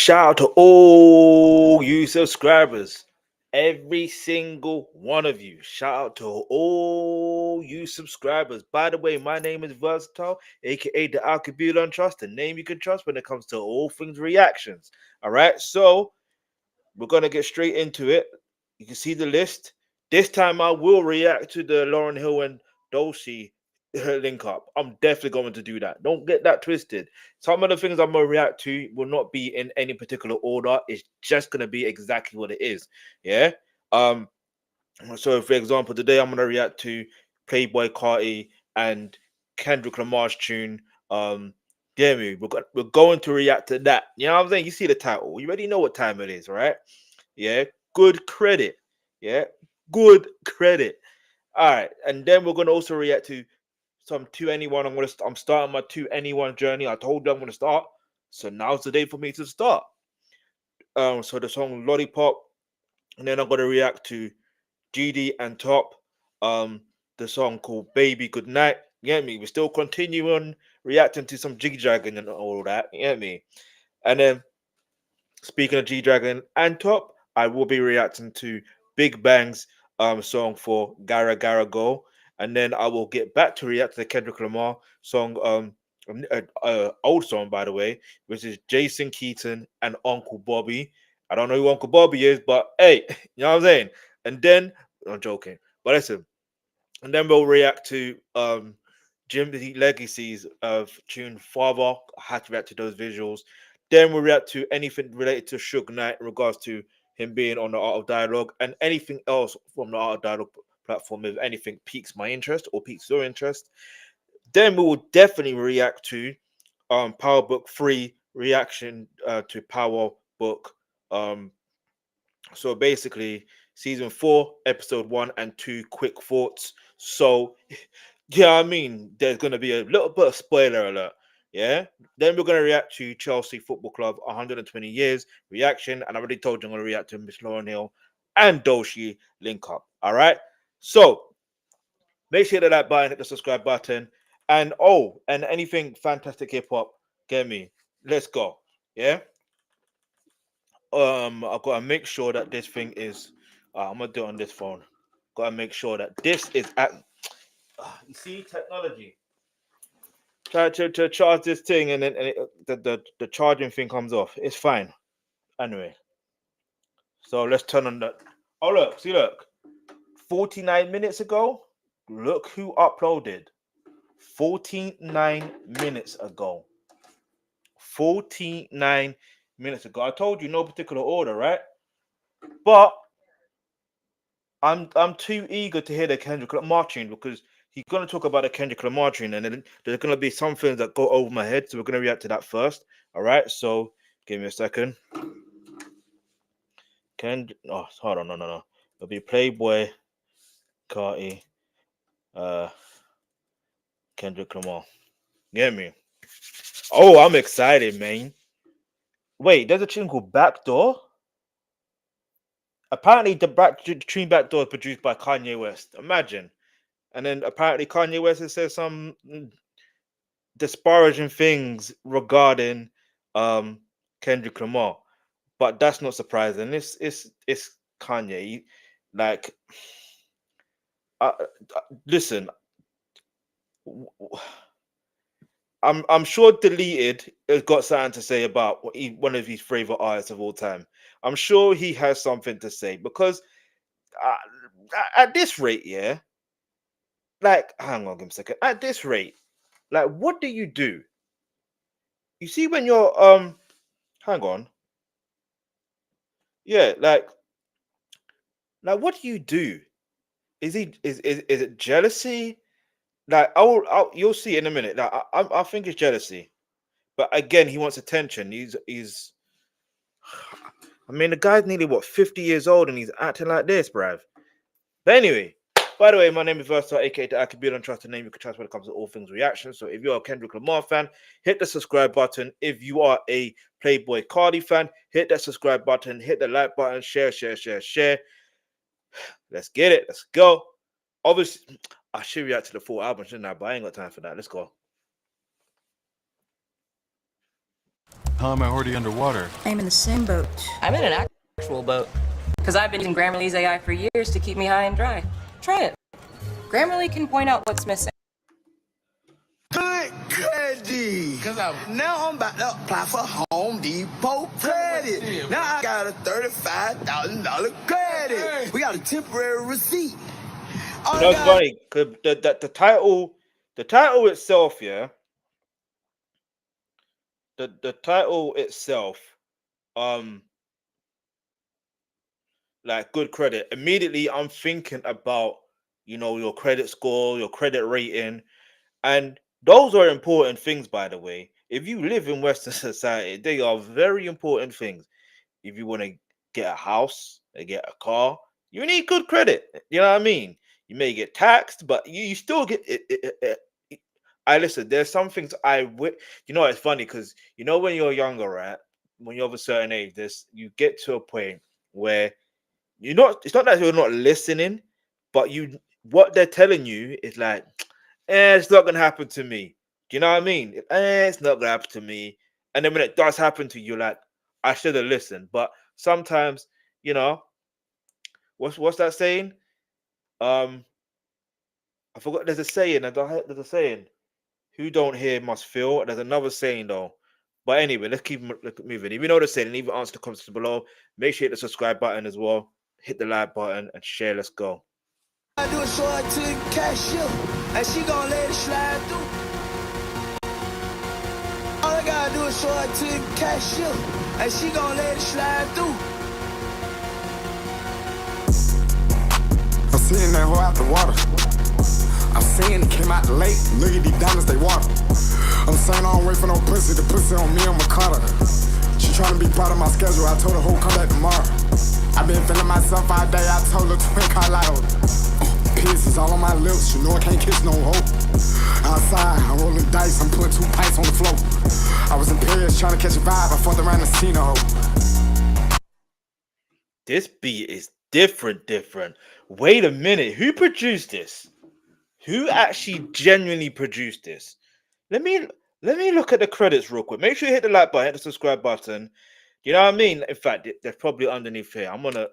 Shout out to all you subscribers, every single one of you. Shout out to all you subscribers. By the way, my name is Versatile, aka the Alkebulan Trust, the name you can trust when it comes to all things reactions. All right, so we're gonna get straight into it. You can see the list. This time I will react to the Lauren Hill and Dolce link up. I'm definitely going to do that. Don't get that twisted. Some of the things I'm gonna react to will not be in any particular order. It's just gonna be exactly what it is. Yeah. Um. So, for example, today I'm gonna react to Playboi Carti and Kendrick Lamar's tune. Get me? We're going to react to that. You know what I'm saying? You see the title. You already know what time it is, right? Yeah. Good credit. Yeah. Good credit. All right, and then we're gonna also react to some 2NE1. I'm starting my 2NE1 journey. I told you I'm gonna start, so now's the day for me to start. So the song Lollipop, and then I'm gonna react to GD&TOP. The song called Baby Goodnight. You get me? We're still continuing reacting to some G Dragon and all that. You get me? And then speaking of G Dragon and Top, I will be reacting to Big Bang's song for Gara Gara Go, and then I will get back to react to the Kendrick Lamar song, old song by the way, which is Jason Keaton and Uncle Bobby. I don't know who Uncle Bobby is, but hey, you know what I'm saying. And then I'm joking, but listen, and then we'll react to Jim Legacy's of tune Father. I had to react to those visuals. Then we'll react to anything related to Suge Knight in regards to him being on the Art of Dialogue and anything else from the Art of Dialogue platform if anything piques my interest or piques your interest. Then we will definitely react to Power Book 3 reaction to Power Book. So basically season 4, episode 1 and 2 quick thoughts. So yeah, I mean, there's going to be a little bit of spoiler alert. Yeah. Then we're going to react to Chelsea Football Club 120 years reaction. And I already told you I'm going to react to Miss Lauren Hill and Doshi link up. All right. So make sure to like button, hit the subscribe button. And and anything fantastic hip hop, get me. Let's go. Yeah. I've got to make sure that this thing is. I'm gonna do it on this phone. Got to make sure that this is at. You see, technology. Try to charge this thing, and then the charging thing comes off. It's fine. Anyway, so let's turn on that. Oh look, see look. 49 minutes ago, look who uploaded. 49 minutes ago. 49 minutes ago. I told you no particular order, right? But I'm too eager to hear the Kendrick Lamar tune because he's gonna talk about the Kendrick Lamar tune, and then there's gonna be some things that go over my head, so we're gonna react to that first. All right, so give me a second. Hold on, no. It'll be Playboi Carti, Kendrick Lamar. Get me? Oh, I'm excited, man. Wait, there's a tune called Backdoor. Apparently, the tune Backdoor is produced by Kanye West. Imagine. And then apparently Kanye West has said some disparaging things regarding Kendrick Lamar, but that's not surprising. It's Kanye. Like, listen, I'm sure Deleted has got something to say about one of his favorite artists of all time. I'm sure he has something to say because uh, at this rate, yeah. Like, hang on, give me a second. At this rate, like, what do you do? You see, when you're hang on, yeah, like what do you do? Is it jealousy? Like, you'll see in a minute. Like, I think it's jealousy, but again, he wants attention. He's. I mean, the guy's nearly what 50 years old, and he's acting like this, bruv. But anyway, by the way, my name is Versatile, aka the Alkebulan Trust, the name you can trust when it comes to all things reaction. So if you're a Kendrick Lamar fan, hit the subscribe button. If you are a Playboi Carti fan, hit that subscribe button, hit the like button, share. Let's get it. Let's go. Obviously, I should react to the full album, shouldn't I? But I ain't got time for that. Let's go. How am I already underwater? I'm in the same boat. I'm in an actual boat. Because I've been using Grammarly's AI for years to keep me high and dry. Try it. Grammarly can point out what's missing. Good credit. Now I'm about to apply for Home Depot credit. Now I got a $35,000 credit. We got a temporary receipt. You know, it's funny because the title itself, yeah. The title itself, like good credit. Immediately, I'm thinking about your credit score, your credit rating, and those are important things. By the way, if you live in Western society, they are very important things. If you want to get a house, get a car, you need good credit. You know what I mean? You may get taxed, but you still get it. I listen. There's some things it's funny because when you're younger, right? When you're of a certain age, you get to a point where it's not that you're not listening, but what they're telling you is like, it's not gonna happen to me. Do you know what I mean? It's not gonna happen to me. And then when it does happen to you, you're like, I should have listened. But sometimes, what's that saying? I forgot. There's a saying. There's a saying. Who don't hear must feel. There's another saying though. But anyway, let's keep moving. If you know the saying, leave an answer in the comments below. Make sure you hit the subscribe button as well. Hit the like button and share. Let's go. I do a short to the cashier, and she gon' let it slide through. All I gotta do is show her to the cashier, and she gon' let it slide through. I'm seeing that hoe out the water. I'm seeing it came out the lake. Look at these diamonds, they water. I'm saying I don't wait for no pussy. The pussy on me, I'm a cutter. She tryna be part of my schedule. I told her, hoe, come back tomorrow. I been feeling myself all day. I told her, twin Carlotto. Piss is all on my lips. You know I can't kiss no hoe. Outside, I'm rolling dice. I'm putting 2 pints on the floor. I was in Paris trying to catch a vibe. I fucked around and seen a hoe. This beat is different. Wait a minute. Who produced this? Who actually genuinely produced this? Let me look at the credits real quick. Make sure you hit the like button, hit the subscribe button. You know what I mean? In fact, they're probably underneath here. I'm gonna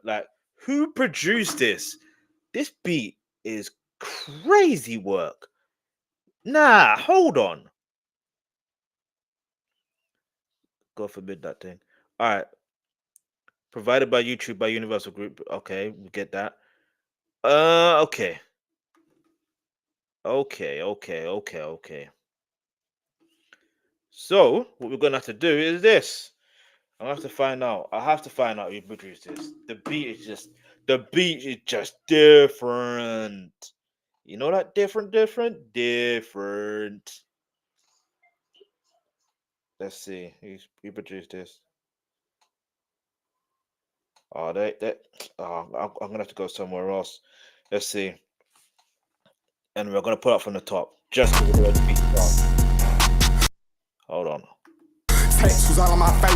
who produced this? This beat is crazy work. Nah, hold on. God forbid that thing. All right. Provided by YouTube by Universal Group. Okay, we get that. Okay. Okay. So what we're gonna have to do is this. I have to find out. I have to find out who produced this. The beat is just different. You know that different. Let's see who produced this. Oh, I'm gonna have to go somewhere else. Let's see. And we're gonna put up from the top just to the beat start. Hold on. Tattoos all on my face.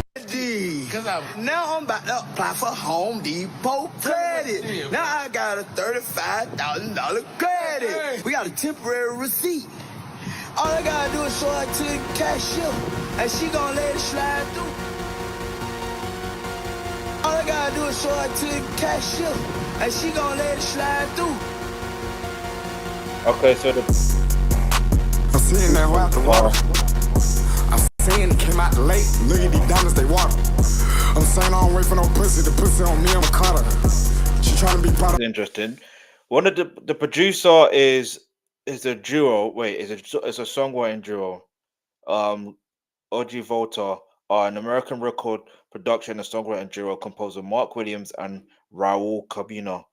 Now I'm about to apply for Home Depot credit. Now I got a $35,000 credit. We got a temporary receipt. All I gotta do is show her to the cashier, and she gon' let it slide through. All I gotta do is show her to the cashier, and she gon' let it slide through. Okay, so I'm seeing that hoe out the water. I'm seeing it came out the lake. Look at these diamonds, they water. I'm saying I don't wait for no pussy. The pussy on me, I'm a cutter. She trying to be part of. Interesting. One of the producer is a duo. Wait, it's a songwriting duo. OG Volta are an American record production and songwriting duo composed of Mark Williams and Raul Cabina.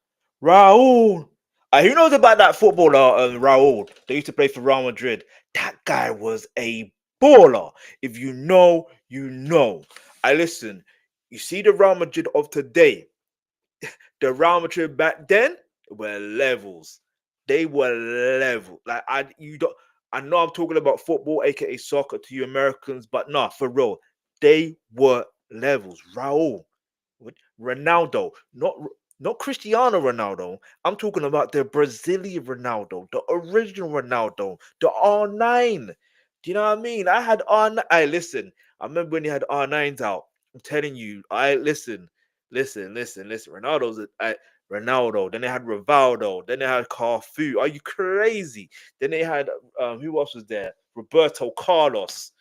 Raul! Who knows about that footballer, Raul? They used to play for Real Madrid. That guy was a baller. If you know, you know. Listen, you see the Real Madrid of today, the Real Madrid back then were levels. They were level. I know I'm talking about football, aka soccer, to you Americans, but nah, for real, they were levels. Raul, Ronaldo, not Cristiano Ronaldo. I'm talking about the Brazilian Ronaldo, the original Ronaldo, the R9. Do you know what I mean? I had R9. Listen, I remember when he had R9s out. I'm telling you, listen. Ronaldo. Then they had Rivaldo. Then they had Carfu. Are you crazy? Then they had who else was there? Roberto Carlos.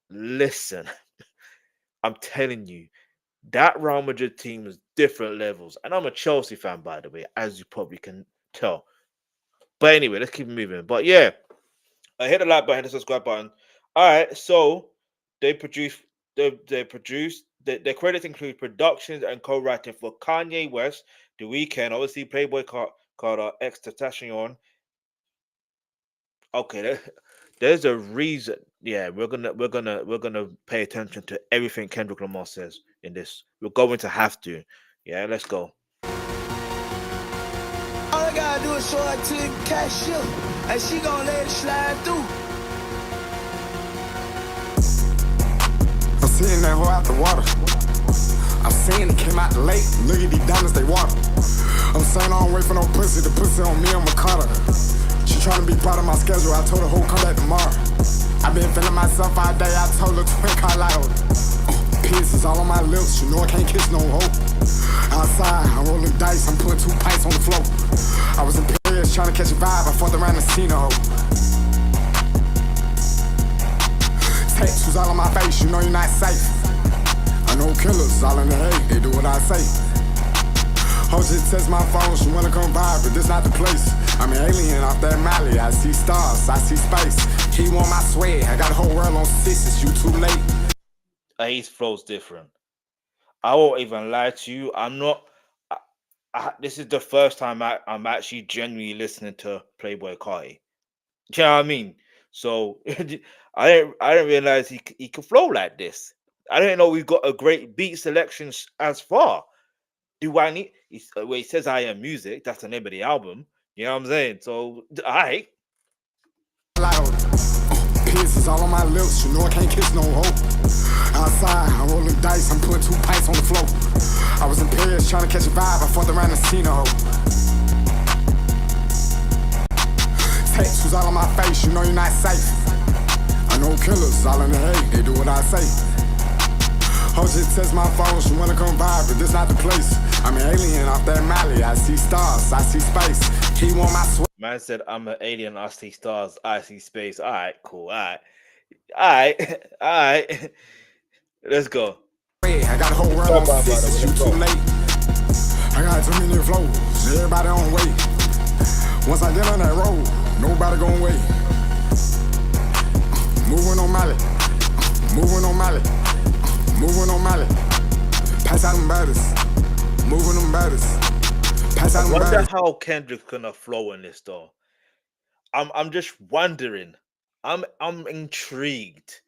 Listen, I'm telling you, that Real Madrid team was different levels. And I'm a Chelsea fan, by the way, as you probably can tell. But anyway, let's keep moving. But yeah, hit the like button, hit the subscribe button. All right, so they produce, their credits include productions and co-writing for Kanye West, The Weeknd, obviously Playboy Carter, X Tentacion. Okay, there's a reason. Yeah, we're gonna pay attention to everything Kendrick Lamar says in this. We're going to have to. Yeah, let's go. All I gotta do is show her to the cashier, and she gon' let it slide through. I'm seeing that hoe out the water. I'm seeing it came out the lake. Look at these diamonds, they water. I'm saying I don't wait for no pussy. The pussy on me, I'm a cutter. She tryna be part of my schedule. I told her hoe come back tomorrow. I been feeling myself all day. I told her twin Carlisle. Piss is all on my lips. You know I can't kiss no hoe. Outside, I'm rolling dice. I'm putting 2 pints on the floor. I was in Paris trying to catch a vibe. I fucked around and seen a hoe. Tattoos all on my face. You know you're not safe. I know killers all in the hate. They do what I say. Ho just text my phone. She wanna come by, but this not the place. I'm an alien off that Mali. I see stars. I see space. He want my swag. I got the whole world on sixes. You too late. His flow's different. I won't even lie to you. I'm not. This is the first time I'm actually genuinely listening to Playboi Carti. Do you know what I mean? So I didn't realize he could flow like this. I didn't know we got a great beat selection as far. Do I need? Well, he says I Am Music. That's the name of the album. You know what I'm saying? So I. Piss is all on my lips. You know I can't kiss no hoe. Outside, I'm rolling dice. I'm putting 2 pints on the floor. I was in Paris trying to catch a vibe. I fucked around and seen a hoe. Tattoos all on my face. You know you're not safe. I know killers all in the hate. They do what I say. Ho just text my phone. She wanna come by, but this not the place. I'm an alien off that Mali. I see stars. I see space. He want my sweat. Man said, I'm an alien, I see stars, I see space. All right, cool. All right. Let's go. I got the whole world on sixes, you too late. I got too many flows, everybody on wait. Once I get on that road, nobody gon' wait. Moving on Mali, moving on Mali, moving on Mali. Pass out them baddest, moving them baddest. I wonder how Kendrick's gonna flow in this though. I'm just wondering. I'm intrigued.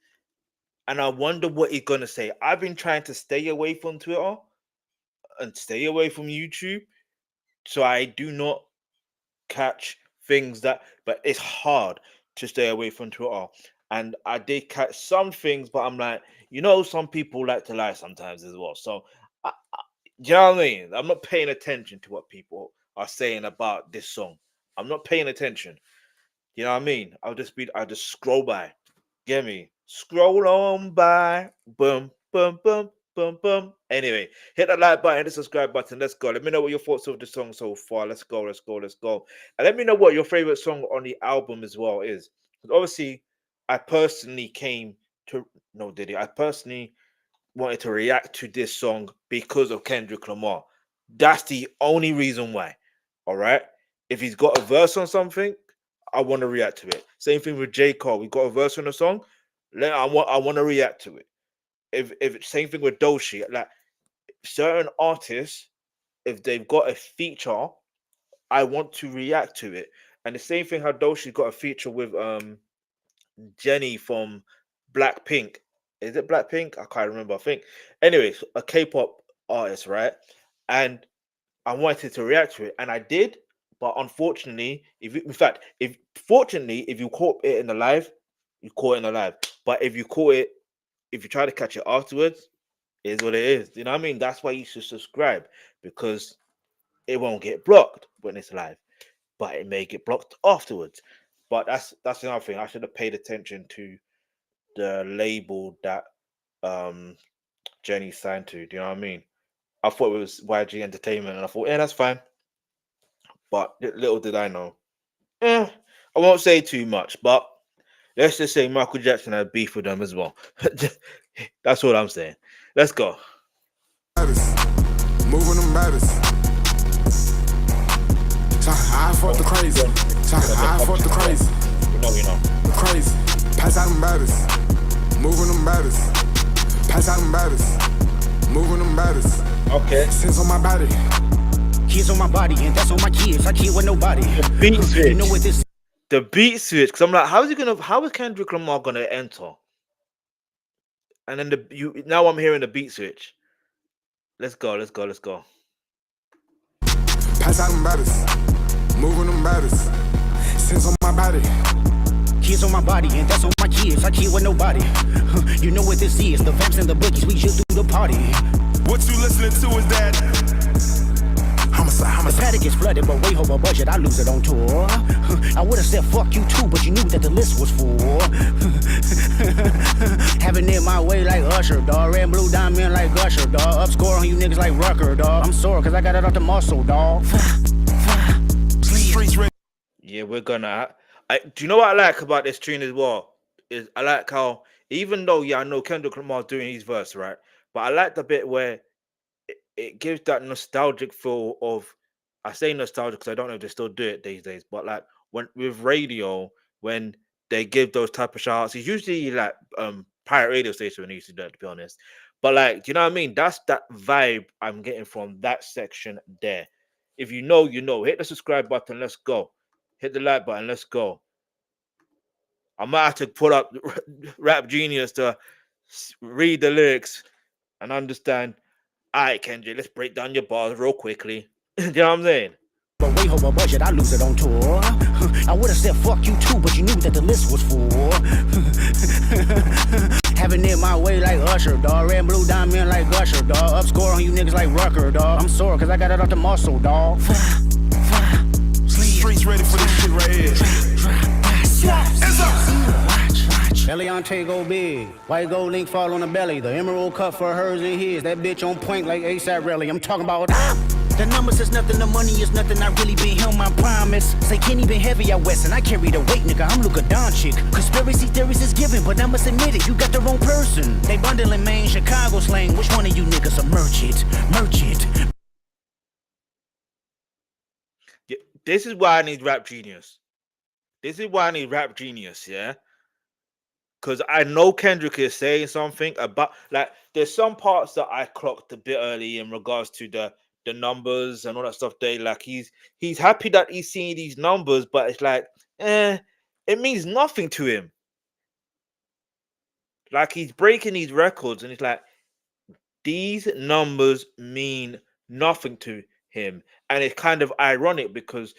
And I wonder what he's gonna say. I've been trying to stay away from Twitter and stay away from YouTube. So I do not catch things but it's hard to stay away from Twitter. And I did catch some things, but I'm like, some people like to lie sometimes as well. So do you know what I mean? I'm not paying attention to what people are saying about this song. I'm not paying attention. You know what I mean? I just scroll by. Get me? Scroll on by. Boom, boom, boom, boom, boom. Anyway, hit that like button, hit the subscribe button. Let's go. Let me know what your thoughts of the song so far. Let's go. And let me know what your favorite song on the album as well is. Obviously, I personally wanted to react to this song because of Kendrick Lamar. That's the only reason why. All right. If he's got a verse on something, I want to react to it. Same thing with J. Cole. We got a verse on a song. I want to react to it. If same thing with Doshi. Like certain artists, if they've got a feature, I want to react to it. And the same thing how Doshi got a feature with Jenny from Blackpink. Is it Blackpink? I can't remember. I think. Anyways, a K-pop artist, right? And I wanted to react to it, and I did. But unfortunately, if you caught it in the live, you caught it in the live. But if you try to catch it afterwards, it is what it is. You know what I mean? That's why you should subscribe, because it won't get blocked when it's live, but it may get blocked afterwards. But that's another thing. I should have paid attention to the label that Jenny signed to. Do you know what I mean? I thought it was YG Entertainment, and I thought, yeah, that's fine. But little did I know. I won't say too much, but let's just say Michael Jackson had beef with them as well. That's what I'm saying. Let's go. Moving them baddest. I fought the crazy. I fought the crazy. You know. Crazy. Pass out them baddest. Moving them baddest. Pass out them baddest. Moving them baddest. Okay. Sins on my body. Kids on my body, and that's on my kids. I kid with nobody. The beat switch. You know what this? The beat switch. Because I'm like, how is Kendrick Lamar gonna enter? And then now I'm hearing the beat switch. Let's go. Pass out them baddest. Moving them baddest. Sins on my body. Kids on my body, and that's on my kids. I kid with nobody. You know what this is? The vamps and the bookies. We just do the party. What you listening to is that? The paddock is flooded, but way over budget, I lose it on tour. I would've said fuck you too, but you knew that the list was full. Having it my way like Usher, dawg. Red and blue diamond like Gusher, dawg. Upscore on you niggas like Rucker, dawg. I'm sore cause I got it off the muscle, dawg. Yeah, we're gonna. Do you know what I like about this tune as well? Is I like how, even though I know Kendrick Lamar doing his verse, right? But I like the bit where it gives that nostalgic feel of, I say nostalgic because I don't know if they still do it these days, but like when with radio, when they give those type of shout outs, it's usually like pirate radio station when they used to do it, to be honest. But like, do you know what I mean? That's that vibe I'm getting from that section there. If you know, you know. Hit the subscribe button, let's go. Hit the like button, let's go. I might have to put up Rap Genius to read the lyrics and understand. All right, Kendrick, let's break down your bars real quickly. You know what I'm saying? But way over budget, I lose it on tour. I would've said fuck you too, but you knew that the list was full. Having it my way like Usher, dawg. Red and blue diamond like Gusher, dawg. Upscore on you niggas like Rucker, dawg. I'm sore cause I got it off the muscle, dawg. Streets ready for this shit right here. Hands up. Eliante go big. White gold link fall on the belly. The emerald cut for hers and his. That bitch on point like ASAP Rally. I'm talking about the numbers is nothing, the money is nothing. I really been him, I promise. Say Kenny been heavy out west, and I carry the weight, nigga. I'm Luka Doncic. Conspiracy theories is given, but I must admit it, you got the wrong person. They bundling Maine, Chicago slang. Which one of you niggas a merchant? Merchant. Yeah, this is why I need Rap Genius. Yeah. Because I know Kendrick is saying something about, like, there's some parts that I clocked a bit early in regards to the numbers and all that stuff. There, like, he's happy that he's seeing these numbers, but it's like, it means nothing to him. Like, he's breaking these records, and it's like, these numbers mean nothing to him, and it's kind of ironic because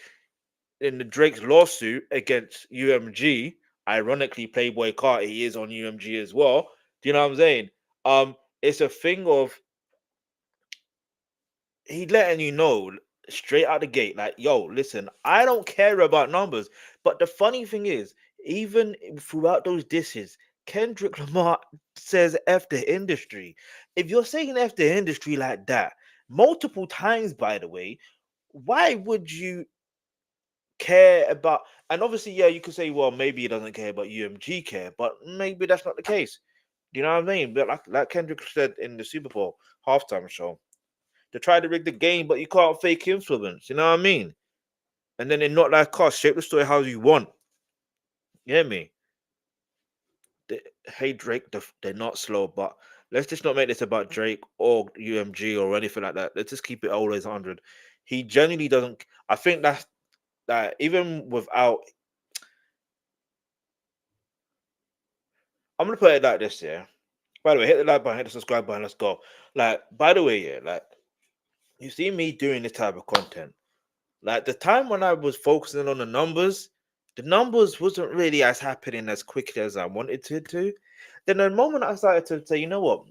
in the Drake's lawsuit against UMG. Ironically, Playboi Carti is on UMG as well. Do you know what I'm saying? It's a thing of he letting you know straight out the gate, like, yo, listen, I don't care about numbers. But the funny thing is, even throughout those dishes, Kendrick Lamar says F the industry. If you're saying F the industry like that multiple times, by the way, why would you care about? And obviously, yeah, you could say, well, maybe he doesn't care, but UMG care, but maybe that's not the case. Do you know what I mean? But like Kendrick said in the Super Bowl halftime show, they try to rig the game, but you can't fake influence. You know what I mean? And then they're not like us. Shape the story how you want. You hear me? Hey Drake, they're not slow, but let's just not make this about Drake or UMG or anything like that. Let's just keep it always 100. He genuinely doesn't. I think that even without, I'm gonna put it like this, yeah. By the way, hit the like button, hit the subscribe button, let's go. Like, by the way, yeah, like, you see me doing this type of content. Like, the time when I was focusing on the numbers wasn't really as happening as quickly as I wanted it to. Then the moment I started to say, you know what,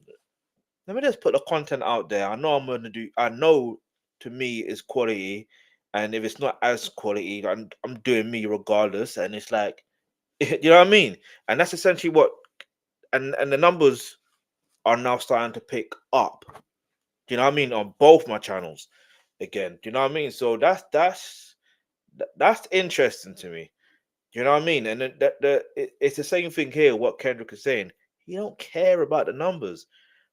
let me just put the content out there. I know to me is quality, and if it's not as quality, I'm doing me regardless. And it's like, you know what I mean? And that's essentially what and the numbers are now starting to pick up. Do you know what I mean? On both my channels again. Do you know what I mean? So that's interesting to me. Do you know what I mean? And it's the same thing here. What Kendrick is saying, he don't care about the numbers,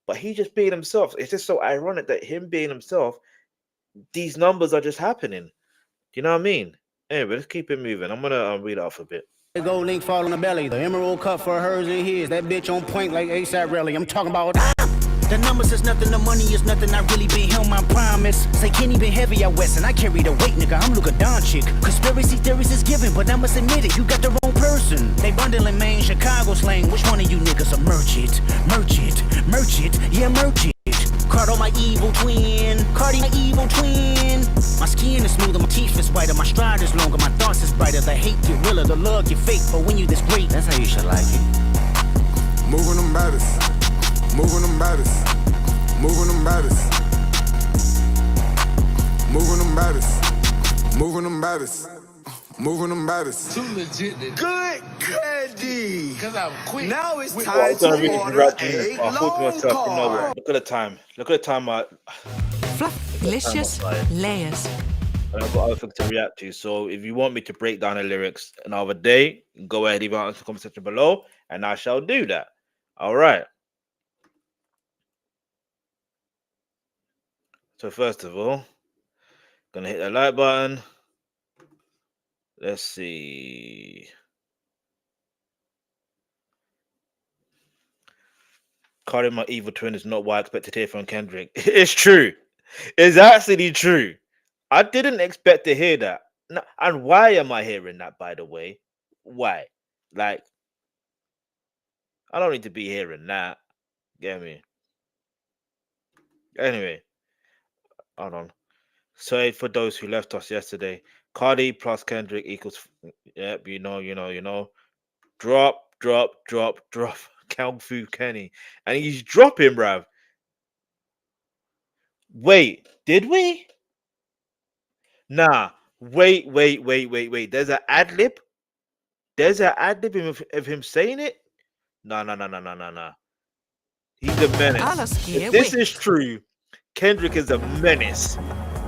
but he just being himself. It's just so ironic that him being himself, these numbers are just happening. Do you know what I mean? Anyway, let's keep it moving. I'm gonna read off a bit. Gold link fall on the belly. The emerald cup for hers and his. That bitch on point like ASAP Rally. I'm talking about. The numbers is nothing, the money is nothing. I really been him, I promise. Say can't even heavy out west, and I carry the weight, nigga. I'm Luka Doncic. Conspiracy theories is given, but I must admit it, you got the wrong person. They bundling Maine, Chicago slang. Which one of you niggas a merchant? Merchant, yeah, merchant. Card on my evil twin, Cardi my evil twin. My skin is smoother, my teeth is whiter, my stride is longer, my thoughts is brighter. The hate get realer, the love get fake, but when you this great, that's how you should like it. Moving them baddest, moving them baddest, moving them baddest, moving them baddest, moving them baddest, moving them baddest. Too legit. Good candy. Cause I'm quick. Now it's Well, time I'm gonna read to it order right a here. I thought to long myself, you know card. what? Look at the time. Look at the time. Fluff, delicious layers. And I've got other things to react to. So if you want me to break down the lyrics another day, go ahead, leave it out in the comment section below, and I shall do that. All right. So first of all, gonna hit the like button. Let's see. Cardi my evil twin is not what I expected to hear from Kendrick. It's true. It's actually true. I didn't expect to hear that. No, and why am I hearing that, by the way? Why? Like, I don't need to be hearing that. Get me? Anyway, hold on. Sorry for those who left us yesterday. Cardi plus Kendrick equals, yep, you know. Drop. Kung Fu Kenny. And he's dropping, bruv. Wait, did we? Nah. Wait. There's an ad lib. There's an ad lib of him saying it. No. He's a menace. If this is true, Kendrick is a menace.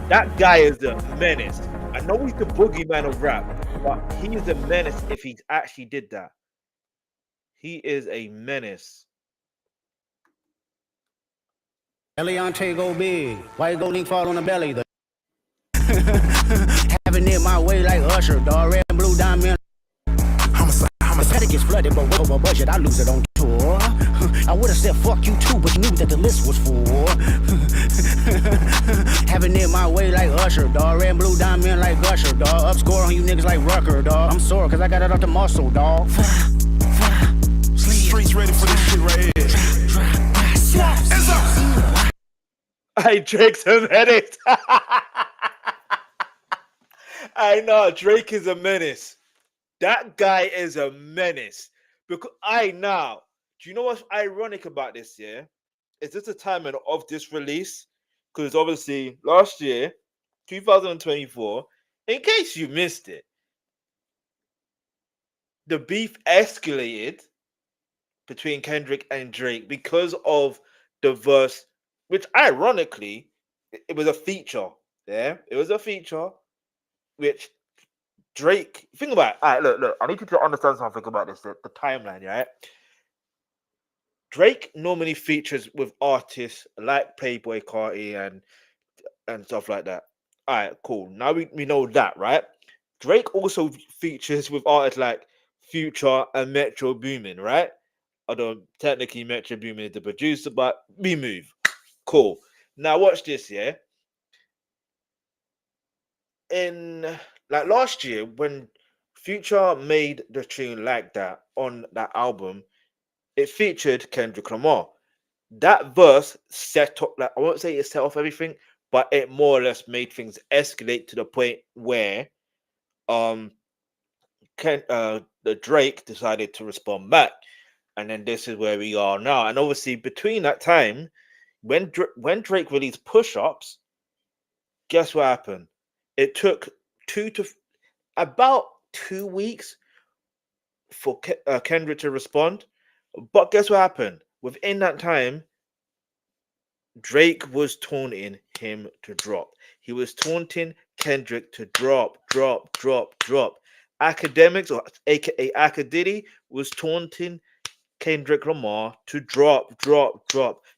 That guy is a menace. I know he's the boogeyman of rap, but he is a menace if he actually did that. He is a menace. Eliante go big. White gold link fall on the belly. The having it my way like Usher. Dog, red and blue diamond. The petty gets flooded, but over budget, I lose it on tour. I would have said fuck you too, but you knew that the list was for. Having it my way like Usher, dog. Red and blue diamond like Usher, dog. Up score on you niggas like Rucker, dog. I'm sore cause I got it off the muscle, dog. Streets ready for this shit right here. Hey, Drake's a menace. I know Drake is a menace. That guy is a menace. Because do you know what's ironic about this? Yeah, is this the timing of this release? Because obviously last year, 2024. In case you missed it, the beef escalated between Kendrick and Drake because of the verse, which ironically, it was a feature. Yeah, it was a feature, which Drake, think about it. All right, look, I need you to understand something about this, the timeline, right? Drake normally features with artists like Playboi Carti and stuff like that. All right, cool. Now we know that, right? Drake also features with artists like Future and Metro Boomin, right? Although technically Metro Boomin is the producer, but we move. Cool. Now watch this, yeah? In like last year, when Future made the tune Like That on that album, it featured Kendrick Lamar. That verse set up, like, I won't say it set off everything, but it more or less made things escalate to the point where the Drake decided to respond back. And then this is where we are now. And obviously between that time, when Drake released Push Ups, guess what happened? It took about 2 weeks for Kendrick to respond. But guess what happened? Within that time, Drake was taunting him to drop. He was taunting Kendrick to drop. Academics, or aka Akadiddy, was taunting Kendrick Lamar to drop.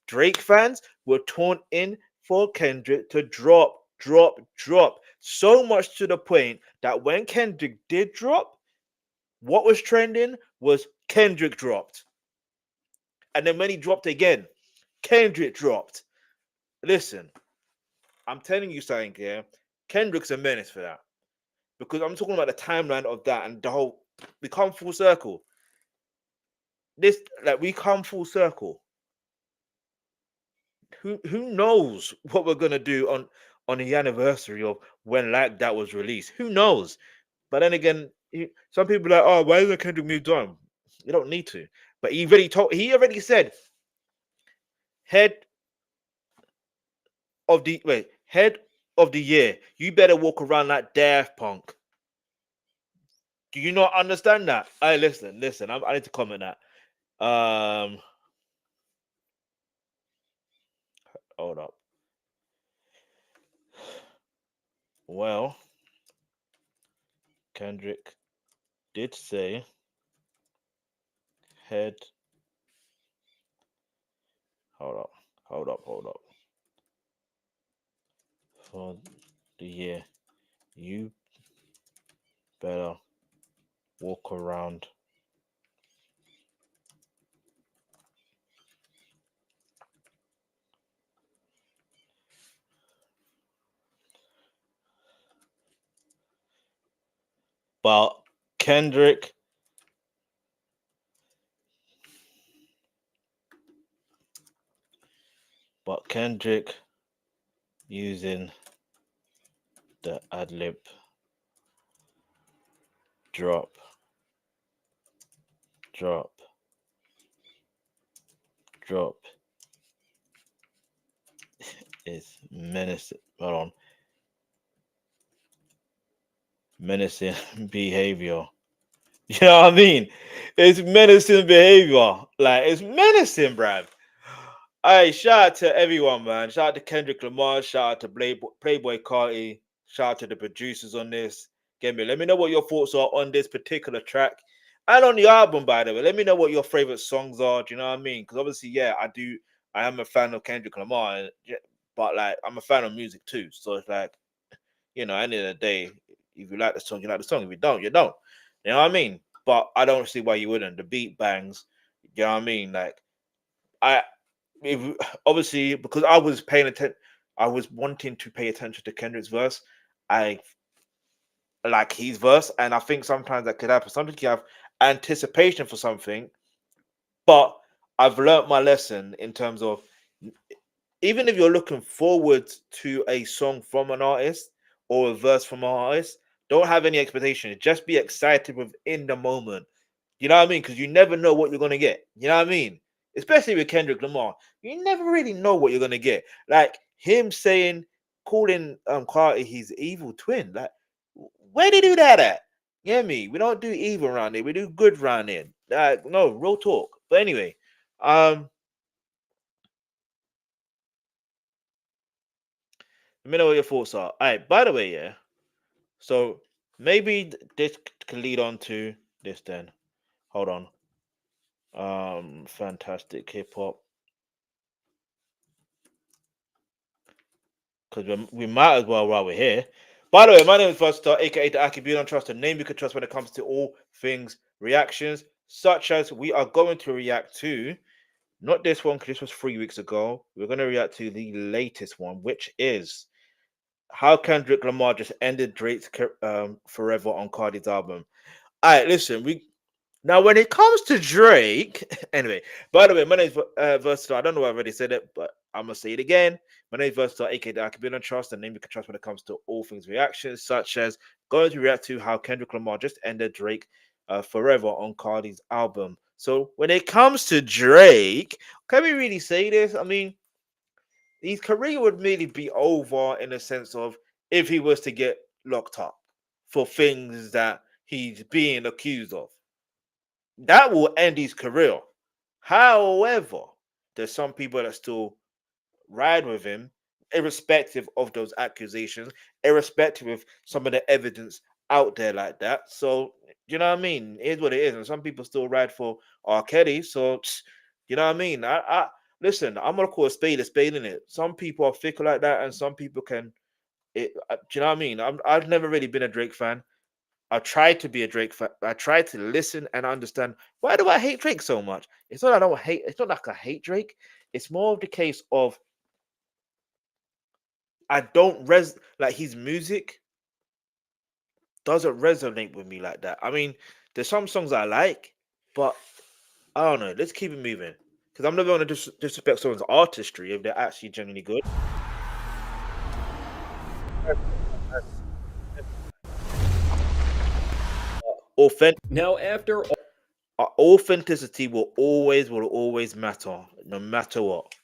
Drake fans were taunting for Kendrick to drop. So much to the point that when Kendrick did drop, what was trending was Kendrick dropped. And then when he dropped again, Kendrick dropped. Listen, I'm telling you something here. Kendrick's a menace for that. Because I'm talking about the timeline of that and the whole, we come full circle. We come full circle. Who knows what we're gonna do on the anniversary of when Like That was released? Who knows? But then again, some people are like, oh, why isn't Kendrick moved on? You don't need to. But he already said head head of the year. You better walk around like Daft Punk. Do you not understand that? I listen. I need to comment that. Hold up. Well, Kendrick did say head. Hold up. For the year, you better walk around but Kendrick using the ad lib drop is menacing. Hold on. Menacing behavior. You know what I mean? It's menacing behavior. Like, it's menacing, bruv. Hey, shout out to everyone, man. Shout out to Kendrick Lamar. Shout out to Playboi Carti. Shout out to the producers on this. Let me know what your thoughts are on this particular track and on the album, by the way. Let me know what your favorite songs are. Do you know what I mean? Because obviously, yeah, I am a fan of Kendrick Lamar, but like, I'm a fan of music too. So it's like, at the end of the day, if you like the song, you like the song. If you don't, you don't. You know what I mean? But I don't see why you wouldn't. The beat bangs. You know what I mean? Like, obviously, because I was paying attention, I was wanting to pay attention to Kendrick's verse. I like his verse, and I think sometimes that could happen. Sometimes you have anticipation for something, but I've learned my lesson in terms of, even if you're looking forward to a song from an artist or a verse from an artist, don't have any expectation. Just be excited within the moment. You know what I mean? Because you never know what you're gonna get. You know what I mean? Especially with Kendrick Lamar, you never really know what you're gonna get. Like him calling Carti his evil twin. Like, where did he do that at? You know me? We don't do evil around here. We do good around here. Like, no, real talk. But anyway, let me know what your thoughts are. All right. By the way, yeah. So maybe this can lead on to this then. Hold on. Fantastic hip hop. Because we might as well while we're here. By the way, my name is Versatile, aka the Alkebulan Trust, a name you can trust when it comes to all things reactions, such as we are going to react to, not this one, because this was 3 weeks ago. We're going to react to the latest one, which is how Kendrick Lamar just ended Drake's Forever on Cardi's album. All right, listen, now when it comes to Drake, anyway, by the way, my name is Versatile. I don't know if I already said it, but I'm going to say it again. My name is Versatile, aka the Alkebulan Trust, a name you can trust when it comes to all things reactions, such as going to react to how Kendrick Lamar just ended Drake Forever on Cardi's album. So when it comes to Drake, can we really say this? I mean, his career would really be over in the sense of if he was to get locked up for things that he's being accused of. That will end his career. However, there's some people that still ride with him, irrespective of those accusations, irrespective of some of the evidence out there like that. So, you know what I mean? It is what it is. And some people still ride for R. Kelly. So, you know what I mean? I listen, I'm gonna call a spade in it. Some people are fickle like that, and some people can do you know what I mean? I've never really been a Drake fan. I tried to be a Drake fan. I tried to listen and understand why do I hate Drake so much. It's not I don't hate. It's not like I hate Drake. It's more of the case of I don't like his music doesn't resonate with me like that. I mean, there's some songs I like, but I don't know. Let's keep it moving because I'm never going to disrespect someone's artistry if they're actually genuinely good. Authentic. Now, after Authenticity will always matter, no matter what.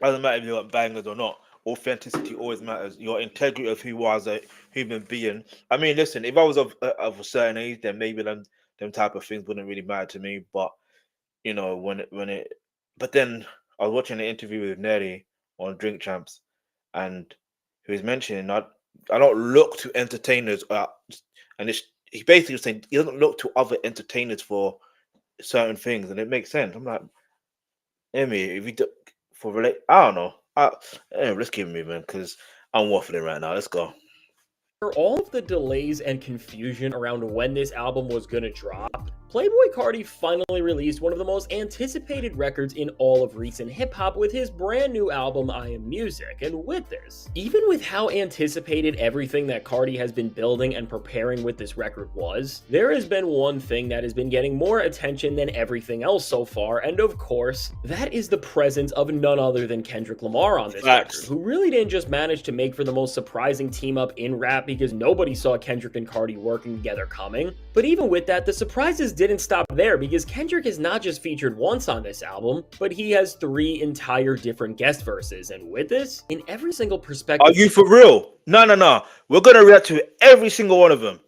Doesn't matter if you got bangers or not. Authenticity always matters. Your integrity of who you are as a human being. I mean, listen, if I was of a certain age, then maybe them type of things wouldn't really matter to me. But you know, but then I was watching an interview with Nelly on Drink Champs, and he was mentioning I don't look to entertainers, and he basically was saying he doesn't look to other entertainers for certain things, and it makes sense. I'm like, Emmy, if you do I don't know. Anyway, let's keep moving because I'm waffling right now. Let's go. For all of the delays and confusion around when this album was gonna drop, Playboi Carti finally released one of the most anticipated records in all of recent hip-hop with his brand new album, I Am Music. And with this, even with how anticipated everything that Carti has been building and preparing with this record was, there has been one thing that has been getting more attention than everything else so far, and of course, that is the presence of none other than Kendrick Lamar on this record, who really didn't just manage to make for the most surprising team-up in rap because nobody saw Kendrick and Carti working together coming, but even with that, the surprises didn't stop there because Kendrick is not just featured once on this album, but he has 3 entire different guest verses, and with this, in every single perspective— Are you for real? No. We're gonna react to every single one of them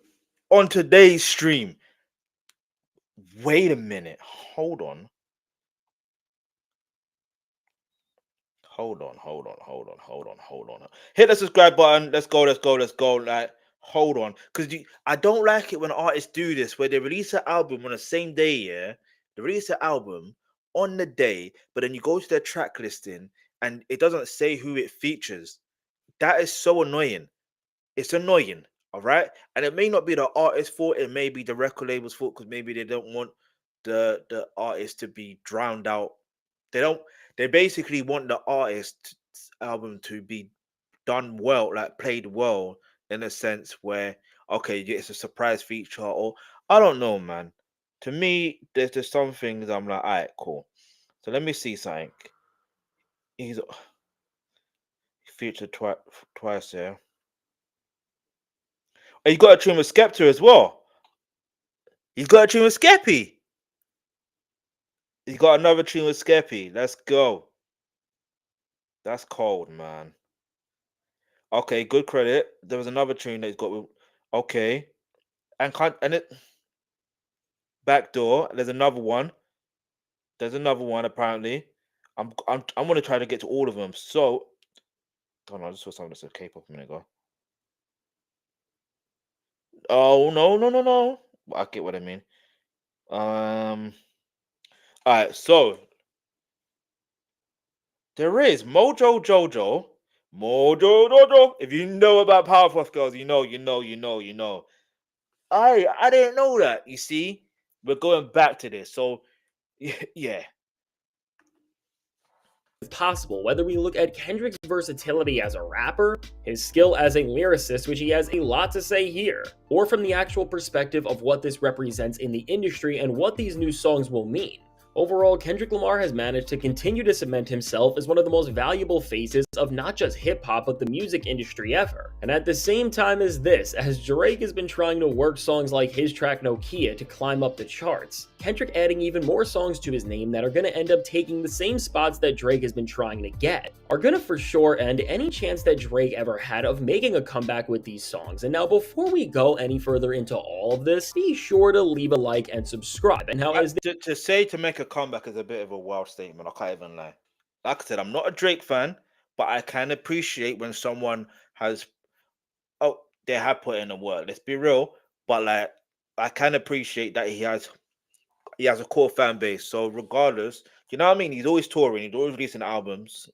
on today's stream. Wait a minute. Hold on. Hit the subscribe button. Let's go. Like, hold on, because I don't like it when artists do this, where they release an album on the same day. Yeah, they release an album on the day, but then you go to their track listing and it doesn't say who it features. That is so annoying. It's annoying. All right, and it may not be the artist's fault. It may be the record label's fault because maybe they don't want the artist to be drowned out. They basically want the artist's album to be done well, like played well, in a sense where, okay, it's a surprise feature, or I don't know, man. To me, there's just some things I'm like, all right, cool. So let me see something. He featured twice here. Oh, you got a tune with Skepta as well. He's got a tune with Skeppy. He's got another tune with Skeppy. Let's go. That's cold, man. Okay, good credit. There was another tune that he's got with. Okay, and it. Backdoor. There's another one. Apparently. I'm gonna try to get to all of them. So, hold on, I just saw something that said K-pop a minute ago. Oh no. I get what I mean. All right, so there is Mojo Jojo. If you know about Powerpuff Girls, you know. I didn't know that. You see, we're going back to this. So, yeah. Possible, whether we look at Kendrick's versatility as a rapper, his skill as a lyricist, which he has a lot to say here, or from the actual perspective of what this represents in the industry and what these new songs will mean. Overall, Kendrick Lamar has managed to continue to cement himself as one of the most valuable faces of not just hip-hop, but the music industry ever. And at the same time as this, as Drake has been trying to work songs like his track Nokia to climb up the charts, Kendrick adding even more songs to his name that are going to end up taking the same spots that Drake has been trying to get. are gonna for sure end any chance that Drake ever had of making a comeback with these songs. And now, before we go any further into all of this, be sure to leave a like and subscribe. And now, as to say to make a comeback is a bit of a wild statement. I can't even lie. Like I said, I'm not a Drake fan, but I can appreciate when someone has, oh, they have put in the work. Let's be real, but like I can appreciate that he has a core fan base. So regardless, you know what I mean. He's always touring. He's always releasing albums.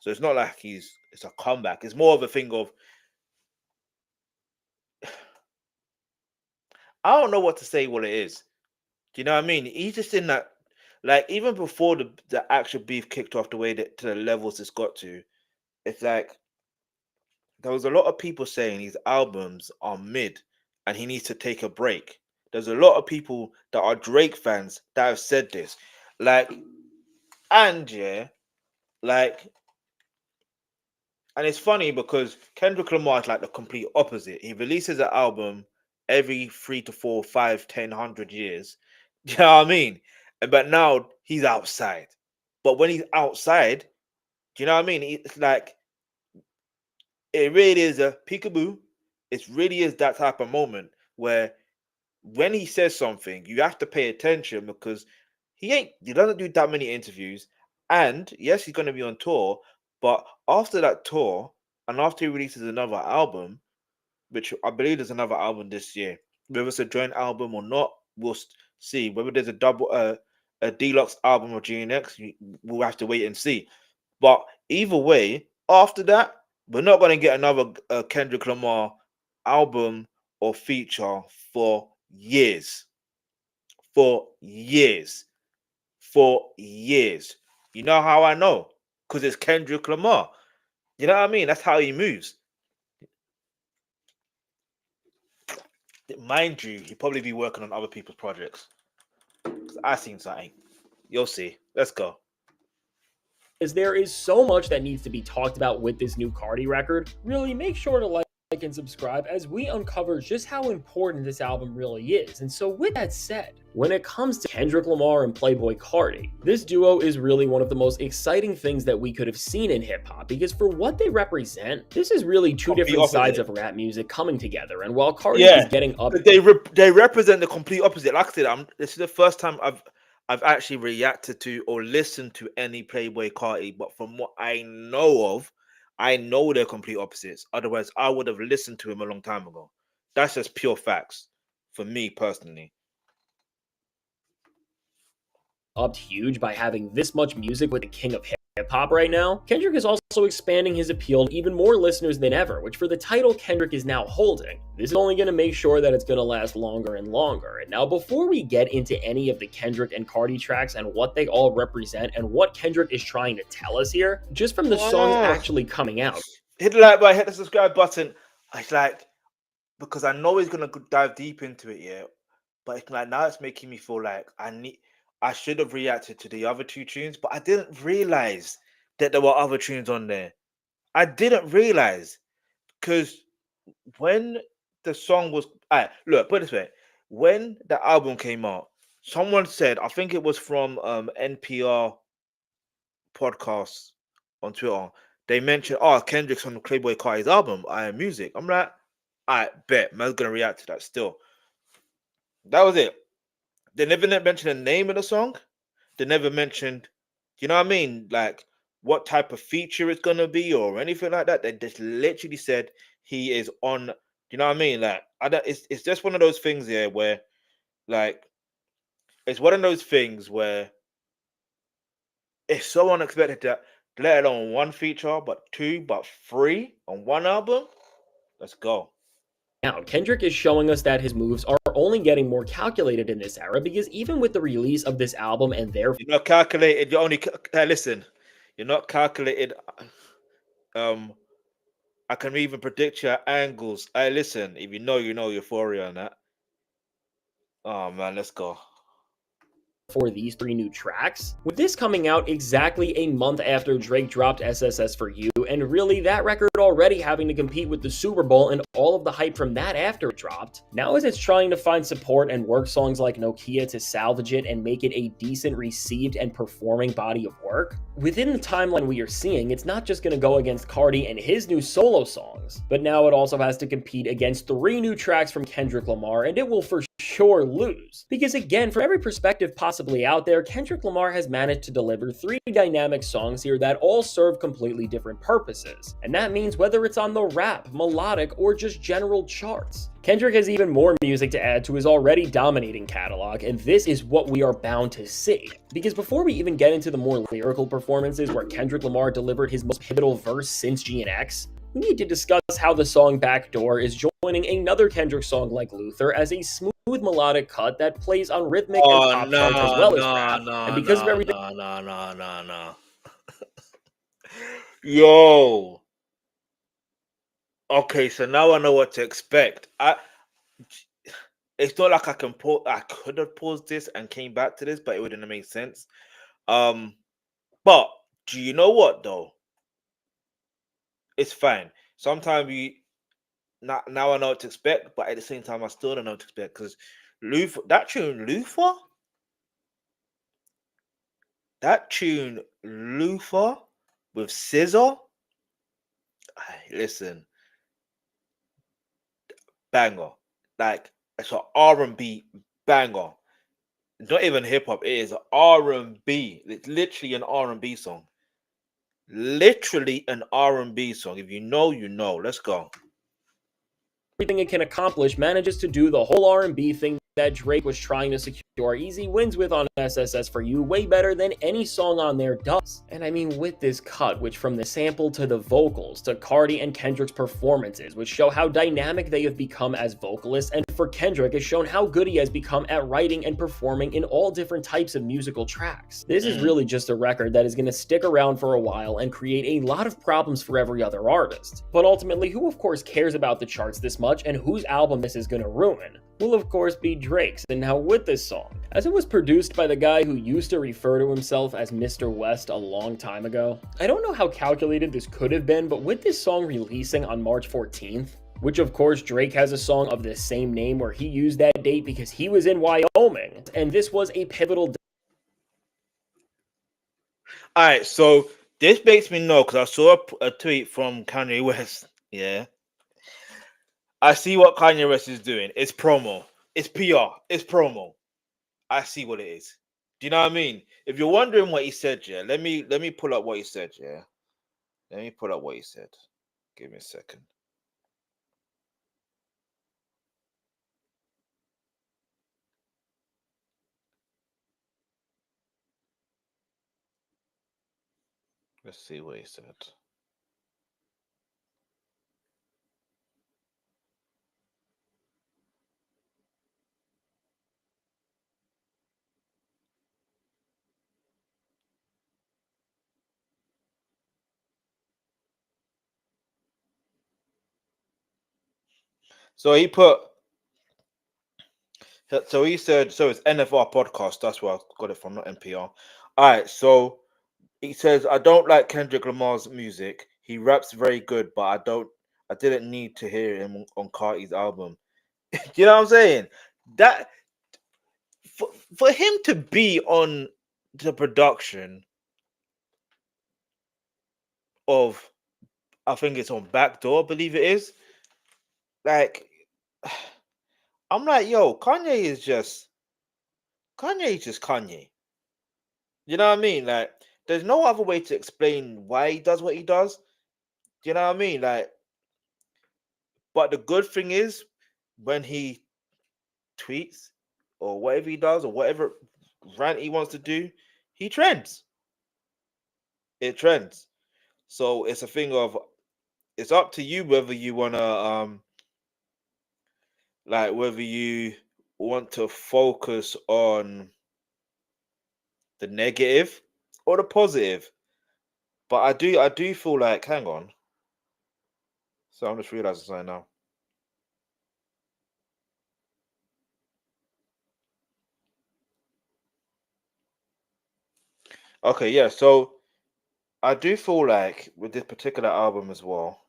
So it's not like it's a comeback. It's more of a thing of I don't know what to say. What it is. Do you know what I mean? He's just in that. Like even before the actual beef kicked off the way that to the levels it's got to, it's like there was a lot of people saying his albums are mid and he needs to take a break. There's a lot of people that are Drake fans that have said this. And it's funny because Kendrick Lamar is like the complete opposite. He releases an album every 3 to 4, 5, 10, 100 years. You know what I mean? But now he's outside. But when he's outside, do you know what I mean? It's like it really is a peekaboo. It really is that type of moment where when he says something, you have to pay attention because he doesn't do that many interviews. And yes, he's going to be on tour, but after that tour and after he releases another album, which I believe there's another album this year, whether it's a joint album or not, we'll see. Whether there's a deluxe album of GNX, we'll have to wait and see. But either way, after that, we're not going to get another Kendrick Lamar album or feature for years. For years. For years. You know how I know? Because it's Kendrick Lamar. You know what I mean? That's how he moves. Mind you, he'll probably be working on other people's projects. I seen something. You'll see. Let's go. As there is so much that needs to be talked about with this new Carti record, really make sure to like and subscribe as we uncover just how important this album really is. And so with that said, when it comes to Kendrick Lamar and Playboi Carti, this duo is really one of the most exciting things that we could have seen in hip-hop, because for what they represent, this is really two different sides of rap music coming together. And while Carti is getting up, they represent the complete opposite. Like I said, this is the first time I've actually reacted to or listened to any Playboi Carti, but from what I know of, I know they're complete opposites. Otherwise, I would have listened to him a long time ago. That's just pure facts for me personally. Upped huge by having this much music with the king of hip-hop right now, Kendrick is also expanding his appeal to even more listeners than ever, which for the title Kendrick is now holding, this is only going to make sure that it's going to last longer and longer. And now before we get into any of the Kendrick and Carti tracks and what they all represent and what Kendrick is trying to tell us here, just from the songs actually coming out. Hit the like button, hit the subscribe button. It's like, because I know he's going to dive deep into it, yeah, but it's like now it's making me feel like I should have reacted to the other two tunes, but I didn't realize that there were other tunes on there. I didn't realize because when the song was, look, put it this way, when the album came out, someone said, I think it was from NPR podcasts on Twitter, they mentioned, Kendrick's on the Playboi Carti's album, I Am Music. I'm like, I bet man's gonna react to that still. That was it. They never mentioned the name of the song. They never mentioned, you know what I mean? Like what type of feature it's gonna be or anything like that. They just literally said he is on. You know what I mean? Like it's just one of those things here where, like, it's one of those things where it's so unexpected that let alone one feature, but two, but three on one album. Let's go. Now, Kendrick is showing us that his moves are only getting more calculated in this era, because even with the release of this album and their... You're not calculated, you're only... listen, you're not calculated. I can even predict your angles. Listen, if you know Euphoria on that. Oh, man, let's go. For these 3 new tracks, with this coming out exactly a month after Drake dropped SSS for You, and really that record already having to compete with the Super Bowl and all of the hype from that after it dropped. Now as it's trying to find support and work songs like Nokia to salvage it and make it a decent received and performing body of work, within the timeline we are seeing, it's not just going to go against Carti and his new solo songs, but now it also has to compete against 3 new tracks from Kendrick Lamar, and it will for sure lose. Because again, from every perspective possibly out there, Kendrick Lamar has managed to deliver 3 dynamic songs here that all serve completely different purposes. And that means whether it's on the rap, melodic, or just general charts. Kendrick has even more music to add to his already dominating catalog, and this is what we are bound to see. Because before we even get into the more lyrical performances where Kendrick Lamar delivered his most pivotal verse since G&X, we need to discuss how the song Backdoor is joining another Kendrick song like Luther as a smooth melodic cut that plays on rhythmic and pop charts as well as rap. And because of everything, Yo. Okay, so now I know what to expect. It's not like I can pause. I could have paused this and came back to this, but it wouldn't have made sense. But do you know what though? It's fine. Sometimes now I know what to expect, but at the same time I still don't know what to expect because that tune Luther with Scissor. Listen, banger. Like it's an R&B banger. Not even hip hop. It is R&B. It's literally an R&B song. Literally an R&B song. If you know, you know. Let's go. everything it can accomplish manages to do the whole R&B thing that Drake was trying to secure easy wins with on SSS for You way better than any song on there does. And I mean with this cut, which from the sample to the vocals to Carti and Kendrick's performances, which show how dynamic they have become as vocalists, and for Kendrick has shown how good he has become at writing and performing in all different types of musical tracks. This is really just a record that is going to stick around for a while and create a lot of problems for every other artist. But ultimately, who of course cares about the charts this much and whose album this is going to ruin? Will of course be Drake's. And now with this song, as it was produced by the guy who used to refer to himself as Mr. West a long time ago, I don't know how calculated this could have been, but with this song releasing on March 14th, which of course Drake has a song of the same name where he used that date because he was in Wyoming, and this was a pivotal. Alright, so this makes me know because I saw a tweet from Kanye West. Yeah. I see what Kanye West is doing. It's promo. It's PR. It's promo. I see what it is. Do you know what I mean? If you're wondering what he said, yeah, let me pull up what he said, yeah. Let me pull up what he said. Give me a second. Let's see what he said. So he said, so it's NFR podcast. That's where I got it from, not NPR. All right, so he says, I don't like Kendrick Lamar's music. He raps very good, but I didn't need to hear him on Carti's album. Do you know what I'm saying? That for him to be on the production of, I think it's on Backdoor, I believe it is. Like, I'm like, yo, Kanye is just Kanye. You know what I mean? Like, there's no other way to explain why he does what he does. Do you know what I mean? Like, but the good thing is when he tweets or whatever he does or whatever rant he wants to do, he trends. It trends. So it's a thing of, it's up to you whether you wanna like whether you want to focus on the negative or the positive. But I do feel like, hang on. So I'm just realizing something now. Okay, yeah. So I do feel like with this particular album as well,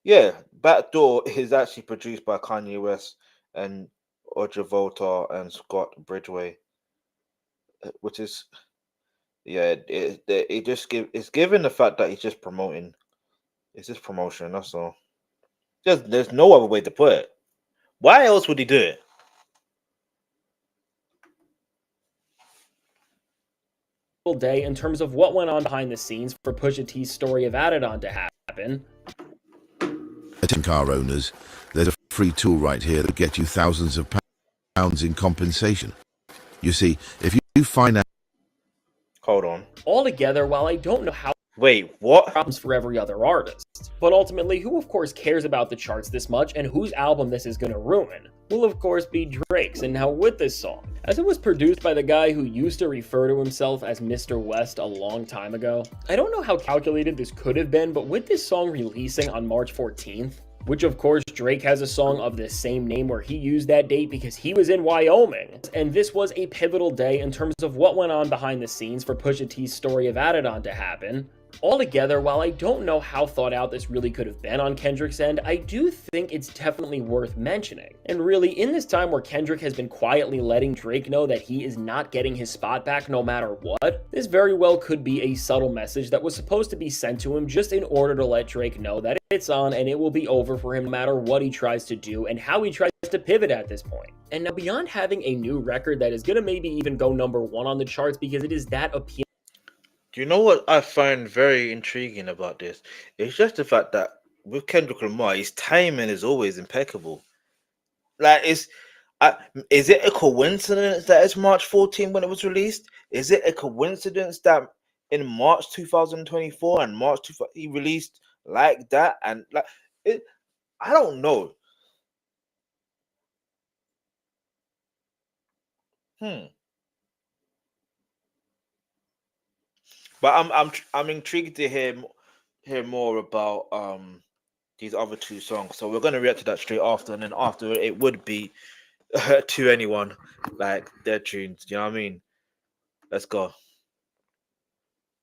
yeah, Backdoor is actually produced by Kanye West and Audra Volta and Scott Bridgway, which is yeah, it just it's given the fact that he's just promoting. It's just promotion. That's all. Just there's no other way to put it. Why else would he do it? Day in terms of what went on behind the scenes for Pusha T's story of Adidon to happen. Car owners, there's a free tool right here that get you thousands of pounds in compensation. You see, if you find out... Hold on. Altogether, while I don't know how... Wait, what? Problems for every other artist. But ultimately, who of course cares about the charts this much and whose album this is going to ruin? Will of course be Drake's. And now with this song, as it was produced by the guy who used to refer to himself as Mr. West a long time ago, I don't know how calculated this could have been, but with this song releasing on March 14th, which of course Drake has a song of the same name where he used that date because he was in Wyoming. And this was a pivotal day in terms of what went on behind the scenes for Pusha T's story of Adidon to happen. Altogether, while I don't know how thought out this really could have been on Kendrick's end, I do think it's definitely worth mentioning. And really, in this time where Kendrick has been quietly letting Drake know that he is not getting his spot back no matter what, this very well could be a subtle message that was supposed to be sent to him just in order to let Drake know that it's on and it will be over for him no matter what he tries to do and how he tries to pivot at this point. And now beyond having a new record that is going to maybe even go #1 on the charts because it is that appealing. Do you know what I find very intriguing about this? It's just the fact that with Kendrick Lamar, his timing is always impeccable. Like, is it a coincidence that it's March 14 when it was released? Is it a coincidence that in March 2024 and March 2000 he released like that? And like, I don't know. But I'm intrigued to hear more about these other two songs. So we're gonna react to that straight after, and then after it would be To Anyone, like their tunes. You know what I mean? Let's go.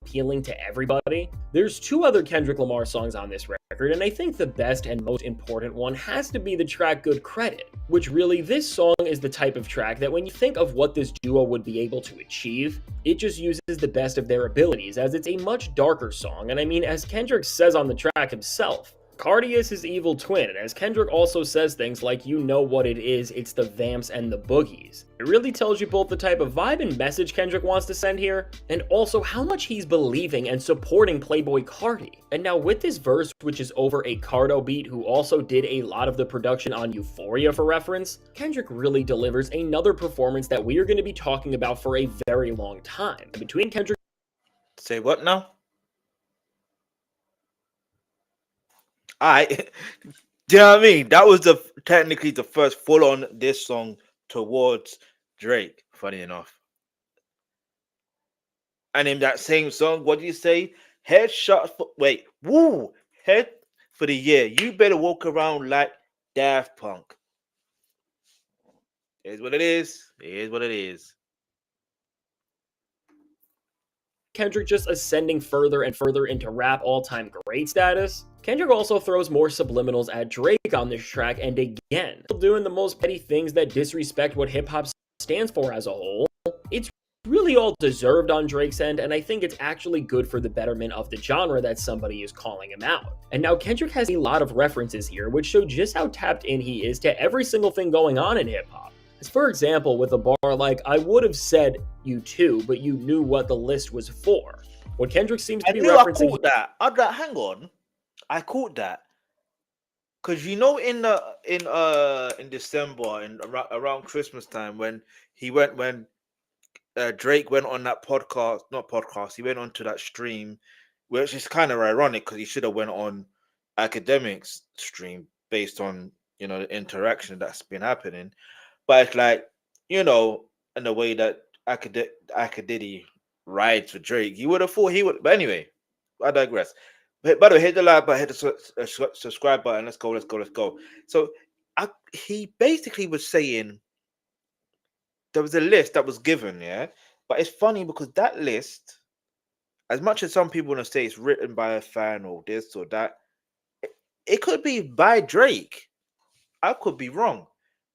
Appealing to everybody. There's two other Kendrick Lamar songs on this record, and I think the best and most important one has to be the track Good Credit, which really, this song is the type of track that when you think of what this duo would be able to achieve, it just uses the best of their abilities, as it's a much darker song. And I mean, as Kendrick says on the track himself, Carti is his evil twin, and as Kendrick also says things like, you know what it is, it's the vamps and the boogies. It really tells you both the type of vibe and message Kendrick wants to send here, and also how much he's believing and supporting Playboi Carti. And now with this verse, which is over a Cardo beat who also did a lot of the production on Euphoria for reference, Kendrick really delivers another performance that we are going to be talking about for a very long time. Between Kendrick... Say what now? Do you know what I mean? That was technically the first full-on diss song towards Drake, funny enough. And in that same song, what do you say? Headshot for head for the year. You better walk around like Daft Punk. It is what it is. It is what it is. Kendrick just ascending further and further into rap all-time great status. Kendrick also throws more subliminals at Drake on this track, and again, doing the most petty things that disrespect what hip-hop stands for as a whole. It's really all deserved on Drake's end, and I think it's actually good for the betterment of the genre that somebody is calling him out. And now Kendrick has a lot of references here, which show just how tapped in he is to every single thing going on in hip-hop. As for example, with a bar like, I would have said you too, but you knew what the list was for. What Kendrick seems to be referencing... I caught that. I'd like, hang on. I caught that. Because you know in December, around Christmas time, when Drake went on that podcast, he went on to that stream, which is kind of ironic because he should have went on Academics stream based on, you know, the interaction that's been happening. But it's like, you know, in the way that Akadidi rides for Drake, you would have thought he would. But anyway, I digress. By the way, hit the like button, hit the subscribe button. Let's go. So he basically was saying there was a list that was given, yeah, But it's funny because that list, as much as some people want to say it's written by a fan or this or that, it could be by Drake. I could be wrong,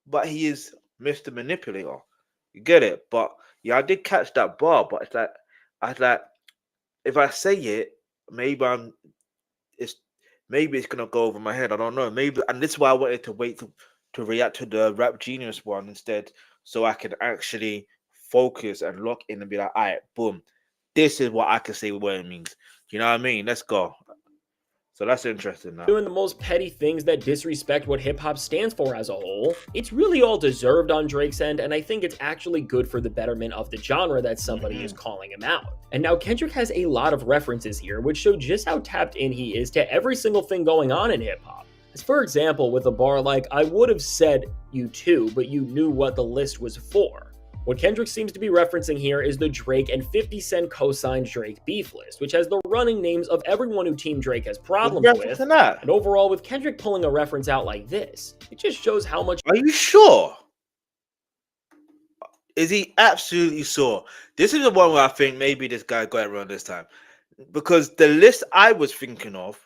but he is Mr. Manipulator. You get it? But yeah, I did catch that bar, but it's like if I say it, maybe it's maybe it's gonna go over my head. I don't know. Maybe, and this is why I wanted to wait to react to the Rap Genius one instead, so I could actually focus and lock in and be like, all right, boom, this is what I can say what it means. You know what I mean? Let's go. So that's interesting now. Doing the most petty things that disrespect what hip-hop stands for as a whole. It's really all deserved on Drake's end, and I think it's actually good for the betterment of the genre that somebody is calling him out. And now Kendrick has a lot of references here, which show just how tapped in he is to every single thing going on in hip-hop. As for example, with a bar like, I would have said you too, but you knew what the list was for. What Kendrick seems to be referencing here is the Drake and 50 Cent co-signed Drake beef list, which has the running names of everyone who Team Drake has problems with. And overall, with Kendrick pulling a reference out like this, it just shows how much... Are you sure? Is he absolutely sure? This is the one where I think maybe this guy got it wrong this time. Because the list I was thinking of,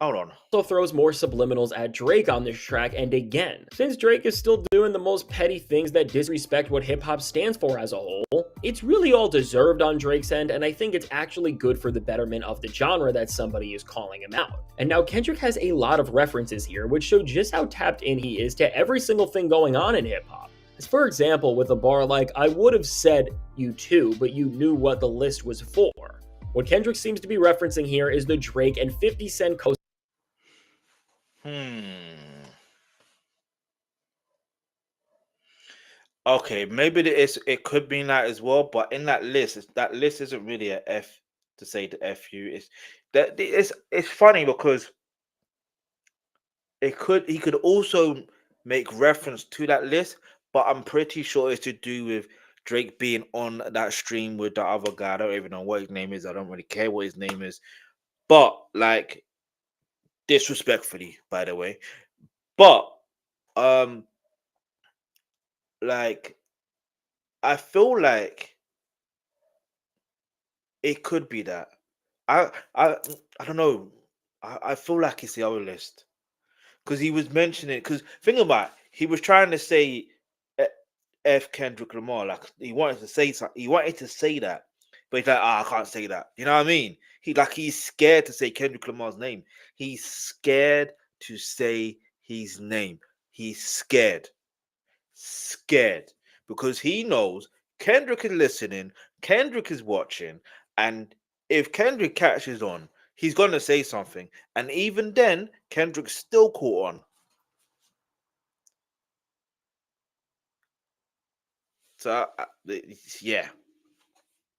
hold on, also throws more subliminals at Drake on this track, and again, since Drake is still doing the most petty things that disrespect what hip-hop stands for as a whole, it's really all deserved on Drake's end, and I think it's actually good for the betterment of the genre that somebody is calling him out. And now Kendrick has a lot of references here, which show just how tapped in he is to every single thing going on in hip-hop. As for example, with a bar like, I would have said you too, but you knew what the list was for. What Kendrick seems to be referencing here is the Drake and 50 Cent Okay, maybe it could be that as well, but in that list isn't really a F to say the F you. It's funny because he could also make reference to that list, but I'm pretty sure it's to do with Drake being on that stream with the other guy. I don't even know what his name is. I don't really care what his name is. But like, disrespectfully, by the way. But like, I feel like it could be that. I don't know. I feel like it's the other list. Because he was mentioning, because think about it, he was trying to say F Kendrick Lamar, like he wanted to say something, he wanted to say that, but he's like, I can't say that. You know what I mean? He's scared to say Kendrick Lamar's name. He's scared to say his name. He's scared. Because he knows Kendrick is listening, Kendrick is watching, and if Kendrick catches on, he's gonna say something, and even then, Kendrick's still caught on. So, yeah.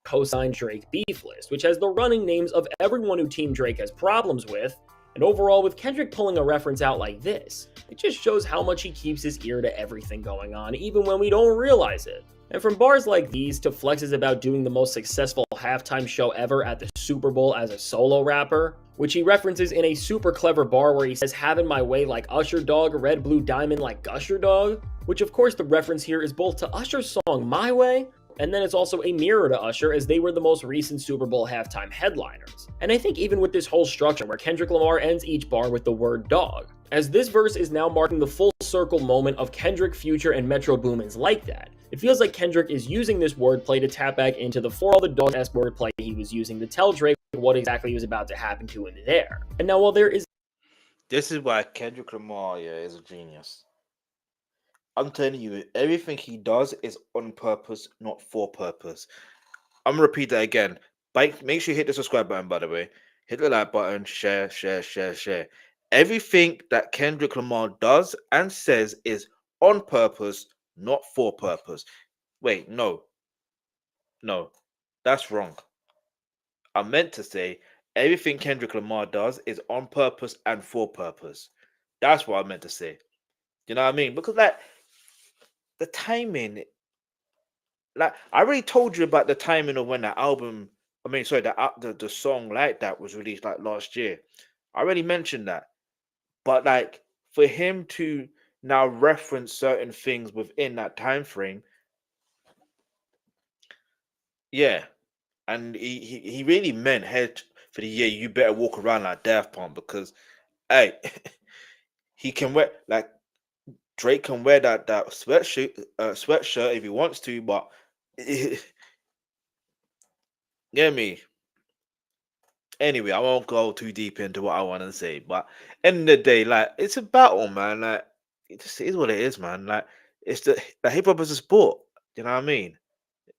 Co-signed Drake beef list, which has the running names of everyone who Team Drake has problems with. And overall, with Kendrick pulling a reference out like this, it just shows how much he keeps his ear to everything going on, even when we don't realize it. And from bars like these to flexes about doing the most successful halftime show ever at the Super Bowl as a solo rapper, which he references in a super clever bar where he says having my way like Usher dog, red blue diamond like Gusher dog, which of course the reference here is both to Usher's song My Way, and then it's also a mirror to Usher as they were the most recent Super Bowl halftime headliners. And I think even with this whole structure where Kendrick Lamar ends each bar with the word dog, as this verse is now marking the full circle moment of Kendrick, Future, and Metro Boomin's Like That, it feels like Kendrick is using this wordplay to tap back into the For All the Dog-esque wordplay he was using to tell Drake what exactly was about to happen to him there. And now while there is... This is why Kendrick Lamar, is a genius. I'm telling you, everything he does is on purpose, not for purpose. I'm gonna repeat that again. Make sure you hit the subscribe button, by the way. Hit the like button, share. Everything that Kendrick Lamar does and says is on purpose, not for purpose. Wait, no, that's wrong. I meant to say everything Kendrick Lamar does is on purpose and for purpose. That's what I meant to say. You know what I mean? Because like the timing, like I already told you about the timing of when the album, the song Like That was released like last year. I already mentioned that. But like for him to now reference certain things within that time frame, Yeah, and he really meant head for the year. You better walk around like Daft Punk because, hey, he can wear like Drake can wear that sweatshirt if he wants to, but get me. Anyway, I won't go too deep into what I want to say, but end of the day, like it's a battle, man. Like it just is what it is, man. Like it's the hip hop is a sport. You know what I mean?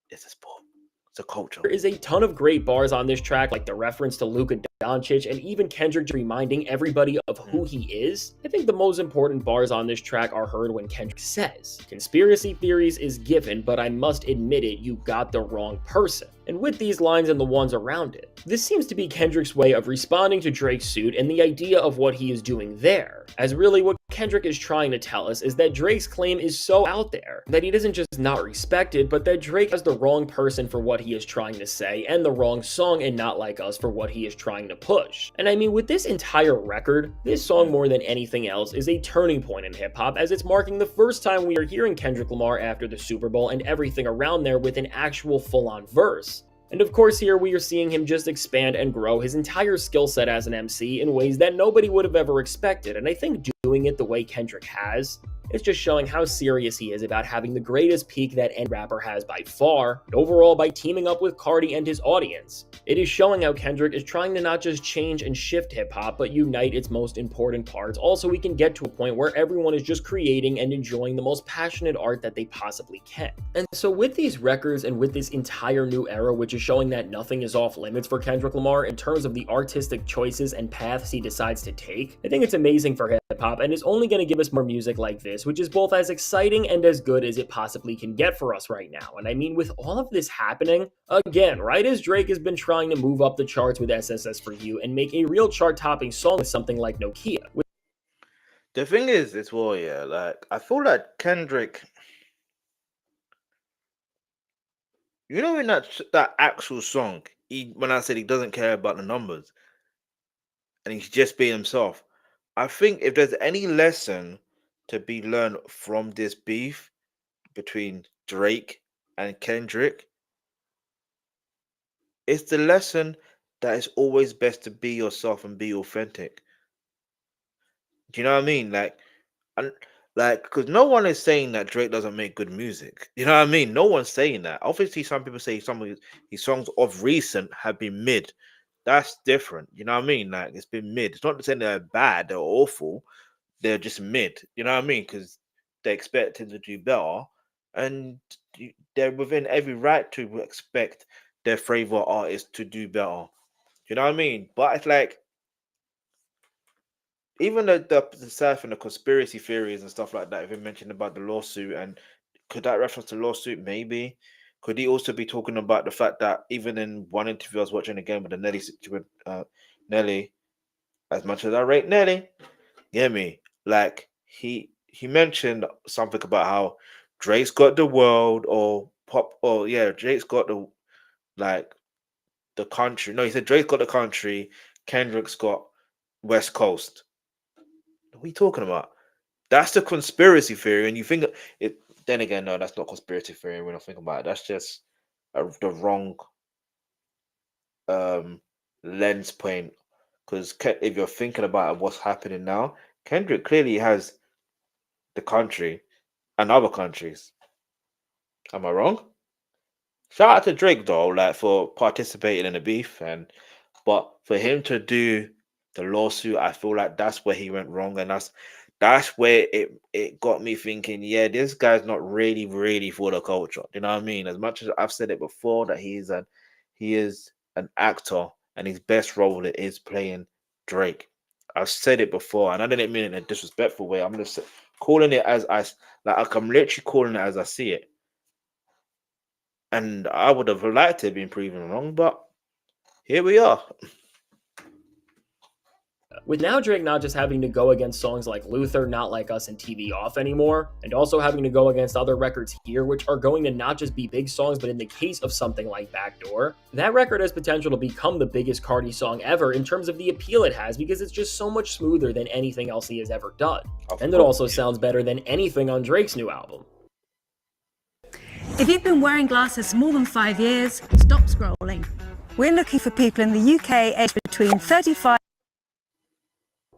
It's a sport. It's a culture. There is a ton of great bars on this track, like the reference to Luka Doncic, and even Kendrick reminding everybody of who he is. I think the most important bars on this track are heard when Kendrick says, "Conspiracy theories is given, but I must admit it, you got the wrong person." And with these lines and the ones around it, this seems to be Kendrick's way of responding to Drake's suit and the idea of what he is doing there. As really what Kendrick is trying to tell us is that Drake's claim is so out there that he doesn't just not respect it, but that Drake has the wrong person for what he is trying to say and the wrong song and Not Like Us for what he is trying to push. And I mean, with this entire record, this song more than anything else is a turning point in hip-hop, as it's marking the first time we are hearing Kendrick Lamar after the Super Bowl and everything around there with an actual full-on verse. And of course here we are seeing him just expand and grow his entire skill set as an MC in ways that nobody would have ever expected, and I think doing it the way Kendrick has, it's just showing how serious he is about having the greatest peak that any rapper has by far, and overall by teaming up with Carti and his audience. It is showing how Kendrick is trying to not just change and shift hip-hop, but unite its most important parts, also we can get to a point where everyone is just creating and enjoying the most passionate art that they possibly can. And so with these records and with this entire new era, which is showing that nothing is off limits for Kendrick Lamar in terms of the artistic choices and paths he decides to take, I think it's amazing for hip-hop and is only going to give us more music like this, which is both as exciting and as good as it possibly can get for us right now. And I mean, with all of this happening, again, right as Drake has been trying to move up the charts with SSS for You and make a real chart-topping song with something like Nokia. The thing is, it's well, yeah, like I feel like Kendrick, you know, in that actual song, when I said he doesn't care about the numbers and he's just being himself, I think if there's any lesson to be learned from this beef between Drake and Kendrick, it's the lesson that it's always best to be yourself and be authentic. Do you know what I mean? Because no one is saying that Drake doesn't make good music. You know what I mean? No one's saying that. Obviously, some people say some of his songs of recent have been mid. That's different. You know what I mean? Like it's been mid. It's not saying they're bad, they're awful. They're just mid. You know what I mean? Because they expect him to do better, and they're within every right to expect their favorite artist to do better. You know what I mean? But it's like even the stuff and the conspiracy theories and stuff like that. If you mentioned about the lawsuit, and could that reference to lawsuit? Maybe. Could he also be talking about the fact that even in one interview I was watching again with the Nelly situation, Nelly, as much as I rate Nelly, get me, like he mentioned something about how Drake's got the world or pop, or yeah, Drake's got the country. No, he said Drake's got the country, Kendrick's got West Coast. What are we talking about? That's the conspiracy theory, and you think it. Then again, no, that's not conspiracy theory. When I think about it, that's just the wrong lens point. Because if you're thinking about what's happening now, Kendrick clearly has the country and other countries. Am I wrong? Shout out to Drake though, like for participating in the beef, but for him to do the lawsuit, I feel like that's where he went wrong, and that's where it got me thinking, yeah, this guy's not really for the culture. You know what I mean? As much as I've said it before that he is an actor and his best role is playing Drake. I've said it before, and I didn't mean it in a disrespectful way. I'm just calling it as I'm literally calling it as I see it. And I would have liked to have been proven wrong, but here we are. With now Drake not just having to go against songs like Luther, Not Like Us, and TV Off anymore, and also having to go against other records here, which are going to not just be big songs, but in the case of something like Backdoor, that record has potential to become the biggest Carti song ever in terms of the appeal it has, because it's just so much smoother than anything else he has ever done. And it also sounds better than anything on Drake's new album. If you've been wearing glasses more than 5 years, stop scrolling. We're looking for people in the UK aged between 35.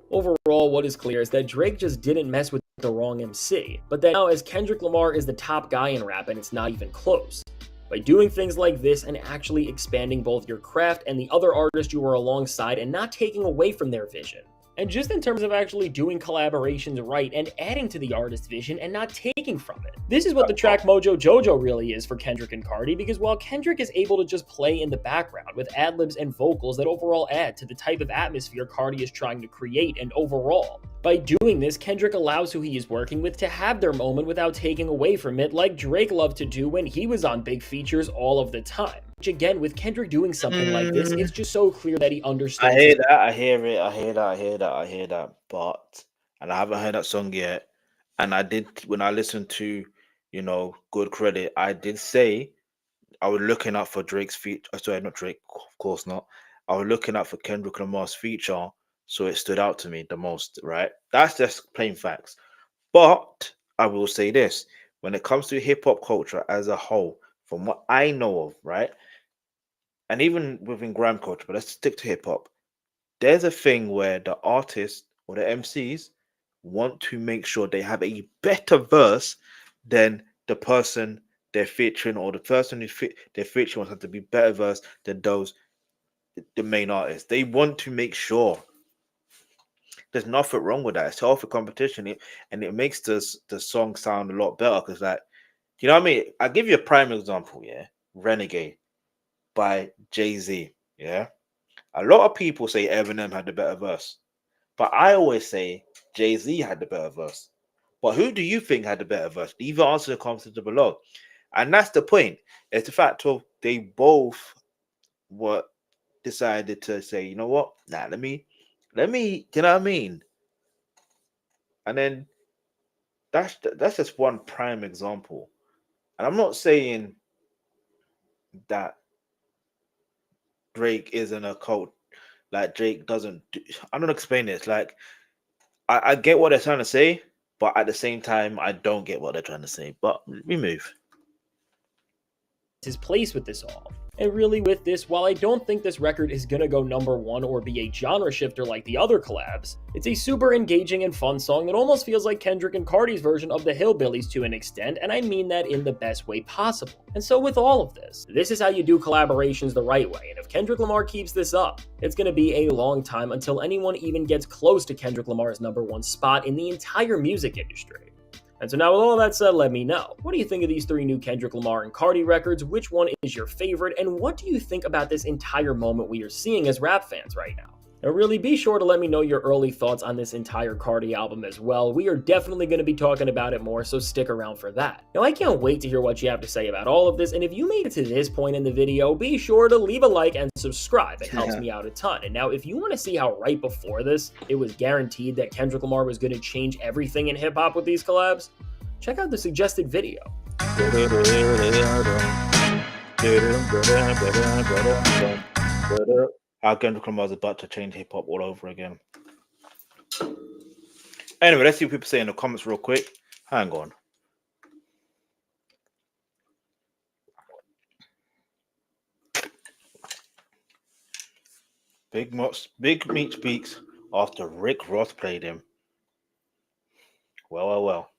Overall, what is clear is that Drake just didn't mess with the wrong MC, but that now as Kendrick Lamar is the top guy in rap and it's not even close. By doing things like this and actually expanding both your craft and the other artists you are alongside and not taking away from their vision. And just in terms of actually doing collaborations right and adding to the artist's vision and not taking from it. This is what the track Mojo Jojo really is for Kendrick and Carti, because while Kendrick is able to just play in the background with ad-libs and vocals that overall add to the type of atmosphere Carti is trying to create, and overall, by doing this, Kendrick allows who he is working with to have their moment without taking away from it, like Drake loved to do when he was on big features all of the time. Which again, with Kendrick doing something like this, it's just so clear that he understands. I hear that, I hear that, but, and I haven't heard that song yet, and I did, when I listened to, you know, Good Credit, I did say I was looking out for Drake's feature, sorry, not Drake, of course not, I was looking out for Kendrick Lamar's feature, so it stood out to me the most, right? That's just plain facts. But I will say this, when it comes to hip-hop culture as a whole, from what I know of, right, and even within grime culture, but let's stick to hip-hop, there's a thing where the artists or the MCs want to make sure they have a better verse than the person they're featuring, or the person they're featuring wants to be better verse than the main artist. They want to make sure. There's nothing wrong with that. It's healthy competition, and it makes the song sound a lot better. Because, like, you know what I mean? I'll give you a prime example, yeah? Renegade by Jay-Z, yeah? A lot of people say Eminem had the better verse, but I always say Jay-Z had the better verse. But who do you think had the better verse? Leave your answer in the comments below. And that's the point. It's the fact of they both were decided to say, you know what? Nah, let me, you know what I mean? And then that's just one prime example. And I'm not saying that Drake isn't a cult. Like, Drake doesn't do, I'm not explaining this. Like, I get what they're trying to say, but at the same time, I don't get what they're trying to say. But we move. His place with this all. And really with this, while I don't think this record is gonna go #1 or be a genre shifter like the other collabs, it's a super engaging and fun song that almost feels like Kendrick and Carti's version of the Hillbillies to an extent, and I mean that in the best way possible. And so with all of this is how you do collaborations the right way, and if Kendrick Lamar keeps this up, it's gonna be a long time until anyone even gets close to Kendrick Lamar's #1 spot in the entire music industry. And so now with all that said, let me know. What do you think of these 3 new Kendrick Lamar and Carti records? Which one is your favorite? And what do you think about this entire moment we are seeing as rap fans right now? Now really be sure to let me know your early thoughts on this entire Carti album as well. We are definitely going to be talking about it more, so stick around for that. Now I can't wait to hear what you have to say about all of this, and if you made it to this point in the video, be sure to leave a like and subscribe. It helps me out a ton. And now if you want to see how right before this, it was guaranteed that Kendrick Lamar was going to change everything in hip-hop with these collabs, check out the suggested video. How Kendrick Lamar is about to change hip hop all over again. Anyway, let's see what people say in the comments real quick. Hang on. Big Meat speaks after Rick Ross played him. Well.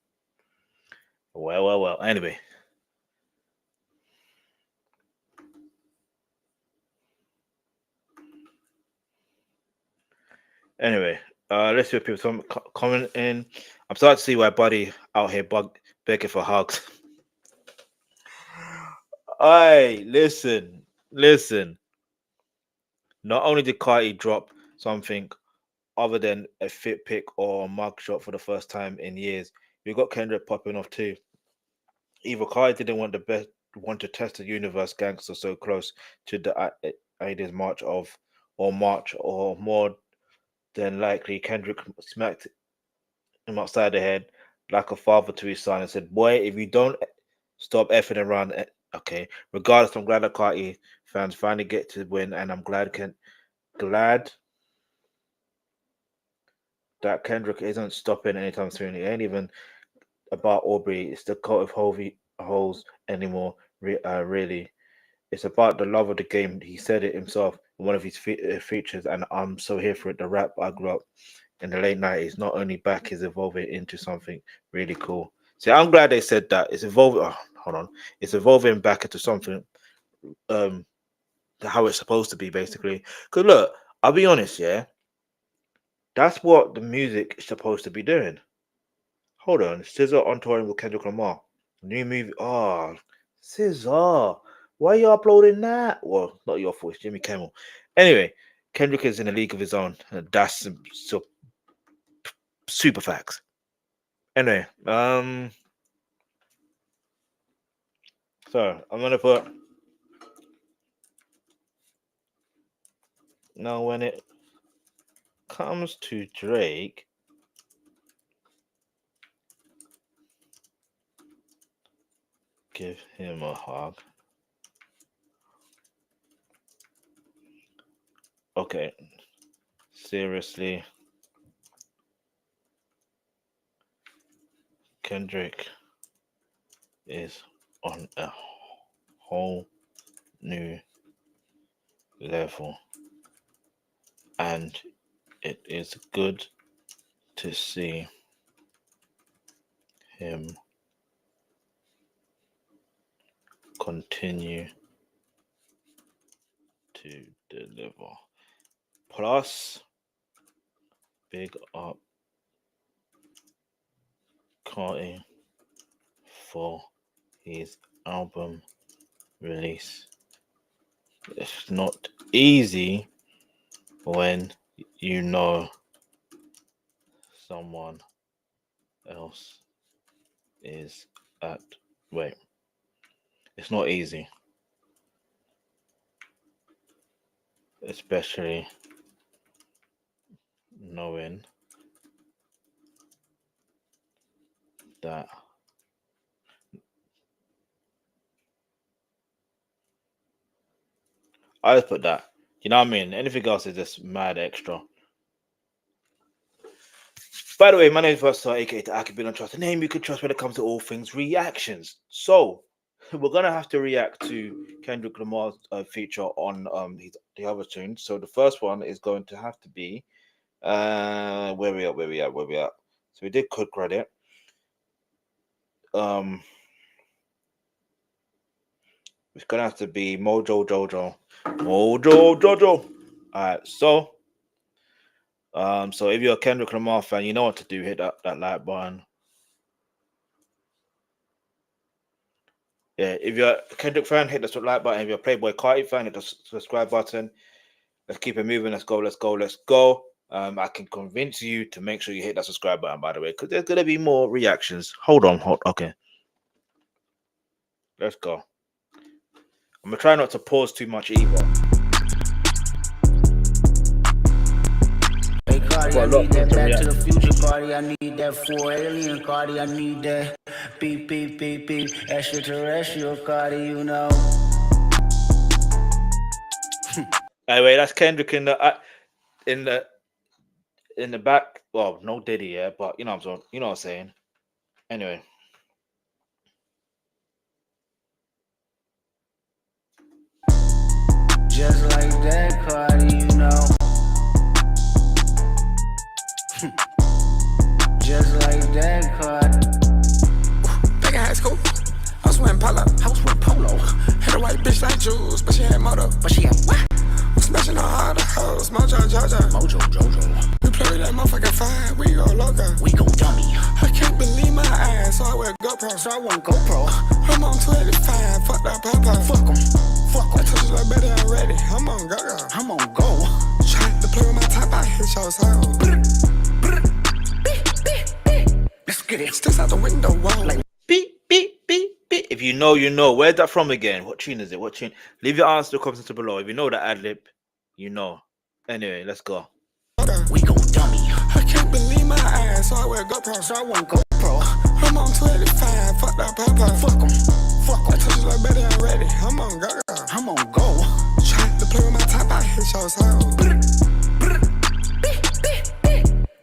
Anyway. Let's see what people comment in. I'm starting to see why Buddy out here begging for hugs. Hey, listen. Not only did Carti drop something other than a fit pick or a mugshot for the first time in years, we got Kendrick popping off too. Either Carti didn't want to test the universe gangster so close to the ideas march, or more than likely Kendrick smacked him upside the head like a father to his son and said, boy, if you don't stop effing around, okay. Regardless, I'm glad that Carti fans finally get to win, and I'm glad that Kendrick isn't stopping anytime soon. It ain't even about Aubrey. It's the cult of Hovey holes anymore. Really, it's about the love of the game. He said it himself in one of his features, and I'm so here for it. The rap I grew up in the late 90s, not only back, is evolving into something really cool. See, I'm glad they said that. It's evolving. Oh, hold on, it's evolving back into something how it's supposed to be, basically. Because look, I'll be honest, yeah, that's what the music is supposed to be doing. Hold on, SZA on touring with Kendrick Lamar, new movie. Oh, SZA, why are you uploading that? Well, not your voice, Jimmy Kimmel. Anyway, Kendrick is in a league of his own. That's so super facts. Anyway, so I'm gonna put now when it comes to Drake, give him a hug. Okay, seriously, Kendrick is on a whole new level, and it is good to see him continue to deliver. Plus, big up Carti for his album release. It's not easy when you know someone else is at wait. It's not easy, especially knowing that I just put that. You know what I mean? Anything else is just mad extra. By the way, my name is Versatile, aka the Alkebulan Trust, a name you can trust when it comes to all things reactions. So we're gonna have to react to Kendrick Lamar's feature on the other tunes. So the first one is going to have to be where we at. So we did Cook Credit. It's gonna have to be Mojo Jojo. Alright, so if you're a Kendrick Lamar fan, you know what to do. Hit that like button. Yeah, if you're a Kendrick fan, hit the like button. If you're a Playboi Carti fan, hit the subscribe button. Let's keep it moving. Let's go. I can convince you to make sure you hit that subscribe button, by the way, because there's gonna be more reactions. Hold on. Okay. Let's go. I'm gonna try not to pause too much either. Hey Carti, I need that Back to the Future Carti, I need that 4 Alien Carti, I need that beep extraterrestrial Carti, you know. Anyway, that's Kendrick in the back. Well, no Diddy, yeah, but you know what I'm saying. Anyway. Just like that, Carti, you know. Just like that, Carti. Back in high school, I was wearing polo. Had a white bitch like Jules, but she had moto. But she had what? Was smashing on all the hoes, Mojo Jojo. We play that motherfucking fine, we go loco. We go dummy. I can't believe my eyes, so I wear GoPro. So I want GoPro. I'm on 25, fuck that papa. Fuck 'em. I told you like better, I'm ready. I'm on go. I'm on go. Trying to play with my top, I hit your soul. Let's get it. Sticks out the window, whoa. Like Beep. If you know, you know. Where's that from again? What tune is it? What tune? Leave your answer in the comments below. If you know the ad lib, you know. Anyway, let's go. we go dummy. I can't believe my eyes, so I wear GoPro. So I want GoPro. I'm on 25, fuck that papa. Fuck 'em. I told you like better, I'm ready. I'm on go. I'm on go. Trying to play with my top, I hit your soul.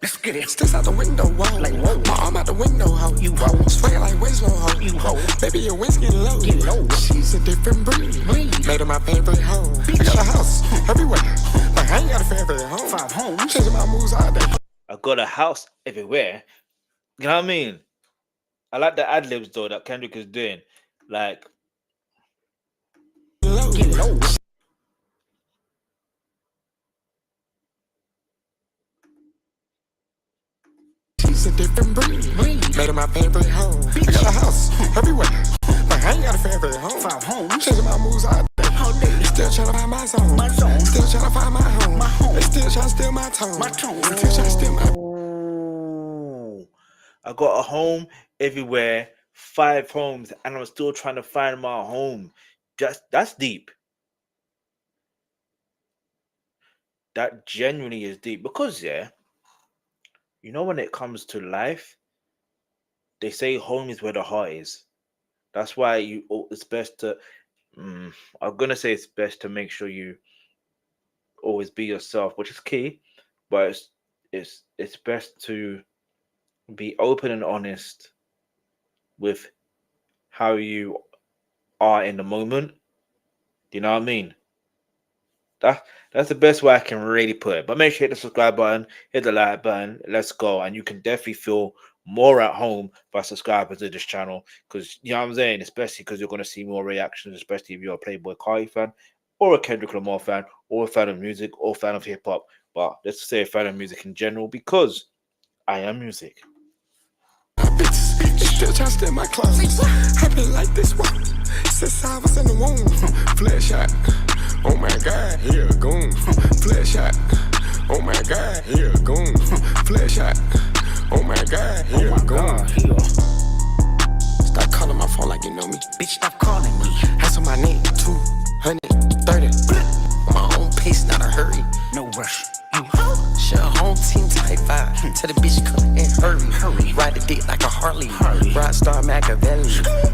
Let's get it. Sticks out the window, whoa. Like whoa. My arm out the window, ho. You ho. Swing it like Winslow, ho. You ho. Baby, your wind's getting low. She's a different breed. Made her my favorite hoe. I got a house everywhere. Like, I ain't got a favorite home. 5 homes. Changing my moves all day. I got a house everywhere. You know what I mean? I like the ad libs though that Kendrick is doing. Like, Low. She's a different breed. Made her my favorite hoe. I got a house everywhere. Like, I ain't got a favorite home. 5 homes. Changing my moves all day. Still trying to find my zone. Still trying to find my home. They still trying to steal my tone. Still trying to steal my. I got a home everywhere, 5 homes, and I'm still trying to find my home. That's deep. That genuinely is deep because you know, when it comes to life, they say home is where the heart is. That's why it's best to. I'm gonna say it's best to make sure you always be yourself, which is key, but it's best to be open and honest with how you are in the moment. Do you know what I mean? That's the best way I can really put it. But make sure you hit the subscribe button, hit the like button. Let's go. And you can definitely feel more at home by subscribing to this channel, because you know what I'm saying, especially because you're going to see more reactions, especially if you're a Playboi Carti fan or a Kendrick Lamar fan or a fan of music or a fan of hip-hop. But let's say a fan of music in general, because I am music. Still trying to steal my clothes. I've been like this one since I was in the womb. Flash shot. Oh my God, here a goon. Flash shot. Oh my God, here a goon. Flash shot. Oh my God, here a goon. Stop calling my phone like you know me. Bitch, stop calling me. That's on my name. 230. On my own pace, not a hurry. No rush. Share home team type 5. Tell the bitch come and hurry. Ride the dick like a Harley. Ride star Machiavelli.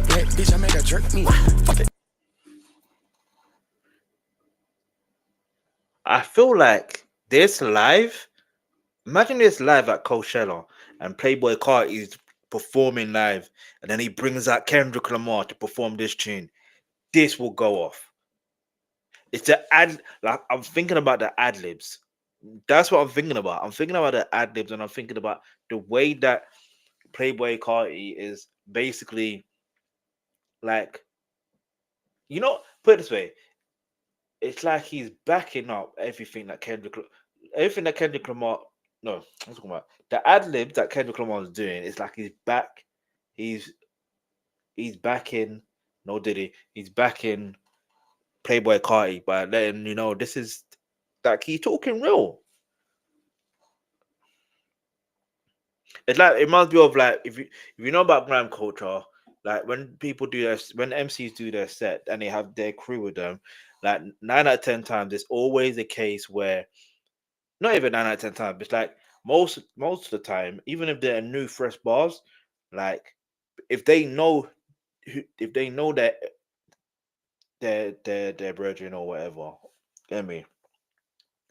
That bitch, I make her jerk me. Fuck it. I feel like this live, imagine this live at Coachella and Playboi Carti is performing live, and then he brings out Kendrick Lamar to perform this tune. This will go off. It's the like, I'm thinking about the ad libs. That's what I'm thinking about. I'm thinking about the ad libs, and I'm thinking about the way that Playboi Carti is basically like, you know, put it this way. It's like he's backing up everything that Kendrick Lamar. No, I'm talking about the ad libs that Kendrick Lamar is doing. It's like he's backing. No, did he? He's backing Playboi Carti by letting you know this is like he's talking real. It's like it reminds me of like if you know about grime culture, like when people when MCs do their set and they have their crew with them, like 9 out of 10 times, it's always a case where, not even 9 out of 10 times, it's like most of the time, even if they're new fresh bars, like if they know that they're brethren or whatever, get me?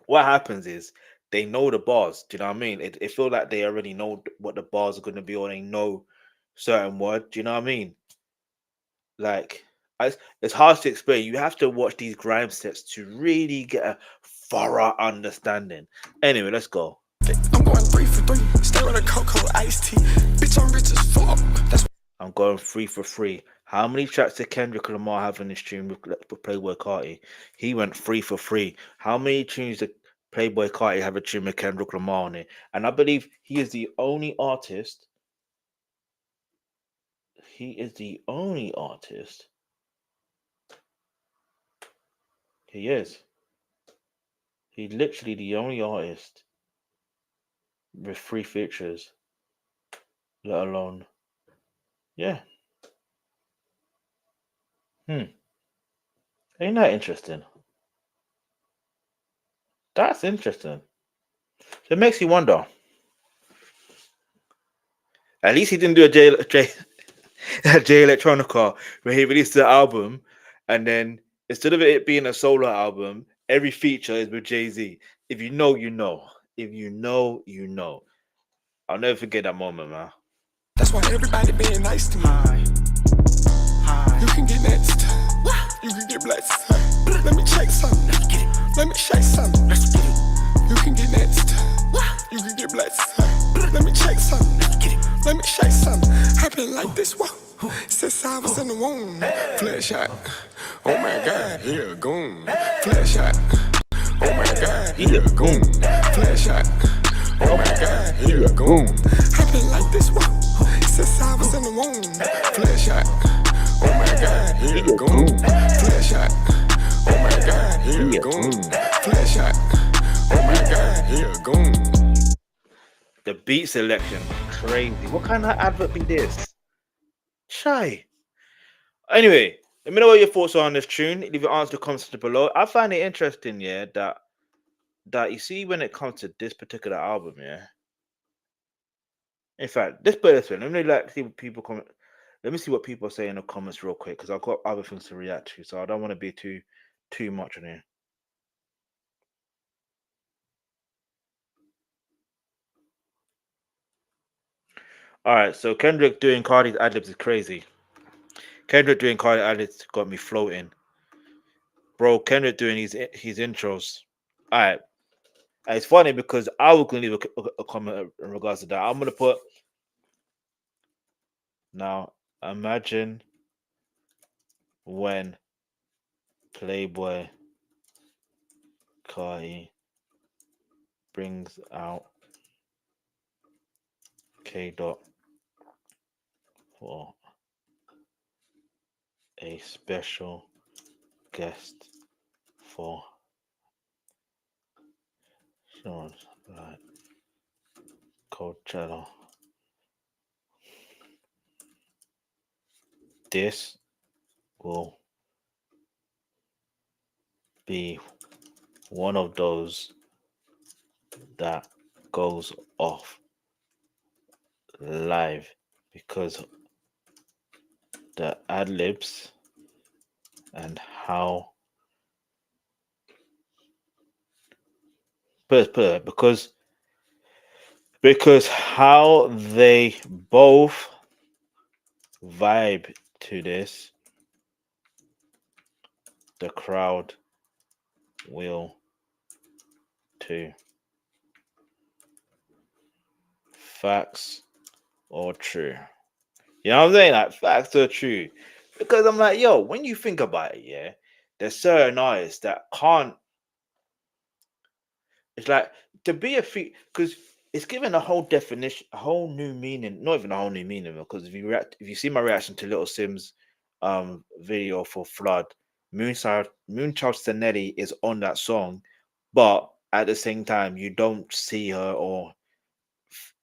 What happens is they know the bars. Do you know what I mean? It feels like they already know what the bars are going to be, or they know certain words. Do you know what I mean? Like, it's hard to explain. You have to watch these grime sets to really get a thorough understanding. Anyway, let's go. I'm going 3 for 3. Stay with a cocoa iced tea. Bitch, I'm rich as fuck. I'm going 3 for 3. How many tracks did Kendrick Lamar have in this tune with Playboi Carti? He went 3 for 3. How many tunes did Playboi Carti have a tune with Kendrick Lamar on it? And I believe he is the only artist. He is the only artist. He is. He's literally the only artist with 3 features, let alone, yeah. Ain't that interesting? That's interesting. So it makes you wonder. At least he didn't do a J Electronica where he released the album, and then instead of it being a solo album, every feature is with Jay-Z. If you know, you know. If you know, you know. I'll never forget that moment, man. That's why everybody being nice to me. You can get next. You can get blessed. Let me check something. Let me shake something. You can get next. You can get blessed. Let me check something. Let me shake something. Happen like this. Whoa. Since I was in the womb. Flash shot. Oh my God, here a goon. Flash shot. Oh my God, here a goon. Flash shot. Oh my God, here a goon. Happen like this. Whoa. Since I was in the womb. Flash shot. Oh my God, here a goon. Flash shot. Oh my God, here a goon. Flash shot. Oh my God, here a goon. The beat selection, crazy. What kind of advert be this? Shy. Anyway, let me know what your thoughts are on this tune. Leave your answers in the comments below. I find it interesting, yeah, that you see when it comes to this particular album, yeah. In fact, let's put it this way. Let me see what people comment. Let me see what people say in the comments real quick, because I've got other things to react to, so I don't want to be too much on here. All right, so Kendrick doing Cardi's ad-libs is crazy. Kendrick doing Cardi ad-libs got me floating. Bro, Kendrick doing his intros. All right. And it's funny because I was going to leave a comment in regards to that. I'm going to put, now, imagine when Playboi Carti brings out K-Dot for a special guest for Sean like Coachella. This will be one of those that goes off live because the ad-libs and how because how they both vibe to this, the crowd will too. Facts or true? You know what I'm saying? Like, facts or true? Because I'm like, yo, when you think about it, yeah, there's certain artists that can't. It's like to be a feat because it's given a whole definition, a whole new meaning. Not even a whole new meaning, because if you see my reaction to Little Sim's video for Flood, Moonchild Sanetti is on that song, but at the same time you don't see her, or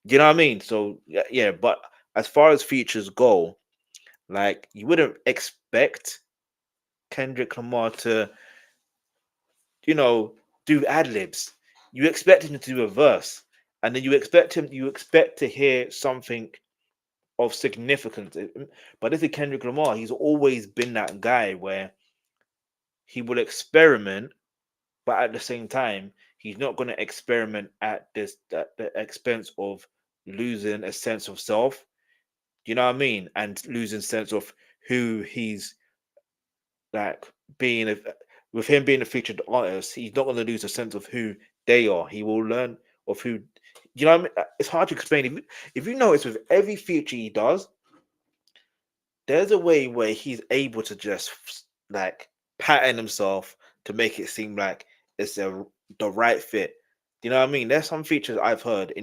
you know what I mean. So yeah, but as far as features go, like you wouldn't expect Kendrick Lamar to, do ad libs. You expect him to do a verse, and then you expect to hear something of significance. But this is Kendrick Lamar. He's always been that guy where he will experiment, but at the same time, he's not going to experiment at the expense of losing a sense of self. You know what I mean? And losing sense of who he's like being. With him being a featured artist, he's not going to lose a sense of who they are. He will learn of who, you know what I mean? It's hard to explain. If you notice, with every feature he does, there's a way where he's able to just like pattern himself to make it seem like it's the right fit. You know what I mean? There's some features I've heard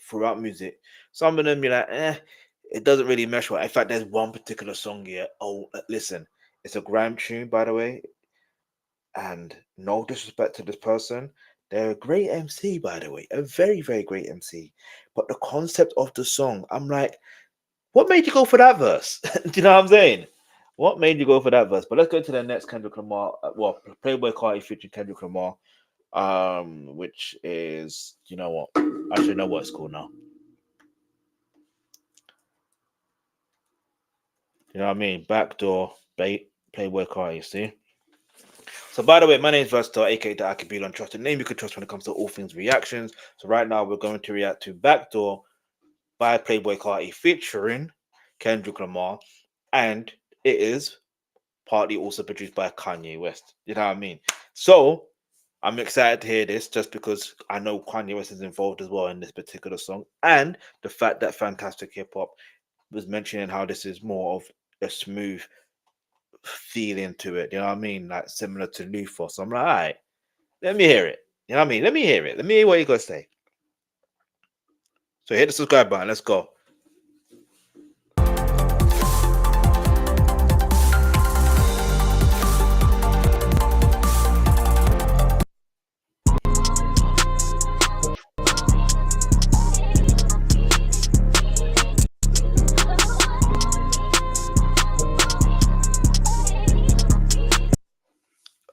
throughout music. Some of them you're like, it doesn't really mesh well. In fact, there's one particular song here. Oh, listen, it's a grime tune, by the way. And no disrespect to this person, they're a great MC, by the way, a very, very great MC. But the concept of the song, I'm like, what made you go for that verse? Do you know what I'm saying? What made you go for that verse? But let's go to the next Kendrick Lamar. Well, Playboi Carti featuring Kendrick Lamar, which is, you know what? I should know what it's called now. You know what I mean? Backdoor Playboi Carti. See. So, by the way, my name is Versatile, aka the Alkebulan Trust, the name you can trust when it comes to all things reactions. So, right now, we're going to react to Backdoor by Playboi Carti featuring Kendrick Lamar. And it is partly also produced by Kanye West. You know what I mean? So I'm excited to hear this just because I know Kanye West is involved as well in this particular song, and the fact that Fantastic Hip Hop was mentioning how this is more of a smooth feeling to it. You know what I mean? Like similar to Luther. So I'm like, all right, let me hear it. You know what I mean? Let me hear it. Let me hear what you got to say. So hit the subscribe button. Let's go.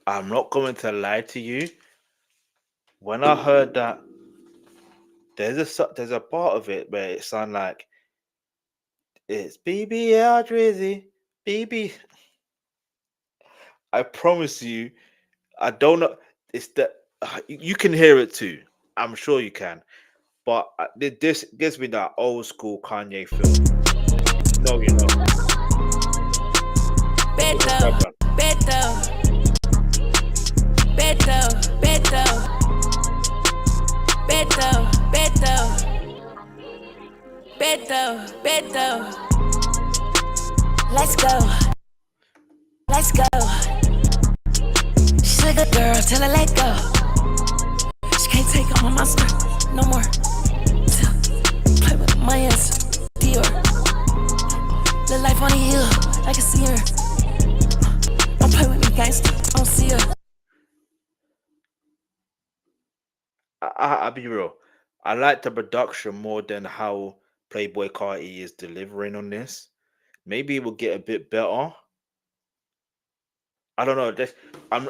I'm not going to lie to you. When I heard that, there's a part of it where it sounds like it's BBL Drizzy, BB. I promise you, I don't know. It's that you can hear it too. I'm sure you can. But this gives me that old school Kanye feel. No, you know. Beto, Beto. Beto, Beto, Beto, Beto, Beto, Beto. Let's go, let's go. She's a good girl, tell her let go. She can't take on my stuff no more. Play with my ass, Dior. Live life on the hill, I can see her. Don't play with me, gangster, I don't see her. I'll be real. I like the production more than how Playboi Carti is delivering on this. Maybe it will get a bit better. I don't know.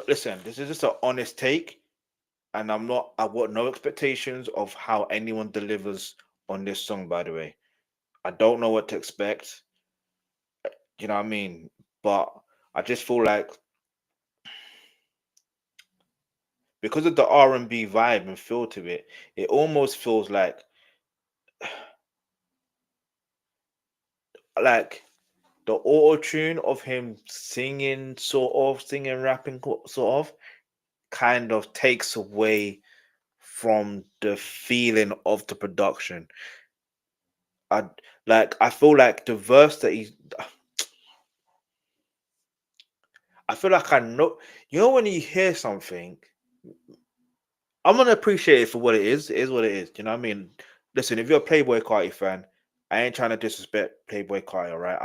Listen, this is just an honest take, and I've got no expectations of how anyone delivers on this song, by the way. I don't know what to expect. You know what I mean? But I just feel like because of the R&B vibe and feel to it, it almost feels like the auto-tune of him singing, rapping, sort of, kind of takes away from the feeling of the production. I feel like the verse that I feel like I know, when you hear something, I'm gonna appreciate it for what it is. It is what it is. You know what I mean? Listen, if you're a Playboi Carti fan, I ain't trying to disrespect Playboi Carti, all right?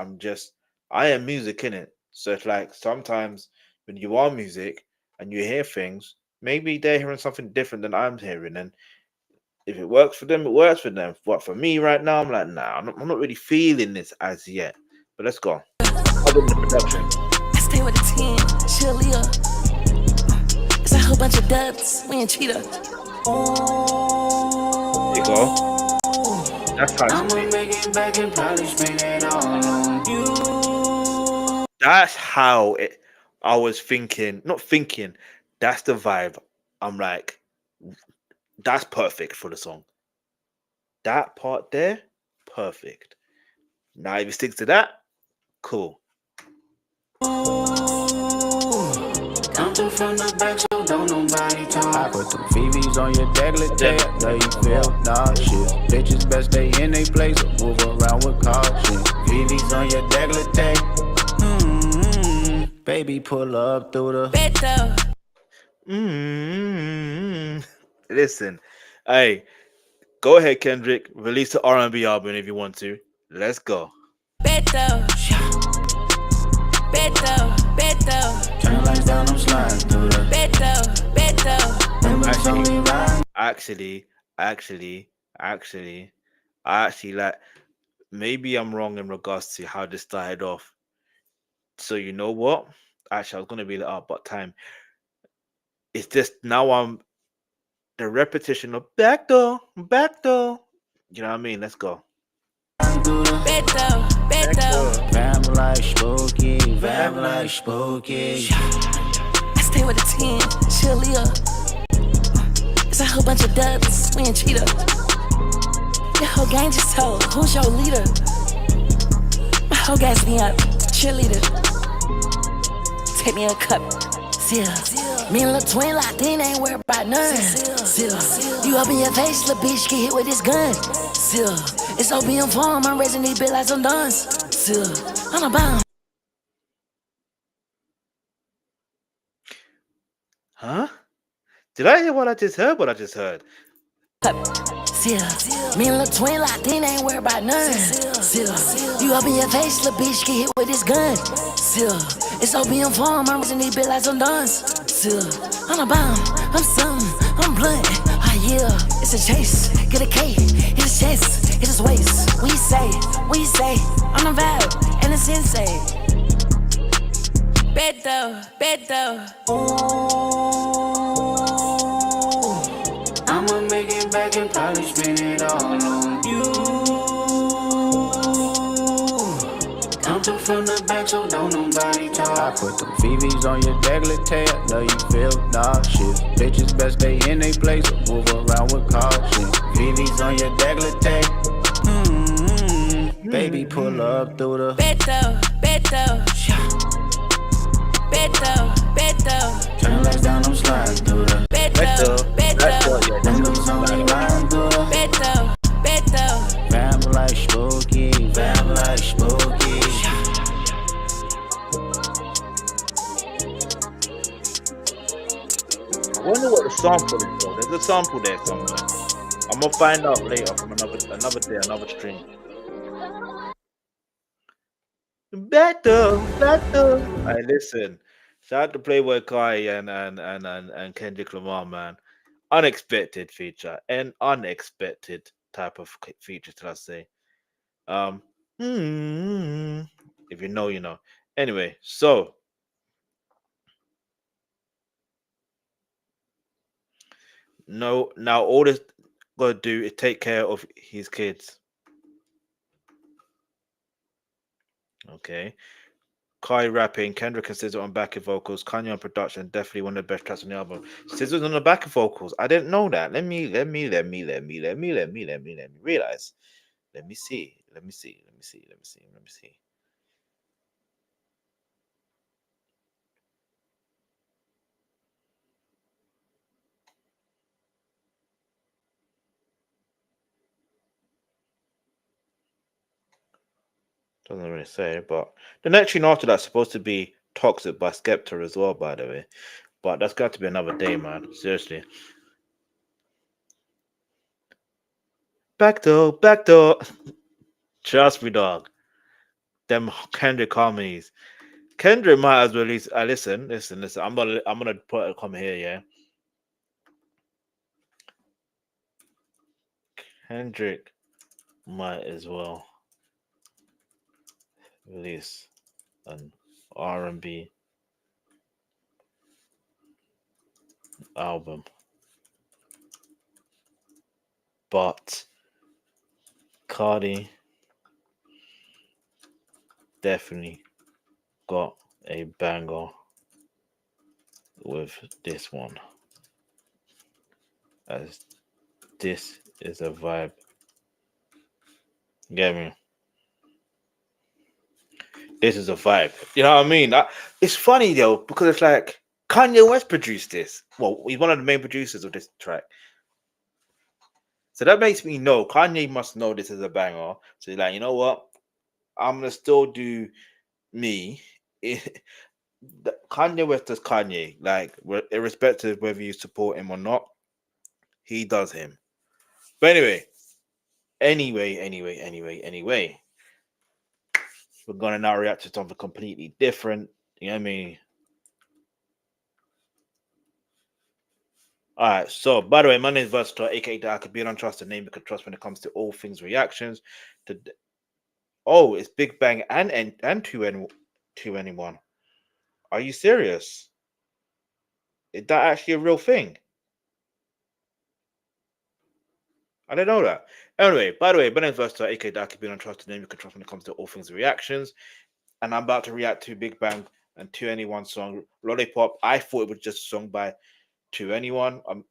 I am music, innit? So it's like sometimes when you are music and you hear things, maybe they're hearing something different than I'm hearing. And if it works for them, it works for them. But for me right now, I'm like, nah, I'm not really feeling this as yet. But let's go. Other than the production. I stay with a 10, she'll leave. It's a whole bunch of dubs, we ain't cheetah. There you go. That's how That's how I was thinking, not thinking, that's the vibe. I'm like, that's perfect for the song. That part there, perfect. Now if you stick to that, cool. From the back, so don't nobody talk. I put some VVs on your decollete, know you feel nauseous. Bitches best stay in they place, or move around with caution. VVs on your decollete, baby pull up through the Beto. Listen, hey, go ahead, Kendrick. Release the R&B album if you want to. Let's go. Beto. Beto. Beto. Turn lights down, I'm sliding through the Beto. Beto. Actually, like, maybe I'm wrong in regards to how this started off. So you know what? Actually, I was gonna be like, but time. It's just now the repetition of back door. You know what I mean? Let's go. Beto. Vamp like spooky. I stay with a 10, she'll leave. It's a whole bunch of dubs, we ain't cheetah. Your whole gang just told, who's your leader? My whole gas me up, cheerleader. take me a cup. Seal. Me and Lil Twin locked in, ain't worried about none. Seal. You up in your face, little bitch, get hit with this gun. Seal. It's opium farm, I'm raising these bitch like some duns. Seal. I'm a bomb. Huh? Did I hear what I just heard? What I just heard? Seal. Me and Lil Twin locked in, ain't worried about none. Seal. You up in your face, little bitch, get hit with this gun. Seal. It's opium farm, I'm raising these bitch like some duns. Seal. I'm a bomb, I'm something, I'm blunt. Ah yeah, it's a chase. Get a K, hit his chest, hit his waist. We say, I'm the vibe, and it's insane. Beto. I'ma make it back and probably spend it all on you. Come through from the back, so don't nobody talk. I put them VVs on your decollete, I know you feel nauseous. Bitches best stay in they place, or move around with caution. VVs on your decollete. Baby, pull up through the Beto. turn legs down, I'm sliding through the Beto. numbers on me riding through the Beto. Vamp like spooky. I wonder what the sample is for. There's a sample there somewhere. I'm gonna find out later from another day, another stream. Better. Hey, listen. Shout out to Playboi Carti and Kendrick Lamar, man. Unexpected feature and unexpected type of feature, shall I say? If you know, you know. Anyway, so no, now all this gotta do is take care of his kids. Okay. Kai rapping, Kendrick and SZA on backing vocals, Kanye on production, definitely one of the best tracks on the album. SZA's on the backing vocals. I didn't know that. Let me realize. Let me see. Doesn't really say, but the next tune after that's supposed to be Toxic by Skepta as well, by the way. But that's got to be another day, man. Seriously. Back door. Trust me, dog. Them Kendrick harmonies. Kendrick might as well release. Listen. I'm gonna put a comment here, yeah. Kendrick might as well release an R&B album, but Cardi definitely got a banger with this one, as this is a vibe. Get me? This is a vibe. You know what I mean? It's funny though, because it's like Kanye West produced this. Well, he's one of the main producers of this track. So that makes me know Kanye must know this is a banger. So he's like, you know what? I'm gonna still do me. Kanye West does Kanye, like irrespective of whether you support him or not, he does him. But anyway, we're gonna now react to something completely different. You know what I mean? All right. So, by the way, my name is Versatile, aka the Alkebulan Trust, the name you can trust when it comes to all things reactions. It's Big Bang and 2NE1. Are you serious? Is that actually a real thing? I didn't know that. Anyway, by the way, my name is Versatile, aka the Alkebulan Trust, the name you can trust when it comes to all things reactions. And I'm about to react to Big Bang and 2NE1 song Lollipop. I thought it was just a song by 2NE1,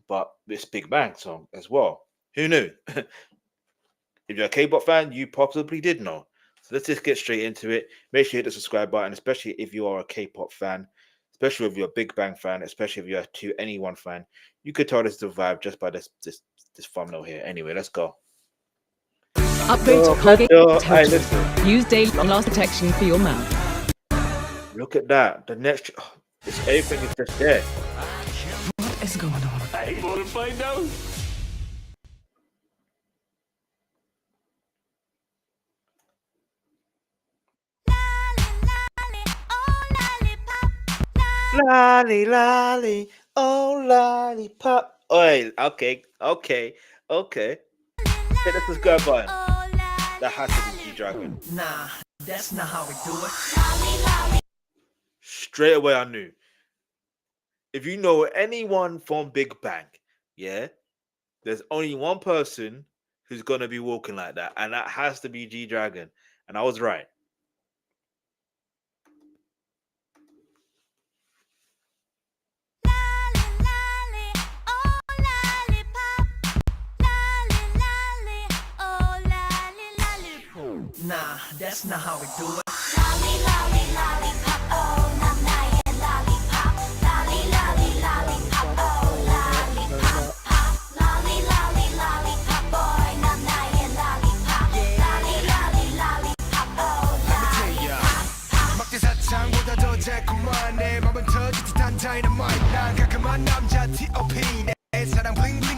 but it's Big Bang song as well. Who knew? If you're a K-pop fan, you possibly did know. So let's just get straight into it. Make sure you hit the subscribe button, especially if you are a K-pop fan. especially if you're a Big Bang fan, especially if you're a 2NE1 fan. You could tell this is the vibe just by this thumbnail here. Anyway, let's go. Upgrade to Colgate Hey, listen. Use daily long-last protection for your mouth. Look at that. The next, everything is just there. What is going on? I want to find out. Lolly, lolly, oh lollipop. Okay. Hey, this is good button. That has to be G-Dragon. Nah, that's not how we do it. Straight away I knew. If you know anyone from Big Bang, yeah, there's only one person who's gonna be walking like that, and that has to be G-Dragon. And I was right. Nah, that's not how we do it.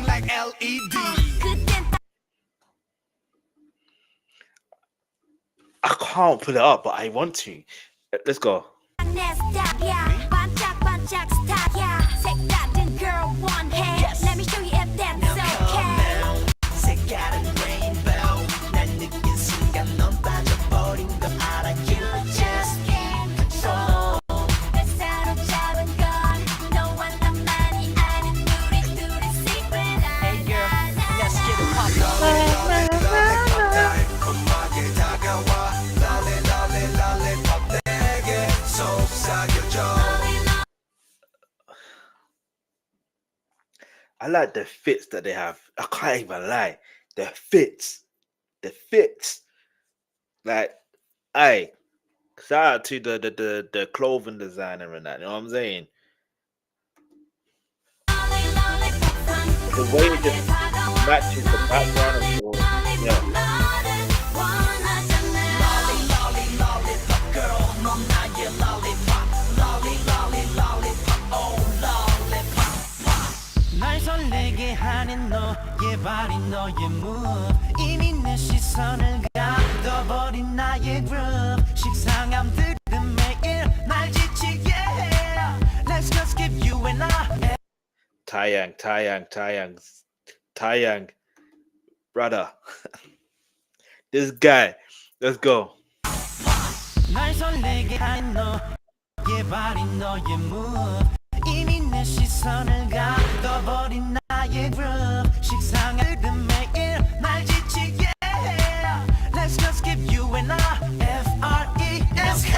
like LED. I can't pull it up, but I want to. Let's go. Let me show you if that's okay. You just can't control. Hey girl, let's get it poppin'. I like the fits that they have. I can't even lie. The fits. Like, shout out to the clothing designer and that. You know what I'm saying? The way it just matches the background and all. Yeah. 날 설레게 하는 너의 발이 너의 move 이미 내 시선을 가둬버린 나의 groove 식상함들은 매일 날 지치게 해 Let's just give you and I Taeyang, brother. This guy. Let's go. 날 설레게 하는 너의 발이 너의 move 이미 내 시선을 가둬버린 나의 groove 식상함들은 매일 날 지치게 해 Let's just give you and I F-R-E-S-K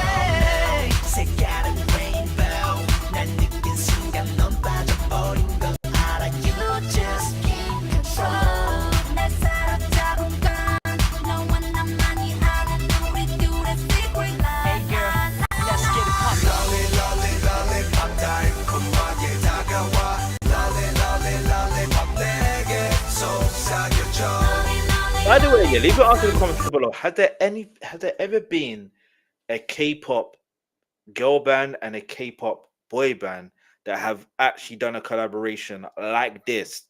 색다른 rainbow 날 느낀 순간 넌 빠져버린 걸 알아 You just can't control 날 사로잡은 건 너와 나만이 아는 우리 둘의 secret love Hey girl, let's get it poppin' By the way, yeah, leave it answer in the comments below. Has there ever been a K-pop girl band and a K-pop boy band that have actually done a collaboration like this?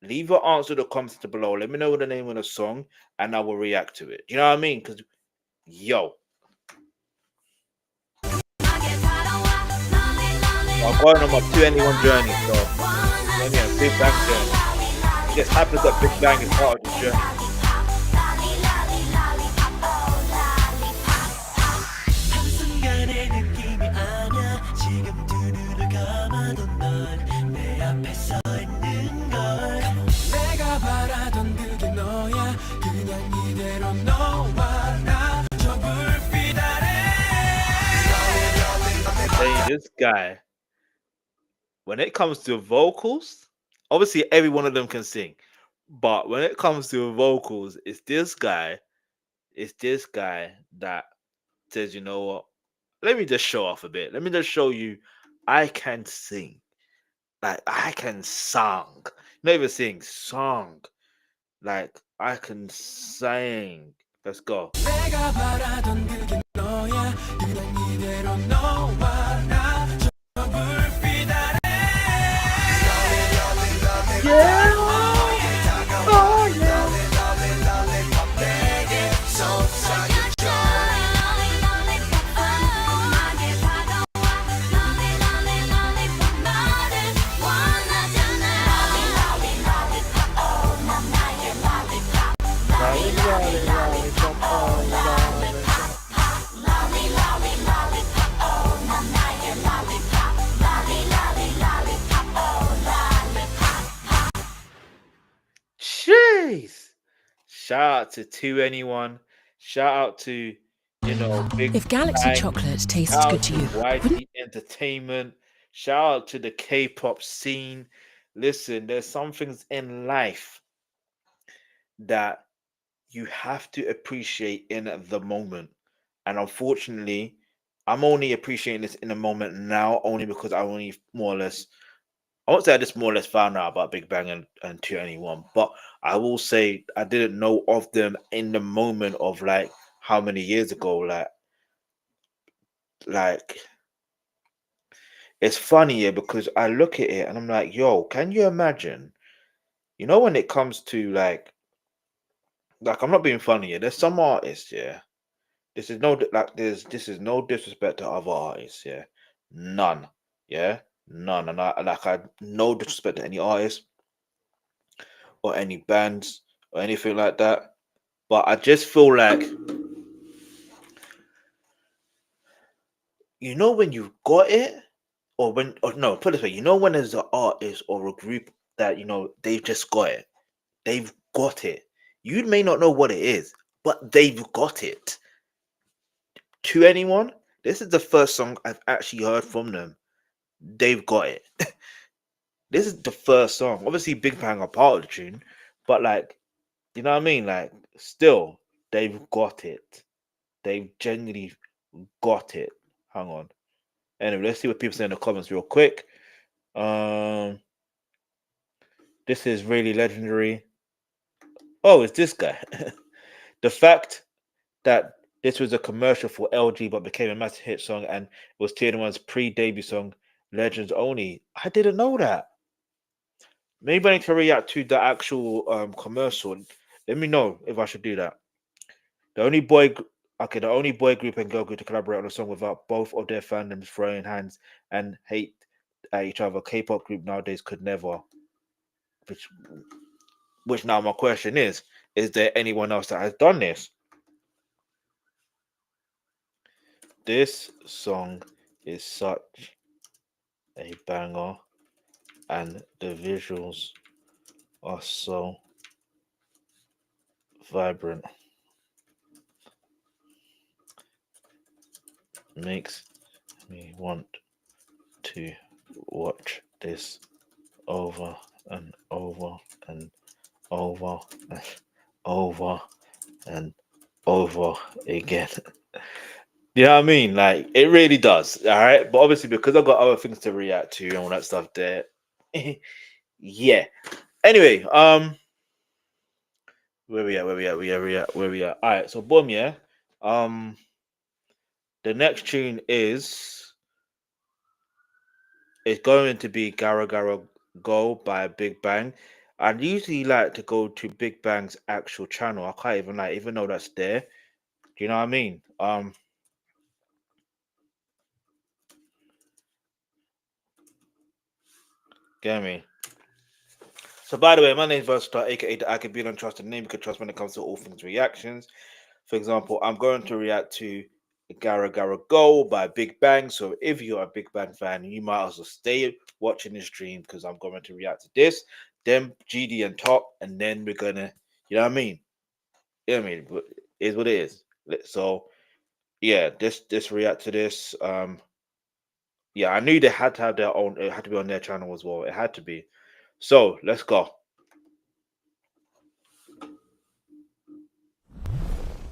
Leave your answer in the comments below. Let me know the name of the song and I will react to it. You know what I mean? Because, yo. I'm going on my 2NE1 journey, so let me have a Big Bang journey. It just happens that Big Bang is part of the journey. 한순간의 느낌이 아냐 지금 두 눈을 감아도 넌 내 앞에 서 있는 걸 내가 바라던 그게 너야 그냥 이대로 너와 나 저 불빛 아래 Hey, this guy, when it comes to vocals, obviously every one of them can sing, but when it comes to vocals, it's this guy that says, you know what, let me just show off a bit. Let me just show you I can sing. Like I can sing. Not even sing, song. Like I can sing. Let's go. 내가 바라던 그게 너야 그냥 이대로 너와 나 저 불빛 아래 내게 속삭여줘 음악에 다가와 Lollipop 너를 원하잖아 Lollipop oh 넌 나의 Lollipop Jeez. Shout out to 2NE1. Shout out to, Big If Galaxy Bang. chocolates tastes Shout good out to you, YG Entertainment. Shout out to the K-pop scene. Listen, there's some things in life that you have to appreciate in the moment. And unfortunately, I'm only appreciating this in the moment now, only because I only more or less, I won't say I just more or less found out about Big Bang and 2NE1, but I will say I didn't know of them in the moment of like how many years ago. Like it's funny, yeah, because I look at it and I'm like, yo, can you imagine? When it comes to like I'm not being funny, yeah. There's some artists, yeah. This is no disrespect to other artists, yeah. None, yeah, none. And I no disrespect to any artist or any bands or anything like that. But I just feel like, when you got it, or no, put it this way, when there's an artist or a group that they've just got it, they've got it. You may not know what it is, but they've got it. 2NE1, this is the first song I've actually heard from them. They've got it. This is the first song. Obviously, Big Bang are part of the tune, but like, you know what I mean? Like, still, they've got it. They've genuinely got it. Hang on. Anyway, let's see what people say in the comments real quick. This is really legendary. Oh, it's this guy. The fact that this was a commercial for LG but became a massive hit song and was 2NE1's pre-debut song, Legends Only. I didn't know that. Maybe I need to react to the actual commercial. Let me know if I should do that. The only boy group and girl group to collaborate on a song without both of their fandoms throwing hands and hate at each other. K-pop group nowadays could never. Which now my question is there anyone else that has done this? This song is such a banger and the visuals are so vibrant. Makes me want to watch this over and over and over and over and over again. You know what I mean? Like, it really does. All right. But obviously, because I've got other things to react to and all that stuff there. Yeah. Anyway, where we at? All right. So, boom, yeah. The next tune is going to be Gara Gara Go by Big Bang. I usually like to go to Big Bang's actual channel. I can't even though that's there. Do you know what I mean? Get me? So, by the way, my name is Versatile, aka the Alkebulan Trust, name you can trust when it comes to all things reactions. For example, I'm going to react to Gara Gara Go by Big Bang. So, if you're a Big Bang fan, you might as well stay watching the stream because I'm going to react to this, then GD&TOP, and then we're gonna, you know what I mean? You know what I mean? It is what it is. So, yeah, this react to this. Yeah, I knew they had to have their own. It had to be on their channel as well. It had to be. So let's go.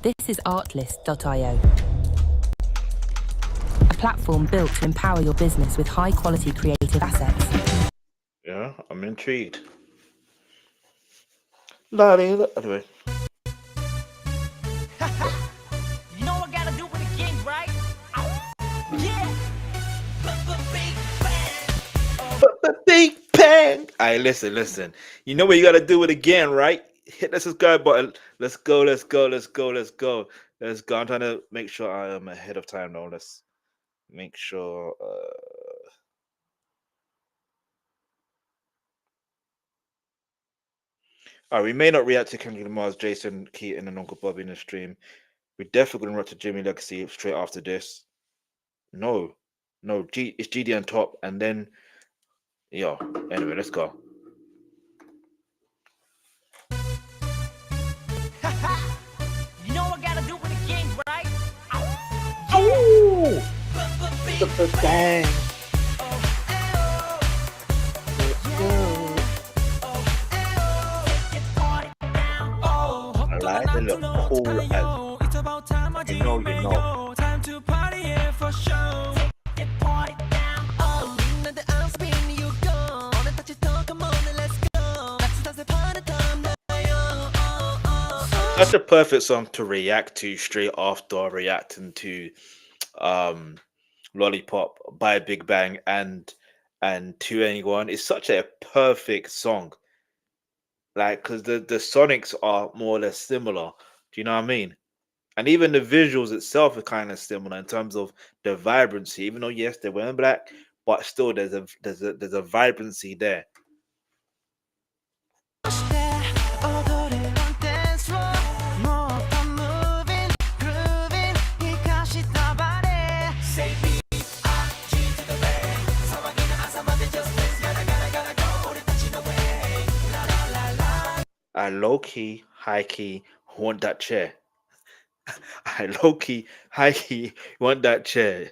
This is artlist.io. platform built to empower your business with high-quality creative assets. Yeah, I'm intrigued. Anyway. You know I gotta do it again, right? Yeah. Big bang. Alright, listen. You know what you gotta do it again, right? Hit the subscribe button. Let's go. I'm trying to make sure I am ahead of time now. Let's make sure. Alright, we may not react to Kendrick Lamar's Jason, Keaton, and Uncle Bobby in the stream. We're definitely gonna react to Jimmy Legzacy straight after this. No, it's GD&TOP, and then anyway, let's go. You know I gotta do it again, right? Oh! Bang! I like the look cool as you know. Time to party here for show. Get party down. Oh, the spin you go. Touch it, come on, let's go. That's the party time. That's a perfect song to react to straight after reacting to Lollipop by Big Bang and To Anyone. It's such a perfect song. Like, because the sonics are more or less similar. Do you know what I mean? And even the visuals itself are kind of similar in terms of the vibrancy. Even though yes, they're wearing black, but still there's a vibrancy there. I low key, high key want that chair. I low key, high key want that chair.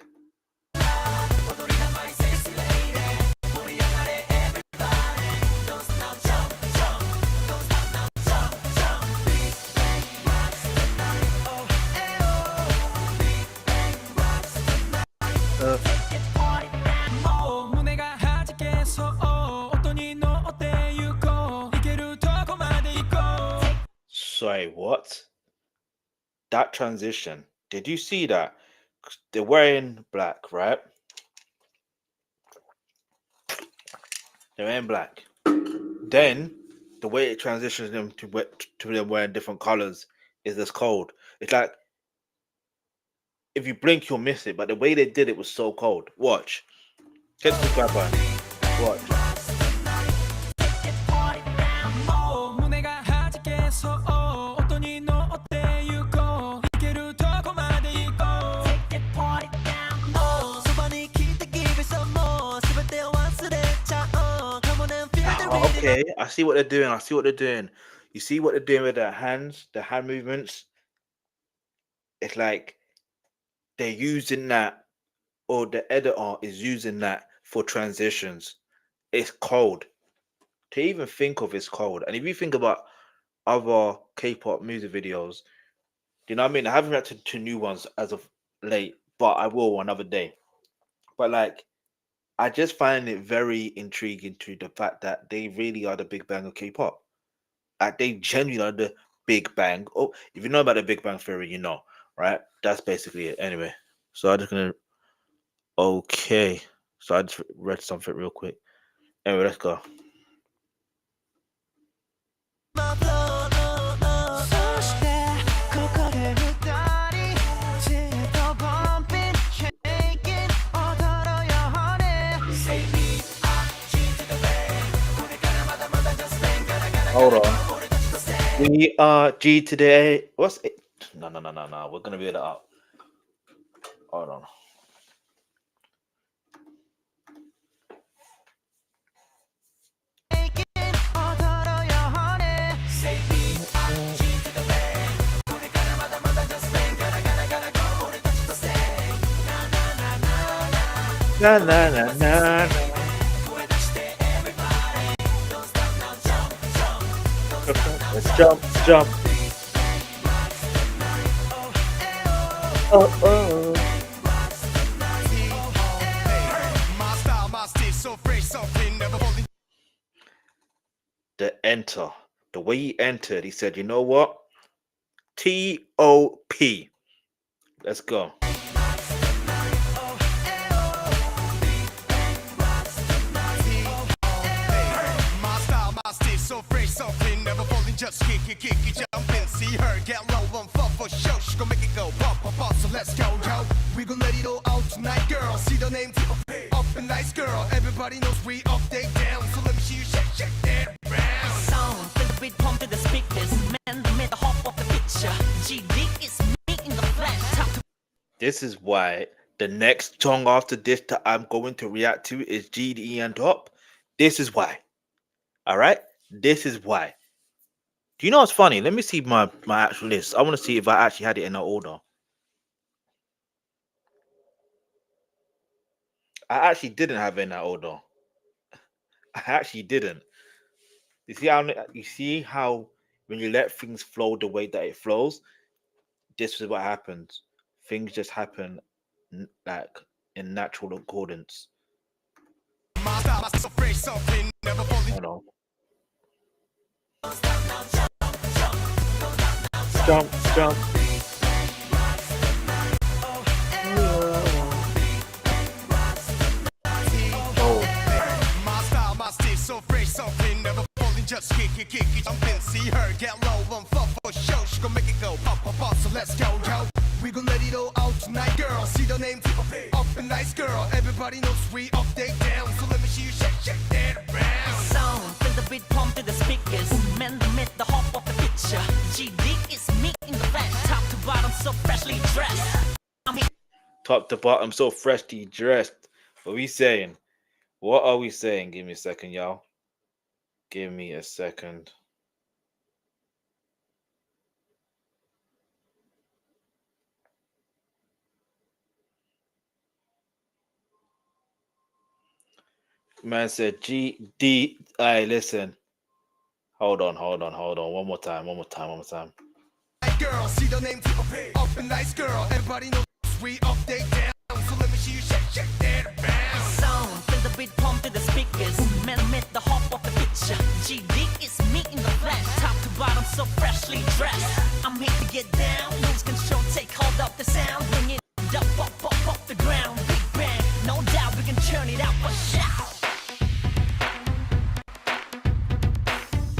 Sorry, what? That transition. Did you see that? They're wearing black, right? They're wearing black. Then the way it transitions them to them wearing different colors is this cold. It's like if you blink, you'll miss it. But the way they did it was so cold. Watch. Get the grab on. Watch. Okay, I see what they're doing. You see what they're doing with their hands, the hand movements. It's like they're using that, or the editor is using that for transitions. It's cold. To even think of it's cold. And if you think about other K-pop music videos, you know what I mean? I haven't reacted to new ones as of late, but I will another day. But like, I just find it very intriguing to the fact that they really are the Big Bang of K-pop. Like, they genuinely are the Big Bang. Oh, if you know about the Big Bang Theory, you know, right? That's basically it. Anyway, so I'm just gonna. Okay, so I just read something real quick. Anyway, let's go. Hold on. We are G today. What's it? No. We're gonna build it up. Hold on. Na. Let's jump. Oh. the enter. The way he entered, he said, you know what? T.O.P. Let's go. So fresh, so clean, never falling, just kick it, jump in, see her get low, one fuck for show, she gon' make it go pop, pop, pop, so let's go, yo. We gon' let it all out tonight, girl. See the name, up and nice, girl. Everybody knows we up, they down, so let me see you shake, shake that around. Sound, feel the beat pump to the speakers. Man, made the hop of the picture. GD is me in the flesh. This is why the next song after this that I'm going to react to is GD&TOP. This is why. All right. This is why. Do you know what's funny? Let me see my actual list. I want to see if I actually had it in that order. I actually didn't have it in that order. I actually didn't. You see how when you let things flow the way that it flows, this is what happens. Things just happen like in natural accordance. Hold on. Jump, jump. So fresh, so clean, never falling, just kick it, jump in, see her get low, one fuck for show, she gon' make it go pop, pop, pop, so let's go, yo. We gon' let it all out tonight, girl. See the name, up and nice, girl. Everybody knows we up, they down, so let me see you shake, shake that around. Sound, feel the beat pump to the speakers. Man, made the hop of the picture. GD is me in the flesh. Top to bottom, so freshly dressed. I'm here. Top to bottom, so freshly dressed. What are we saying? What are we saying? Give me a second, y'all. Give me a second. Man said GD. Hey, listen. Hold on. One more time. Girl, see the name, up and nice, girl. Everybody knows we up, they down, so let me see you shake, shake that around. Sound, feel the beat pump to the speakers. Man, made the hop of the picture. GD is me in the flesh. Top to bottom, so freshly dressed. I'm here to get down, lose control, take hold of the sound. Bring it up, off the ground. Big bang, no doubt we can turn it out for shout.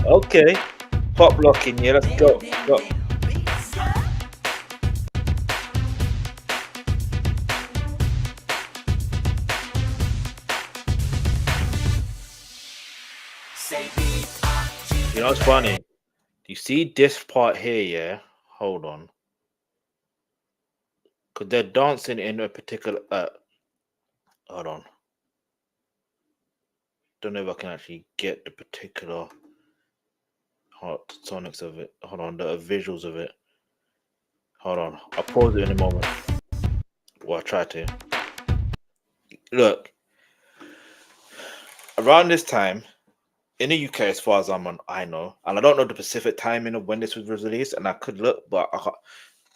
Okay. Pop locking, yeah, let's go. Go. You know what's funny? You see this part here, yeah? Hold on. Because they're dancing in a particular... hold on. Don't know if I can actually get the particular sonics of it. Hold on, the visuals of it. Hold on. I'll pause it in a moment. Well, I'll try to. Look. Around this time, in the UK, as far as I know, and I don't know the specific timing of when this was released, and I could look, but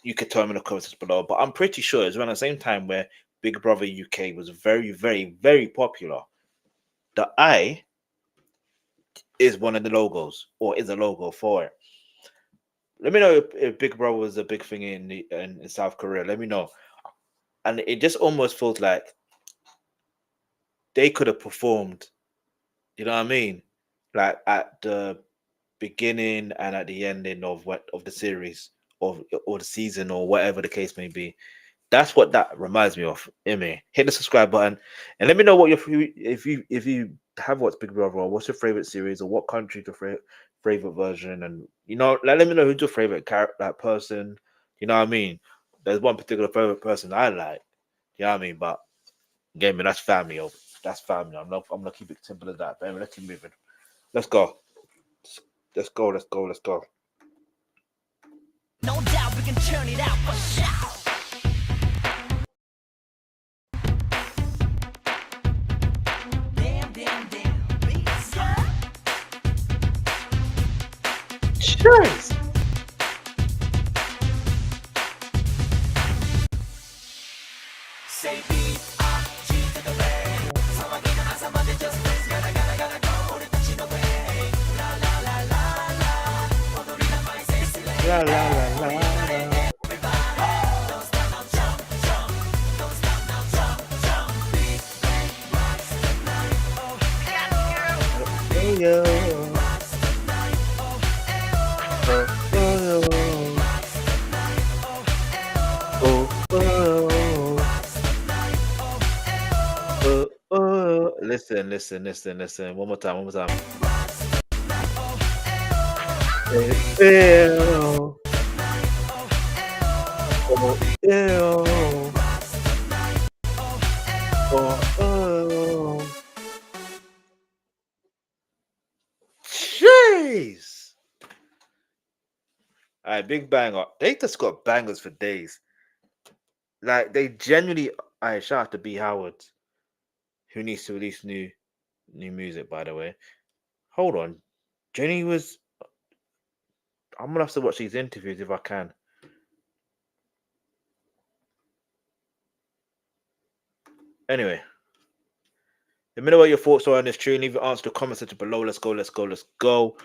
you could tell me in the comments below. But I'm pretty sure it's around the same time where Big Brother UK was very, very, very popular. The eye is one of the logos, or is a logo for it. Let me know if Big Brother was a big thing in South Korea. Let me know. And it just almost feels like they could have performed. You know what I mean? Like at the beginning and at the ending of the series or the season or whatever the case may be. That's what that reminds me of. Hit the subscribe button and let me know what if you have watched Big Brother or what's your favorite series or what country's your favorite version, and let me know who's your favorite that person. You know what I mean? There's one particular favorite person I like. You know what I mean? But again, man, that's family. That's family. I'm gonna keep it simple as that. But anyway, let's keep moving. Let's go. Let's go. No doubt we can turn it out for shout. Cheers. la la la la. Hey, yo. Listen, listen, listen, listen. One more time, one more time. Ew. Oh, ew. Oh, jeez. All right, big banger. They just got bangers for days. Like they genuinely. All right, shout out to B Howard, who needs to release new music. By the way, hold on. Jenny was. I'm gonna have to watch these interviews if I can. Anyway, let me know what your thoughts are on this tune. Leave your answer in the comment section below. Let's go, let's go, let's go.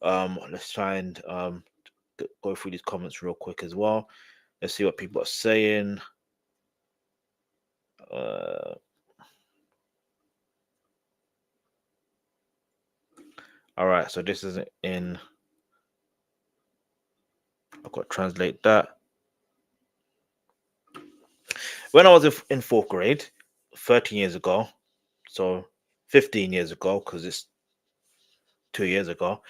Let's try and go through these comments real quick as well. Let's see what people are saying. All right, so this isn't in. I've got to translate that. When I was in fourth grade, 13 years ago, so 15 years ago, because it's 2 years ago,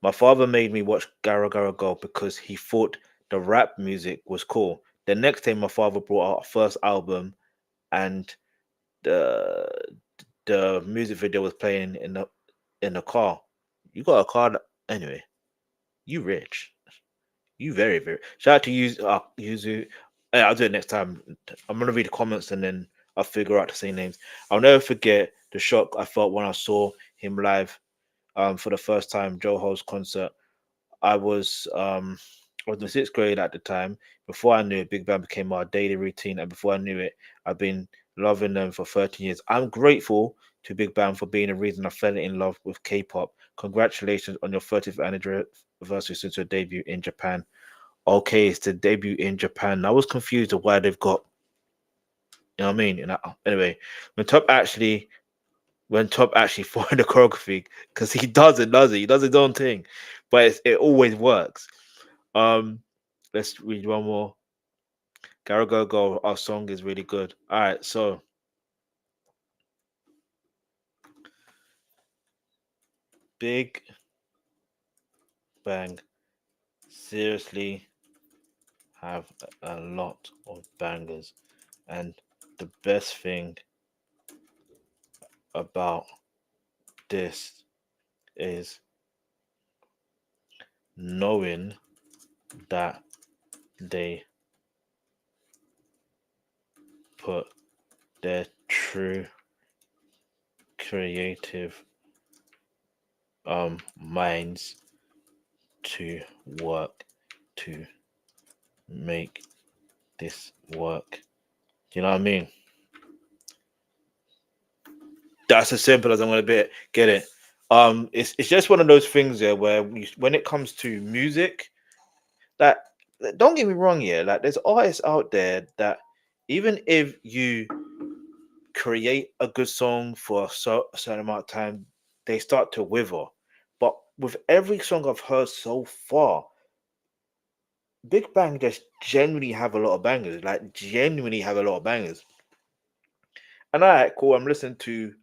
my father made me watch Gara Go because he thought the rap music was cool. The next day, my father brought out our first album, and the music video was playing in the car. You got a car anyway. You rich. You very, very. Shout out to you, Yuzu. I'll do it next time. I'm gonna read the comments and then I'll figure out to say names. I'll never forget the shock I felt when I saw him live for the first time, Joe Ho's concert. I was in the sixth grade at the time. Before I knew it, Big Bang became our daily routine, and before I knew it, I've been loving them for 13 years. I'm grateful to Big Bang for being the reason I fell in love with K-pop. Congratulations on your 30th anniversary since your debut in Japan. Okay, it's the debut in Japan. I was confused of why they've got, you know what I mean? And anyway, when Top actually followed the choreography, because he does it, he does his own thing, but it always works. Let's read one more. Gara Go, our song is really good. All right, so Big Bang seriously have a lot of bangers, and the best thing about this is knowing that they put their true creative minds to work to make this work. Do you know what I mean? That's as simple as I'm gonna get it. It's just one of those things there where when it comes to music, that don't get me wrong, yeah, like there's artists out there that even if you create a good song for a certain amount of time, they start to wither. But with every song I've heard so far, Big Bang just genuinely have a lot of bangers, like genuinely have a lot of bangers. And all right, cool. I'm listening to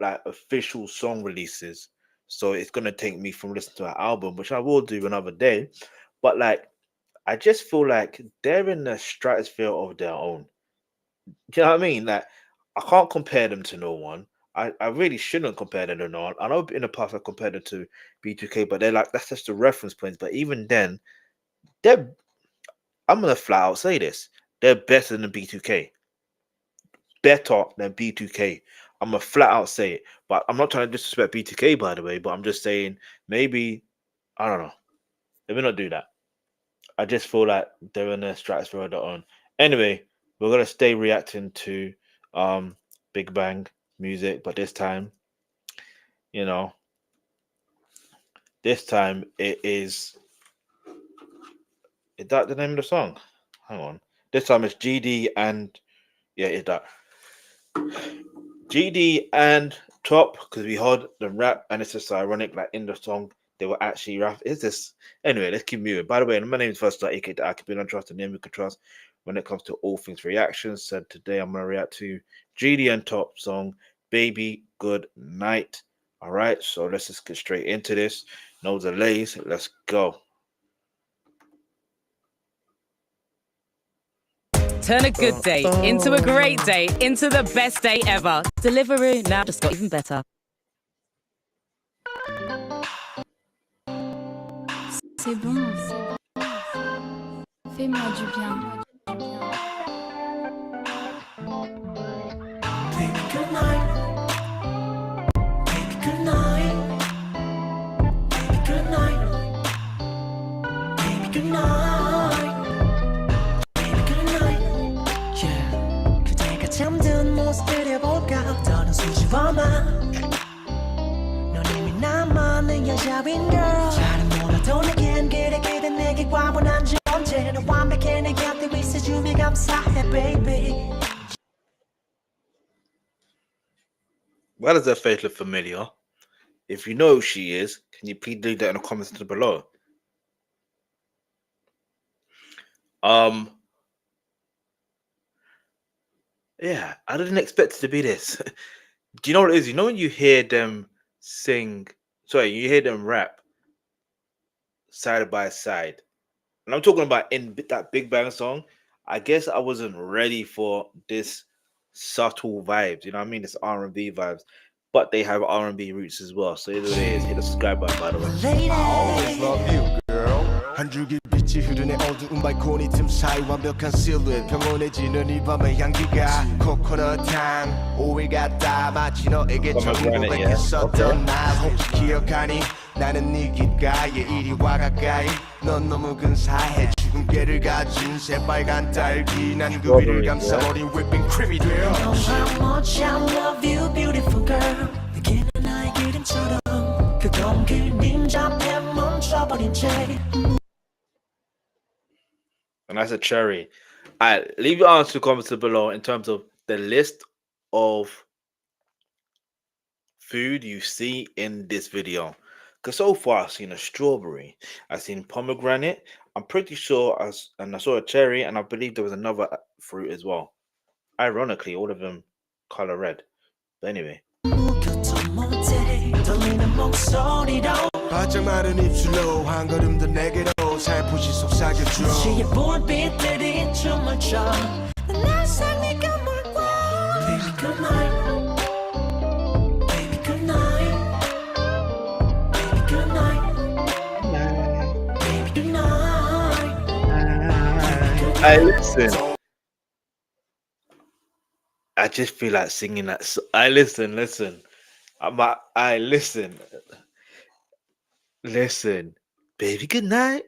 like official song releases, so it's gonna take me from listening to an album, which I will do another day. But like, I just feel like they're in the stratosphere of their own. Do you know what I mean? Like, I can't compare them to no one. I really shouldn't compare them to no one. I know in the past I compared them to B2K, but they're like, that's just the reference points. But even then, I'm gonna flat out say this: they're better than B2K. Better than B2K. I'm gonna flat out say it. But I'm not trying to disrespect B2K, by the way. But I'm just saying maybe, I don't know. Let me not do that. I just feel like they're in a stratosphere of their own. Anyway, we're gonna stay reacting to Big Bang music, but this time, you know, this time it is Is that the name of the song? Hang on. This time it's GD and yeah, it's that. GD and Top, because we heard the rap and it's just ironic, like in the song they were actually rap. Is this anyway? Let's keep moving. By the way, my name is First aka the Alkebulan Trust, the name we can trust when it comes to all things reactions. So today I'm gonna react to GD&TOP song Baby Good Night. All right, so let's just get straight into this. No delays. Let's go. Turn a good day into a great day, into the best day ever. Deliveroo now just got even better. C'est bon. Fais-moi du bien. Baby, good night. Baby, good night. Baby, good night. Baby, good night. Baby, good night. Yeah. 그대가 잠든 모습 그려볼까? 더는 수줍어만. 넌 이미 나만의 여자인 girl. 잘은 몰라도 내겐 그렇게 된 내게 과분한 존재. 너 완벽해 내 곁에 있어주며 감사해, baby. Why does her face look familiar? If you know who she is, can you please leave that in the comments below? Yeah, I didn't expect it to be this. Do you know what it is? You know when you hear them sing, you hear them rap side by side, and I'm talking about in that Big Bang song. I guess I wasn't ready for this subtle vibes. You know what I mean? It's R&B vibes, but they have R&B roots as well. So either way, hit the subscribe button, by the way. I always love you, girl. 한 줄기 빛이 흐르네 어두운 발코니 틈 사이 완벽한 실루엣 평온해지는 이 밤의 향기가 코코넛 향 오일 같다 마치 너에게 처음 고백했었던 날 혹시 기억하니 나는 네 귓가에 이리 와 가까이 넌 너무 근사해 주근깨를 가진 새빨간 딸기 난 그 위를 감싸버린 whipping cream이 되어 You know how much I love you, beautiful girl. 내게는 나의 그림처럼 그 동길님 잡에 멈춰버린 채. And that's a cherry. Alright, leave your answers in the comments below in terms of the list of food you see in this video. Because so far I've seen a strawberry, I've seen pomegranate, I'm pretty sure I saw a cherry, and I believe there was another fruit as well. Ironically, all of them color red. But anyway. 바짝 마른 입술로 한 걸음 더 내게로 살포시 속삭여줘 시의 불빛들이 춤을 춰 날 상의가 물고 Baby good night Baby good night Baby good night Baby good night Hey, listen. I just feel like singing that song. Listen. Listen, baby, good night.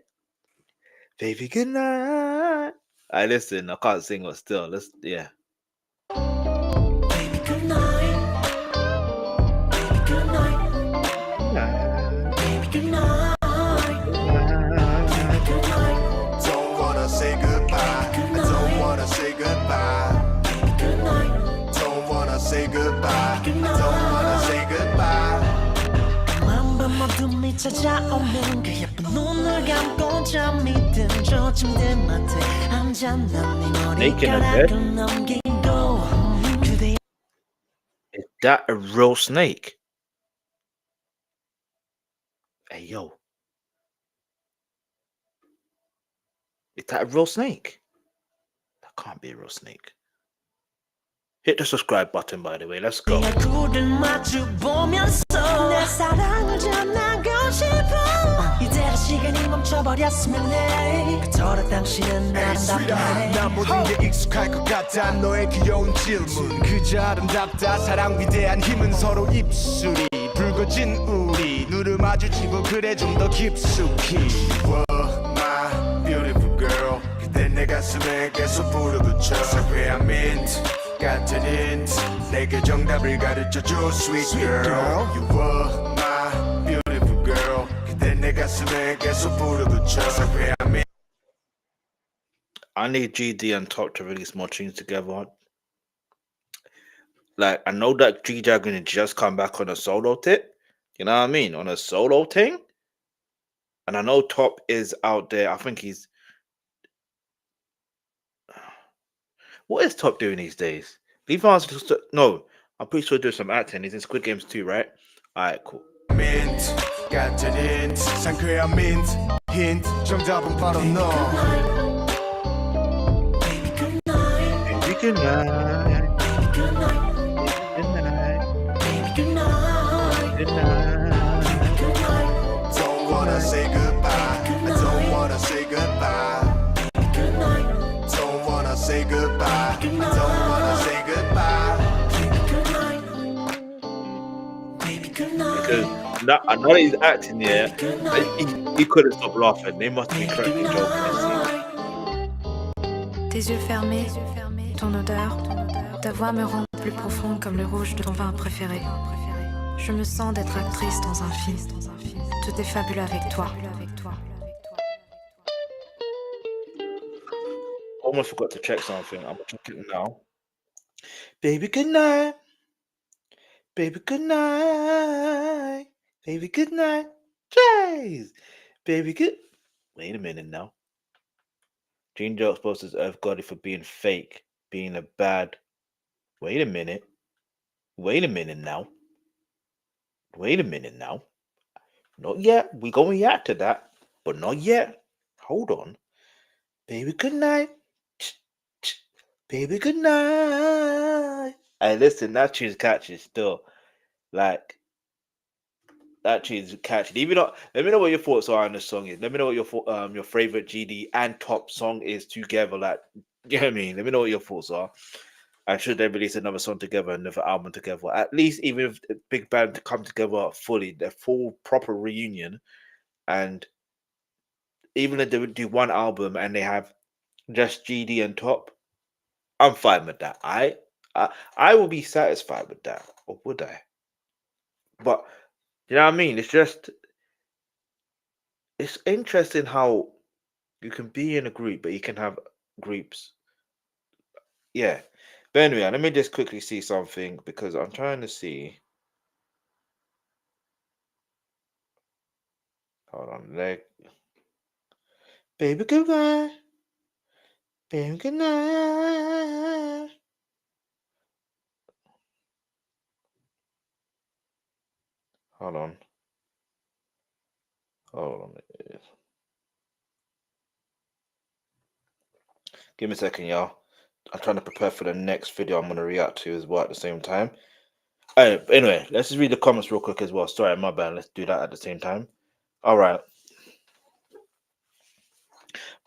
Baby, good night. Listen, I can't sing, but still, yeah. Baby good night Baby good night Baby good night Baby good night Don't wanna say goodbye I don't wanna say goodbye Baby good night Don't wanna say goodbye I don't wanna say goodbye 어둠이 찾아오면 그 예쁜 눈을 감고 잠이 든 저 침대 맡에 앉아 난 네 머리카락을 넘기고 그대 Is that a real snake? Hey, yo. Is that a real snake? That can't be a real snake. Hit the subscribe button, by the way. Let's go. 얼굴을 마주 보면서 내 사랑을 전하고 싶어 이대로 시간이 멈춰버렸으면 해 그토록 당신은 아름답게 난 모든 게 익숙할 것 같아 너의 귀여운 질문 그저 아름답다 사랑 위대한 힘은 서로 입술이 붉어진 우리 눈을 마주치고 그래 좀 더 깊숙이 Whoa, my beautiful girl 그대 내 가슴에 계속 불어붙여 사회한 mint 같은 힌트 내게 정답을 가르쳐줘 sweet girl You were my beautiful girl 그대 내 가슴에 계속 불어붙여 사회한 mint I need GD and Top to release more tunes together. Like, I know that GD are gonna just come back on a solo tip. You know what I mean? On a solo thing. And I know Top is out there. I think he's. What is Top doing these days? Leave us. No, I'm pretty sure doing some acting. He's in Squid Games too, right? Alright, cool. mint 가짜린 상쾌한 mint hint 정답은 바로 너 Baby, good night. Baby, good night. Good night. Baby, good night. Good night. Good night. Don't wanna say goodbye I don't wanna say goodbye Good night. Don't wanna say goodbye I don't wanna say goodbye Good night. Baby, good night. Because I know that he's acting, yeah. He couldn't stop laughing. They must have been correctly joking. Tes yeux fermés, ton odeur, ta voix me rend plus profonde comme le rouge de ton vin préféré. Je me sens d'être actrice dans un film. Tout est fabuleux avec toi. Almost forgot to check something. I'm gonna check it now. Baby, good night. Baby, good night. Baby, good night. Jeez. Baby, good. Wait a minute now. Gene Joe exposes Earth Goddy for being fake, being a bad. Wait a minute. Wait a minute now. Wait a minute now. Not yet. We gonna react to that, but not yet. Hold on. Baby, good night. Baby, good night. Hey, listen, that tune's catchy still. Like, that tune's catchy. Even though, let me know what your thoughts are on the song is. Let me know what your favorite GD and Top song is together. Like, you know what I mean? Let me know what your thoughts are. And should they release another song together, another album together? At least even if Big Bang to come together fully, their full proper reunion, and even if they would do one album and they have just GD and Top, I'm fine with that. I will be satisfied with that, or would I? But you know what I mean? It's interesting how you can be in a group, but you can have groups. Yeah. But anyway, let me just quickly see something because I'm trying to see. Hold on, baby, goodbye. Baby, good night. Hold on. Hold on. Give me a second, y'all. I'm trying to prepare for the next video I'm going to react to as well at the same time. Anyway, let's just read the comments real quick as well. Sorry, my bad. Let's do that at the same time. All right.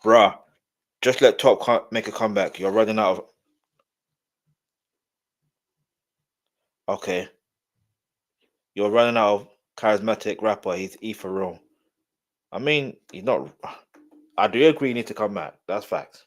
Bruh, just let Top make a comeback. You're running out of... Okay. You're running out of charismatic rapper. He's E for real. I mean, he's not... I do agree you need to come back. That's facts.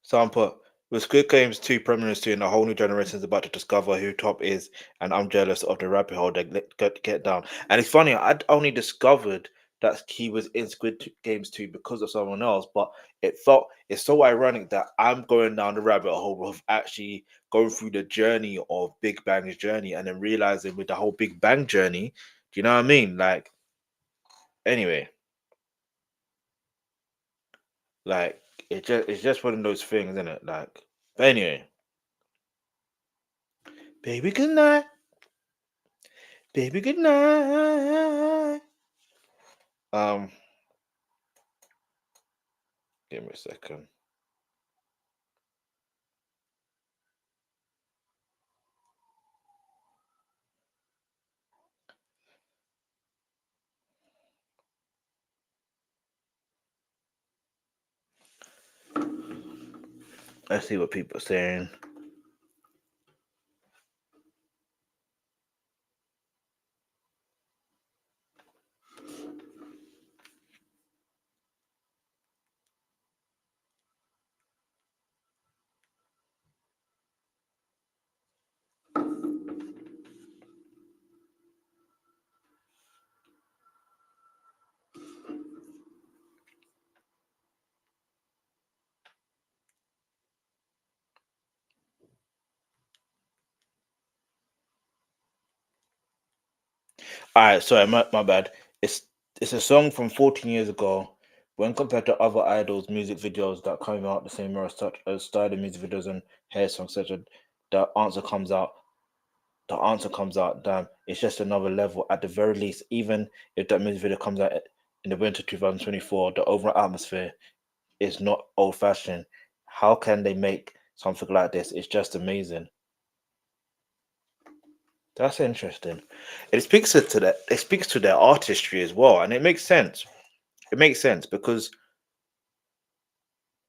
Someone put, with Squid Games 2 premiering soon, a whole new generation is about to discover who Top is, and I'm jealous of the rabbit hole they get down. And it's funny, I'd only discovered that he was in Squid Games 2 because of someone else, but it's so ironic that I'm going down the rabbit hole of actually going through the journey of Big Bang's journey and then realizing with the whole Big Bang journey, do you know what I mean? Like, anyway. Like, it's just one of those things, isn't it? Like, but anyway. Baby, good night. Baby, good night. Give me a second. Let's see what people are saying. All right, sorry, my bad. It's a song from 14 years ago. When compared to other idols' music videos that come out the same era, such as style of music videos and hair songs, such as the answer comes out. The answer comes out. Damn, it's just another level. At the very least, even if that music video comes out in the winter 2024, the overall atmosphere is not old-fashioned. How can they make something like this? It's just amazing. That's interesting. It speaks to that. It speaks to their artistry as well, and it makes sense. It makes sense because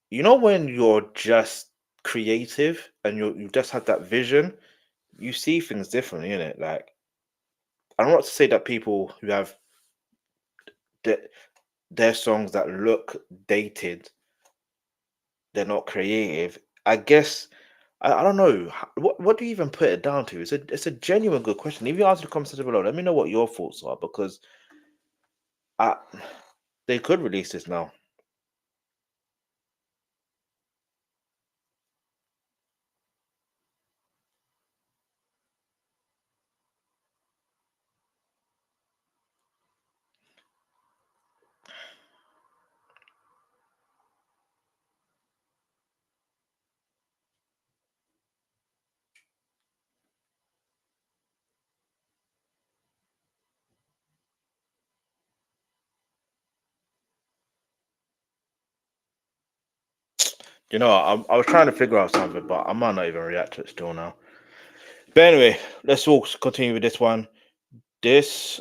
you know when you're just creative and you just have that vision, you see things differently, innit? Like I don't want to say that people who have their songs that look dated, they're not creative. I guess I don't know. What do you even put it down to? It's a genuine good question. If you answer the comment section below, let me know what your thoughts are because they could release this now. You know, I was trying to figure out something, but I might not even react to it still now. But anyway, let's all continue with this one. This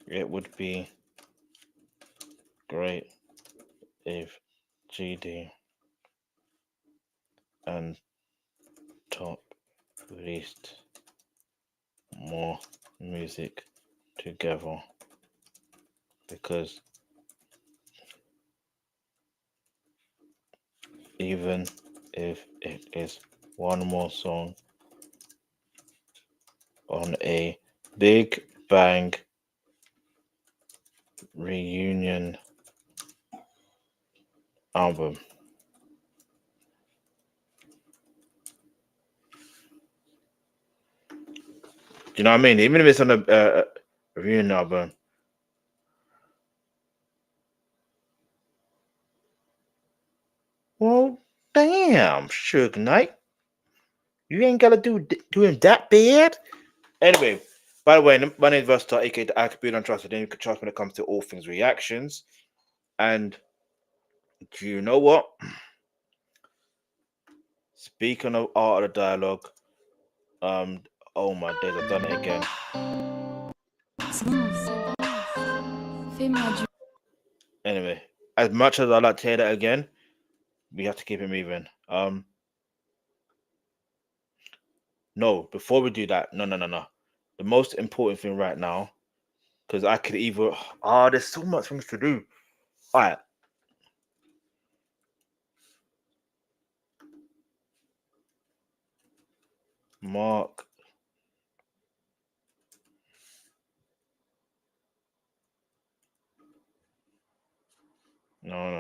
it would be great if GD and Top released more music together because even if it is one more song on a Big Bang reunion album. Do you know what I mean? Even if it's on a reunion album. Well, damn, Suge Knight. You ain't gotta do him that bad. Anyway, by the way, my name is Versatile, aka the Alkebulan Trust Reacts. You can trust when it comes to all things reactions. And do you know what? Speaking of art of the dialogue, oh my days, I've done it again. Anyway, as much as I like to hear that again, we have to keep it moving. No, before we do that, no. The most important thing right now, because I could either there's so much things to do. All right. Mark. No.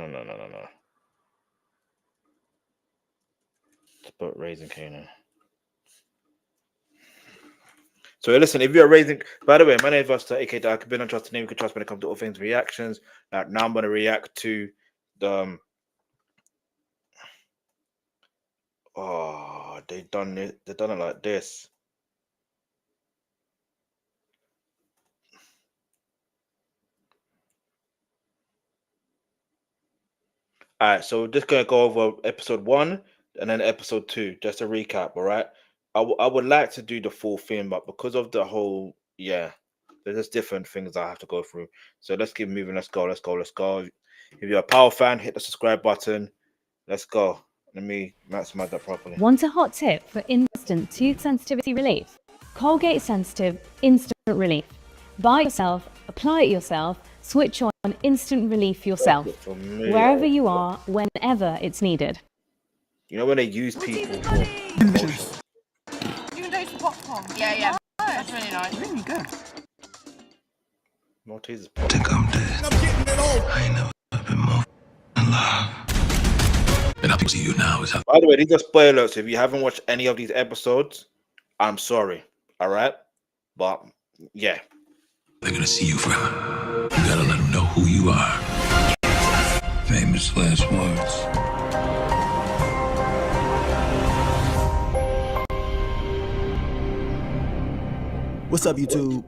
Let's put Raising Canaan. So listen, if you're raising, by the way, my name is Versatile, aka the Alkebulan Trust Reacts. You can trust when it comes to all things reactions. Like now I'm gonna react to the they've done it like this. All right, so we're just gonna go over episode 1 and then episode 2, just a recap. All right, I would like to do the full thing, but because of the whole, there's just different things I have to go through. So let's keep moving. Let's go. If you're a Power fan, hit the subscribe button. Let's go. Let me maximize that properly. Want a hot tip for instant tooth sensitivity relief? Colgate Sensitive Instant Relief. Buy it yourself, apply it yourself, switch on instant relief yourself. Wherever you are, whenever it's needed. You know when they use people for You can do some popcorn. Yeah. That's really nice. Really good. Maltesers. I ain't never been more in love. And I'll be see you now is how By the way, these are spoilers. If you haven't watched any of these episodes, I'm sorry. All right, but yeah, they're gonna see you forever. You gotta let them know who you are. Famous last words. What's up, YouTube?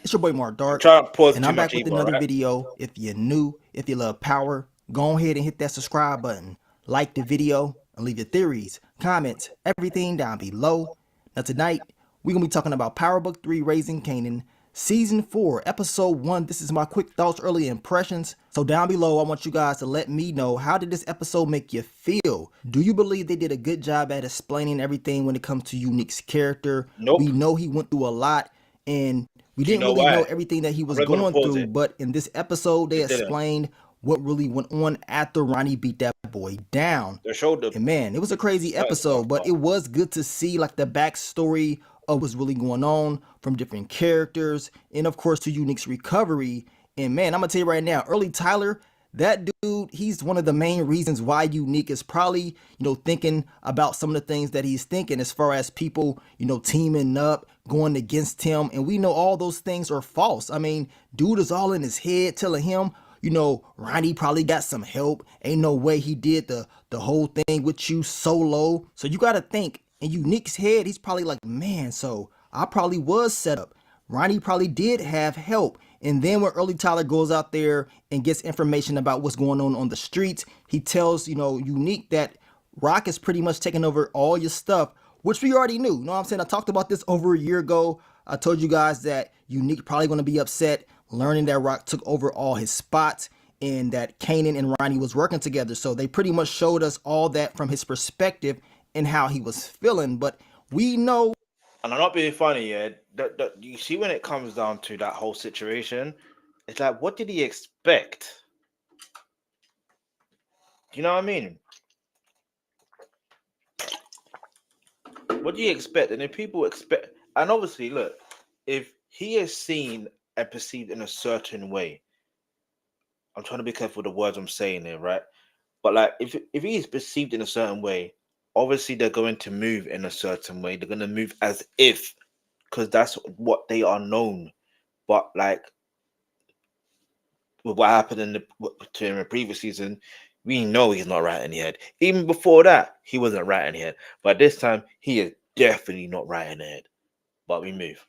It's your boy Mark Dark, and I'm back with another video. If you're new, if you love power, go ahead and hit that subscribe button, like the video, and leave your theories, comments, everything down below. Now tonight, we're going to be talking about Power Book 3 Raising Kanan, Season 4, Episode 1. This is my quick thoughts, early impressions. So down below, I want you guys to let me know, how did this episode make you feel? Do you believe they did a good job at explaining everything when it comes to Unique's character? Nope. We know he went through a lot, and we didn't really know everything that he was going through, but in this episode, they explained what really went on after Ronnie beat that boy down. And man, it was a crazy episode, but it was good to see like the backstory of what's really going on from different characters, and of course to Unique's recovery. And man, I'm gonna tell you right now, early Tyler, that dude, he's one of the main reasons why Unique is probably, you know, thinking about some of the things that he's thinking as far as people, you know, teaming up, going against him. And we know all those things are false. I mean, dude is all in his head telling him, you know, Ronnie probably got some help. Ain't no way he did the whole thing with you solo. So you got to think, in Unique's head, he's probably like, man, so I probably was set up. Ronnie probably did have help. And then when early Tyler goes out there and gets information about what's going on the streets, he tells, you know, Unique that Rock is pretty much taking over all your stuff, which we already knew. You know what I'm saying? I talked about this over a year ago. I told you guys that Unique probably going to be upset learning that Rock took over all his spots and that Kanan and Ronnie was working together. So they pretty much showed us all that from his perspective and how he was feeling. But we know. And I'm not being funny, yeah. That you see, when it comes down to that whole situation, it's like, what did he expect? Do you know what I mean? What do you expect? And if people expect, and obviously, look, if he is seen and perceived in a certain way, I'm trying to be careful with the words I'm saying here, right? But like, if he is perceived in a certain way, obviously they're going to move in a certain way. They're going to move as if, because that's what they are known. But like, with what happened to him in the previous season, we know he's not right in the head. Even before that, he wasn't right in the head. But this time, he is definitely not right in the head. But we move.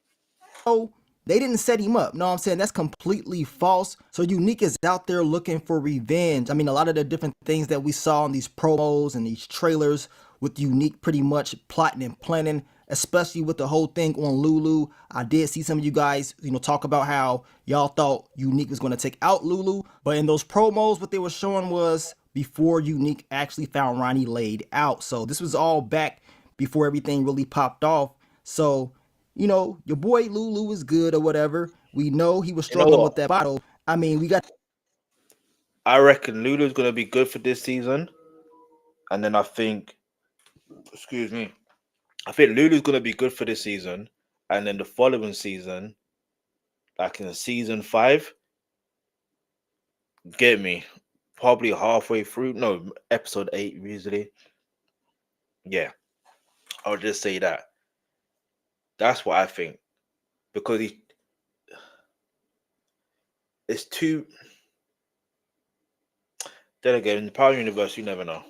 Oh, they didn't set him up. No, I'm saying that's completely false. So Unique is out there looking for revenge. I mean, a lot of the different things that we saw in these promos and these trailers with Unique pretty much plotting and planning, especially with the whole thing on Lulu. I did see some of you guys, you know, talk about how y'all thought Unique was going to take out Lulu. But in those promos, what they were showing was before Unique actually found Ronnie laid out. So this was all back before everything really popped off. So, you know, your boy Lulu is good or whatever. We know he was struggling with that bottle. I mean, we got. I reckon Lulu's going to be good for this season. And then I think, excuse me, I think Lulu's going to be good for this season. And then the following season, like in season 5, get me, probably halfway through. No, episode 8 usually. Yeah, I'll just say that. That's what I think. Because it's too. Then again, in the Power Universe, you never know.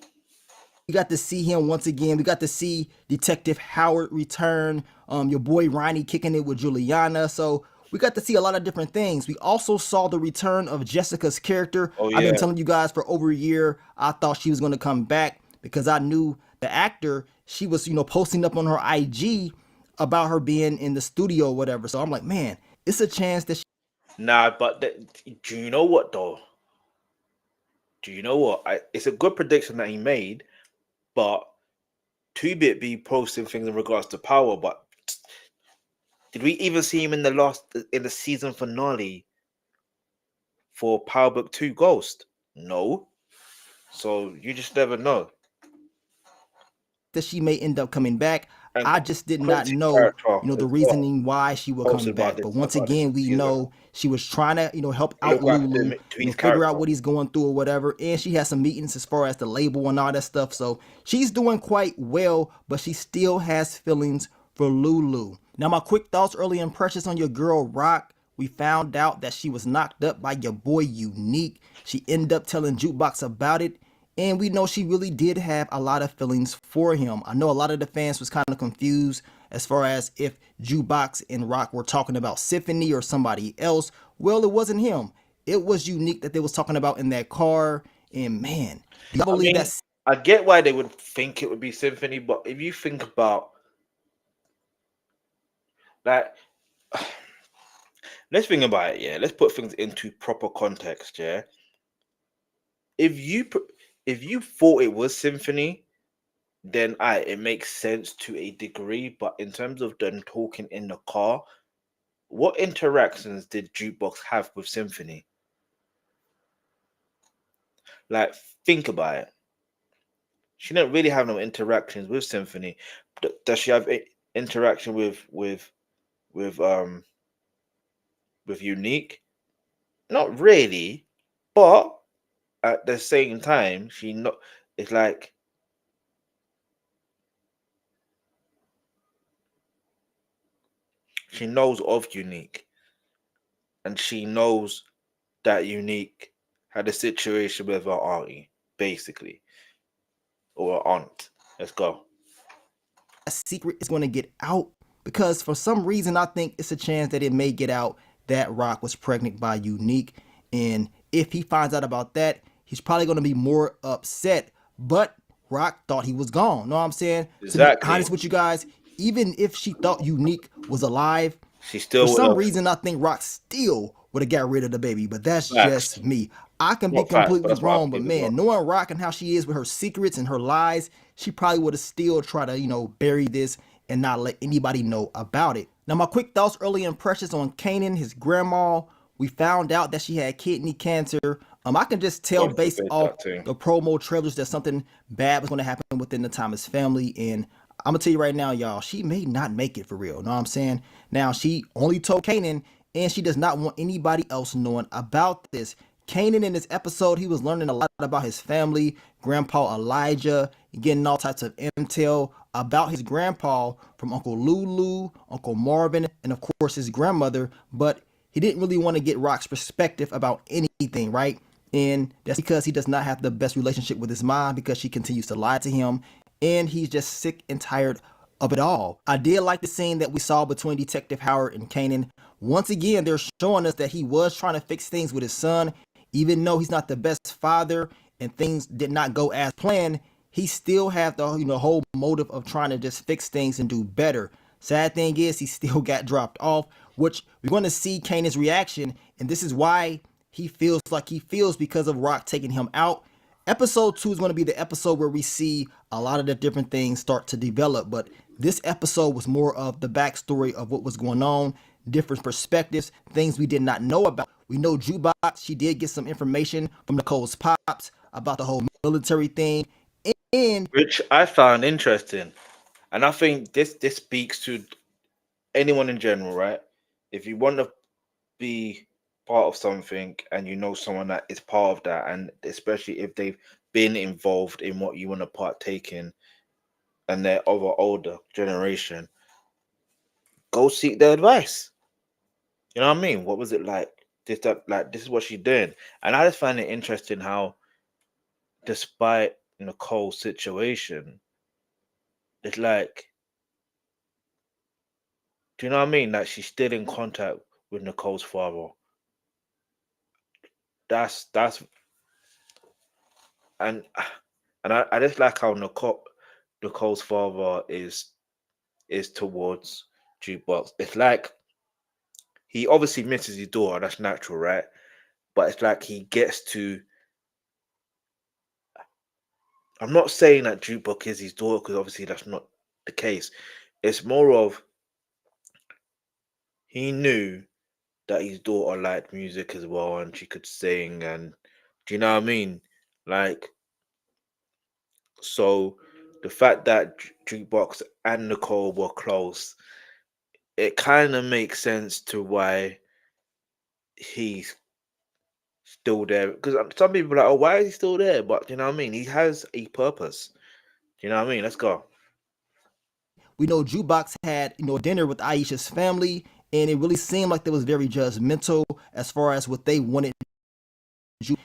We got to see him once again. We got to see Detective Howard return. Your boy Ronnie kicking it with Juliana. So we got to see a lot of different things. We also saw the return of Jessica's character. Oh, yeah. I've been telling you guys for over a year, I thought she was going to come back because I knew the actor, she was, you know, posting up on her IG about her being in the studio or whatever. So I'm like, man, it's a chance that Nah, but do you know what though? Do you know what? It's a good prediction that he made, but 2-Bit be posting things in regards to power. But did we even see him in the season finale for Power Book 2 Ghost? No. So you just never know. That she may end up coming back. I just did not know, the reasoning why she would come back. But once again, we know she was trying to, help out Lulu, figure out what he's going through or whatever. And she has some meetings as far as the label and all that stuff. So she's doing quite well, but she still has feelings for Lulu. Now, my quick thoughts, early impressions on your girl Rock. We found out that she was knocked up by your boy Unique. She ended up telling Jukebox about it. And we know she really did have a lot of feelings for him. I know a lot of the fans was kind of confused as far as if Jukebox and Rock were talking about Symphony or somebody else. Well, it wasn't him. It was Unique that they was talking about in that car. And man, I believe I get why they would think it would be Symphony, but if you think about that, let's think about it, yeah. Let's put things into proper context, yeah. If you thought it was Symphony, then it makes sense to a degree. But in terms of them talking in the car, what interactions did Jukebox have with Symphony? Like, think about it. She didn't really have no interactions with Symphony. Does she have interaction with Unique? Not really, but at the same time, it's like she knows of Unique, and she knows that Unique had a situation with her auntie, basically, or her aunt. Let's go. A secret is going to get out, because for some reason I think it's a chance that it may get out that Rock was pregnant by Unique. And if he finds out about that, he's probably going to be more upset. But Rock thought he was gone. Know what I'm saying? Exactly. To be honest with you guys, even if she thought Unique was alive, she still for some reason I think Rock still would have got rid of the baby. But that's just me. I can be completely wrong, but man, knowing Rock and how she is with her secrets and her lies, she probably would have still tried to, bury this and not let anybody know about it. Now, my quick thoughts, early impressions on Kanan, his grandma. We found out that she had kidney cancer. I can just tell based off the promo trailers that something bad was going to happen within the Thomas family. And I'm going to tell you right now, y'all, she may not make it for real. Know what I'm saying? Now, she only told Kanan, and she does not want anybody else knowing about this. Kanan, in this episode, he was learning a lot about his family, Grandpa Elijah, getting all types of intel about his grandpa from Uncle Lulu, Uncle Marvin, and of course his grandmother. But he didn't really want to get Rock's perspective about anything, right? And that's because he does not have the best relationship with his mom, because she continues to lie to him, and he's just sick and tired of it all. I did like the scene that we saw between Detective Howard and Kanan. Once again, they're showing us that he was trying to fix things with his son. Even though he's not the best father and things did not go as planned, he still had the whole motive of trying to just fix things and do better. Sad thing is, he still got dropped off, which we're going to see Kanan's reaction, and this is why he feels like he feels, because of Rock taking him out. Episode 2 is going to be the episode where we see a lot of the different things start to develop, but this episode was more of the backstory of what was going on, different perspectives, things we did not know about. We know Jukebox, she did get some information from Nicole's pops about the whole military thing, and which I found interesting. And I think this speaks to anyone in general, right? If you want to be part of something and you know someone that is part of that, and especially if they've been involved in what you want to partake in and they're of an older generation, go seek their advice. You know what I mean? What was it like? This is what she's doing. And I just find it interesting how, despite Nicole's situation, it's like, do you know what I mean? Like, she's still in contact with Nicole's father. That's and I just like how Nicole's father is towards Jukebox. It's like he obviously misses his daughter, that's natural, right? But it's like he gets to, I'm not saying that Jukebox is his daughter, because obviously that's not the case. It's more of, he knew that his daughter liked music as well, and she could sing, and do you know what I mean? Like, so the fact that Jukebox and Nicole were close, it kind of makes sense to why he's still there. Because some people are like, oh, why is he still there? But you know what I mean? He has a purpose. You know what I mean? Let's go. We know Jukebox had, dinner with Aisha's family, and it really seemed like they was very judgmental as far as what they wanted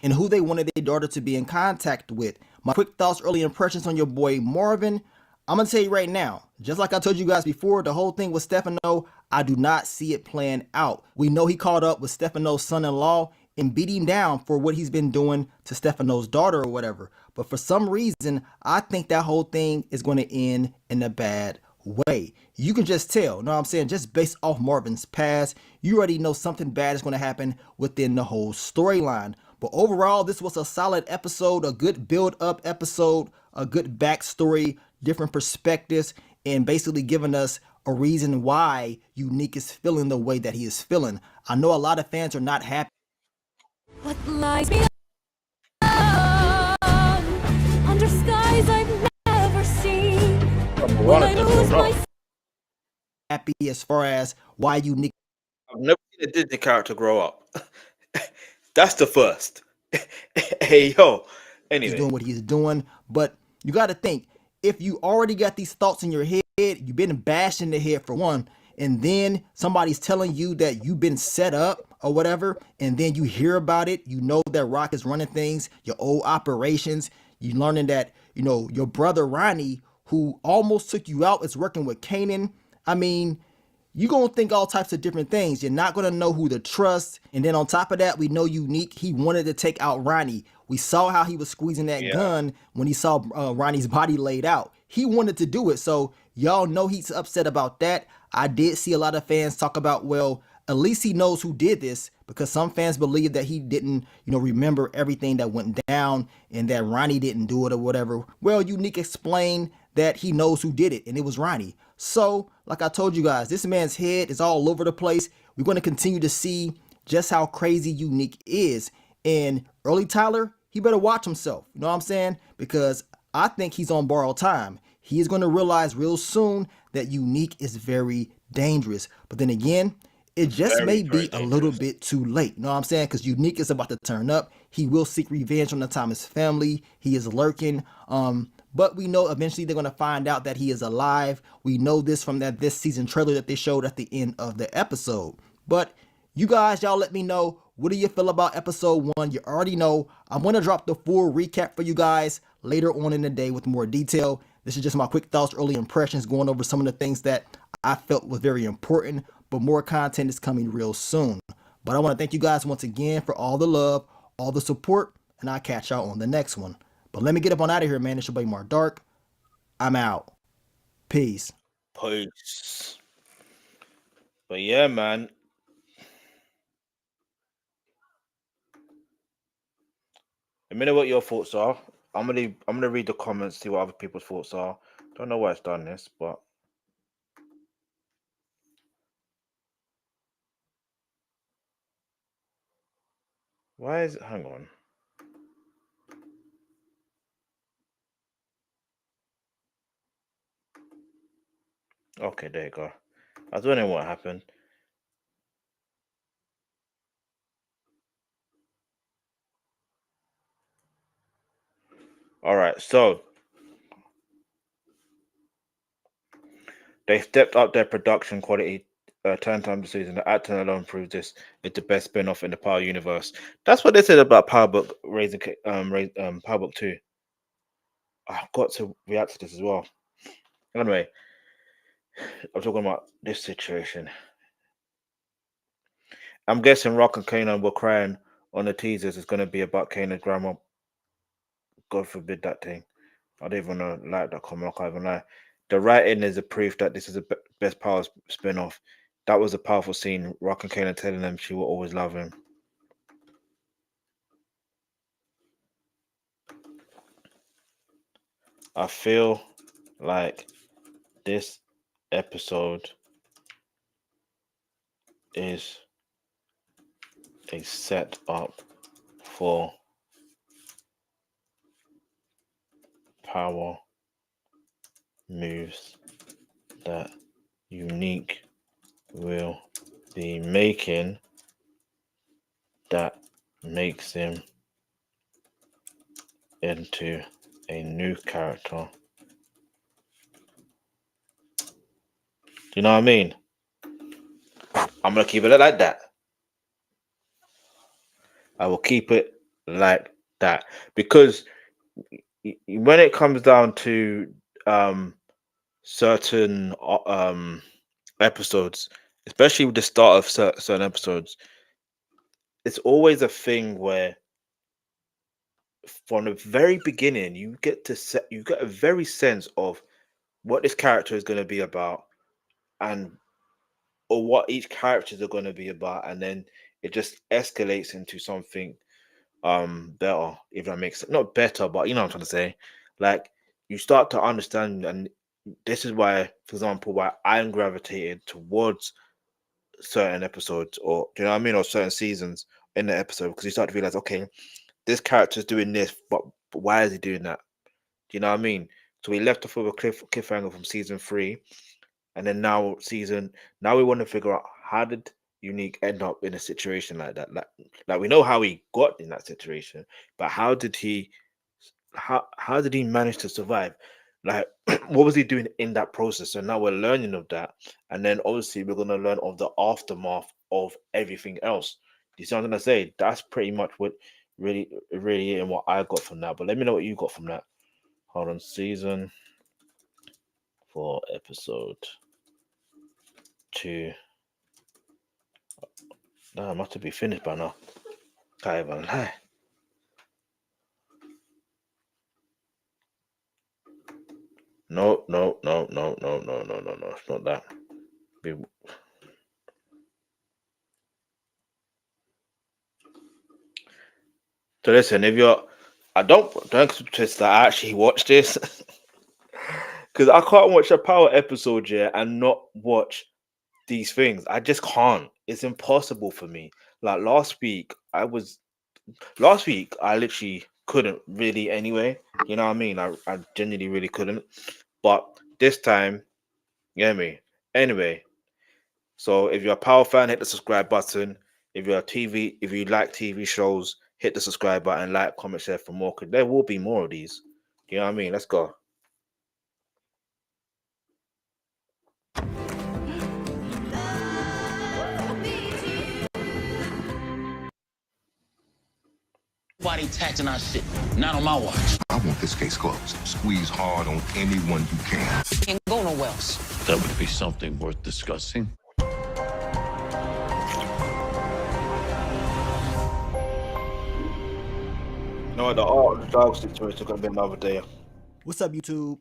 and who they wanted their daughter to be in contact with. My quick thoughts, early impressions on your boy Marvin. I'm going to tell you right now, just like I told you guys before, the whole thing with Stefano, I do not see it playing out. We know he caught up with Stefano's son-in-law and beat him down for what he's been doing to Stefano's daughter or whatever. But for some reason, I think that whole thing is going to end in a bad way. You can just tell, know what I'm saying? Just based off Marvin's past, you already know something bad is going to happen within the whole storyline. But overall, this was a solid episode, a good build-up episode, a good backstory, different perspectives, and basically giving us a reason why Unique is feeling the way that he is feeling. I know a lot of fans are not happy. What lies beyond under skies I've never seen. When I lose my Happy as far as why Unique. I've never seen a Disney character grow up. That's the first. Hey, yo. Anyway. He's doing what he's doing, but you got to think, if you already got these thoughts in your head, you've been bashed in the head for one, and then somebody's telling you that you've been set up or whatever, and then you hear about it, you know that Rock is running things, your old operations, you learning that, your brother Ronnie, who almost took you out, is working with Kanan. I mean, you're going to think all types of different things. You're not going to know who to trust. And then on top of that, we know Unique, he wanted to take out Ronnie. We saw how he was squeezing that gun when he saw Ronnie's body laid out. He wanted to do it. So y'all know he's upset about that. I did see a lot of fans talk about, well, at least he knows who did this, because some fans believe that he didn't, remember everything that went down and that Ronnie didn't do it or whatever. Well, Unique explained that he knows who did it, and it was Ronnie. So, like I told you guys, this man's head is all over the place. We're going to continue to see just how crazy Unique is. And Early Tyler, he better watch himself. You know what I'm saying? Because I think he's on borrowed time. He is going to realize real soon that Unique is very dangerous. But then again, it just may be a little bit too late. You know what I'm saying? Because Unique is about to turn up. He will seek revenge on the Thomas family. He is lurking. But we know eventually they're going to find out that he is alive. We know this from this season trailer that they showed at the end of the episode. But you guys, y'all let me know, what do you feel about episode 1? You already know I'm going to drop the full recap for you guys later on in the day with more detail. This is just my quick thoughts, early impressions, going over some of the things that I felt was very important. But more content is coming real soon. But I want to thank you guys once again for all the love, all the support, and I'll catch y'all on the next one. But let me get up on out of here, man. It's your boy Mark Dark. I'm out. Peace. Peace. But yeah, man. Let me know what your thoughts are. I'm gonna read the comments, see what other people's thoughts are. Don't know why it's done this, but why is it? Hang on. Okay, there you go. I was wondering what happened. All right, so they stepped up their production quality 10 times a season. The acting alone proves this is the best spin-off in the Power universe. That's what they said about Power Book Power Book 2. I've got to react to this as well. Anyway, I'm talking about this situation. I'm guessing Rock and Kanan were crying on the teasers. It's going to be about Kanan's grandma. God forbid that thing. I don't even know, like that comment. I can't even lie. The writing is a proof that this is the best Power spin-off. That was a powerful scene. Rock and Kanan telling them she will always love him. I feel like this episode is a setup for Power moves that Unique will be making that makes him into a new character. Do you know what I mean? I'm gonna keep it like that. I will keep it like that because when it comes down to certain episodes, especially with the start of certain episodes, it's always a thing where from the very beginning you get a very sense of what this character is going to be about and or what each characters are going to be about, and then it just escalates into something better, if that makes sense. Not better, but you know what I'm trying to say. Like you start to understand, and this is why, for example, why I'm gravitated towards certain episodes, or do you know what I mean, or certain seasons in the episode, because you start to realize, okay, this character's doing this, but why is he doing that? Do you know what I mean? So we left off with a cliffhanger from season 3, and then now we want to figure out how did Unique end up in a situation like that. Like we know how he got in that situation, but how did he manage to survive? Like what was he doing in that process? So now we're learning of that, and then obviously we're gonna learn of the aftermath of everything else. You see what I'm gonna say? That's pretty much what really and what I got from that. But let me know what you got from that. Hold on, season 4, episode 2. Nah, I must be finished by now. Can't even lie. No. It's not that. So listen, if you're, don't twist that I actually watch this because I can't watch a Power episode and not watch these things. I just can't. It's impossible for me. Like last week, I literally couldn't really anyway. You know what I mean? I genuinely really couldn't. But this time, you get me? Anyway, so if you're a Power fan, hit the subscribe button. If you like TV shows, hit the subscribe button, like, comment, share for more, because there will be more of these. You know what I mean? Let's go. Nobody taxing our shit. Not on my watch. I want this case closed. Squeeze hard on anyone you can. Can't go nowhere else. That would be something worth discussing. No, the dog situation is gonna be another day. What's up, YouTube?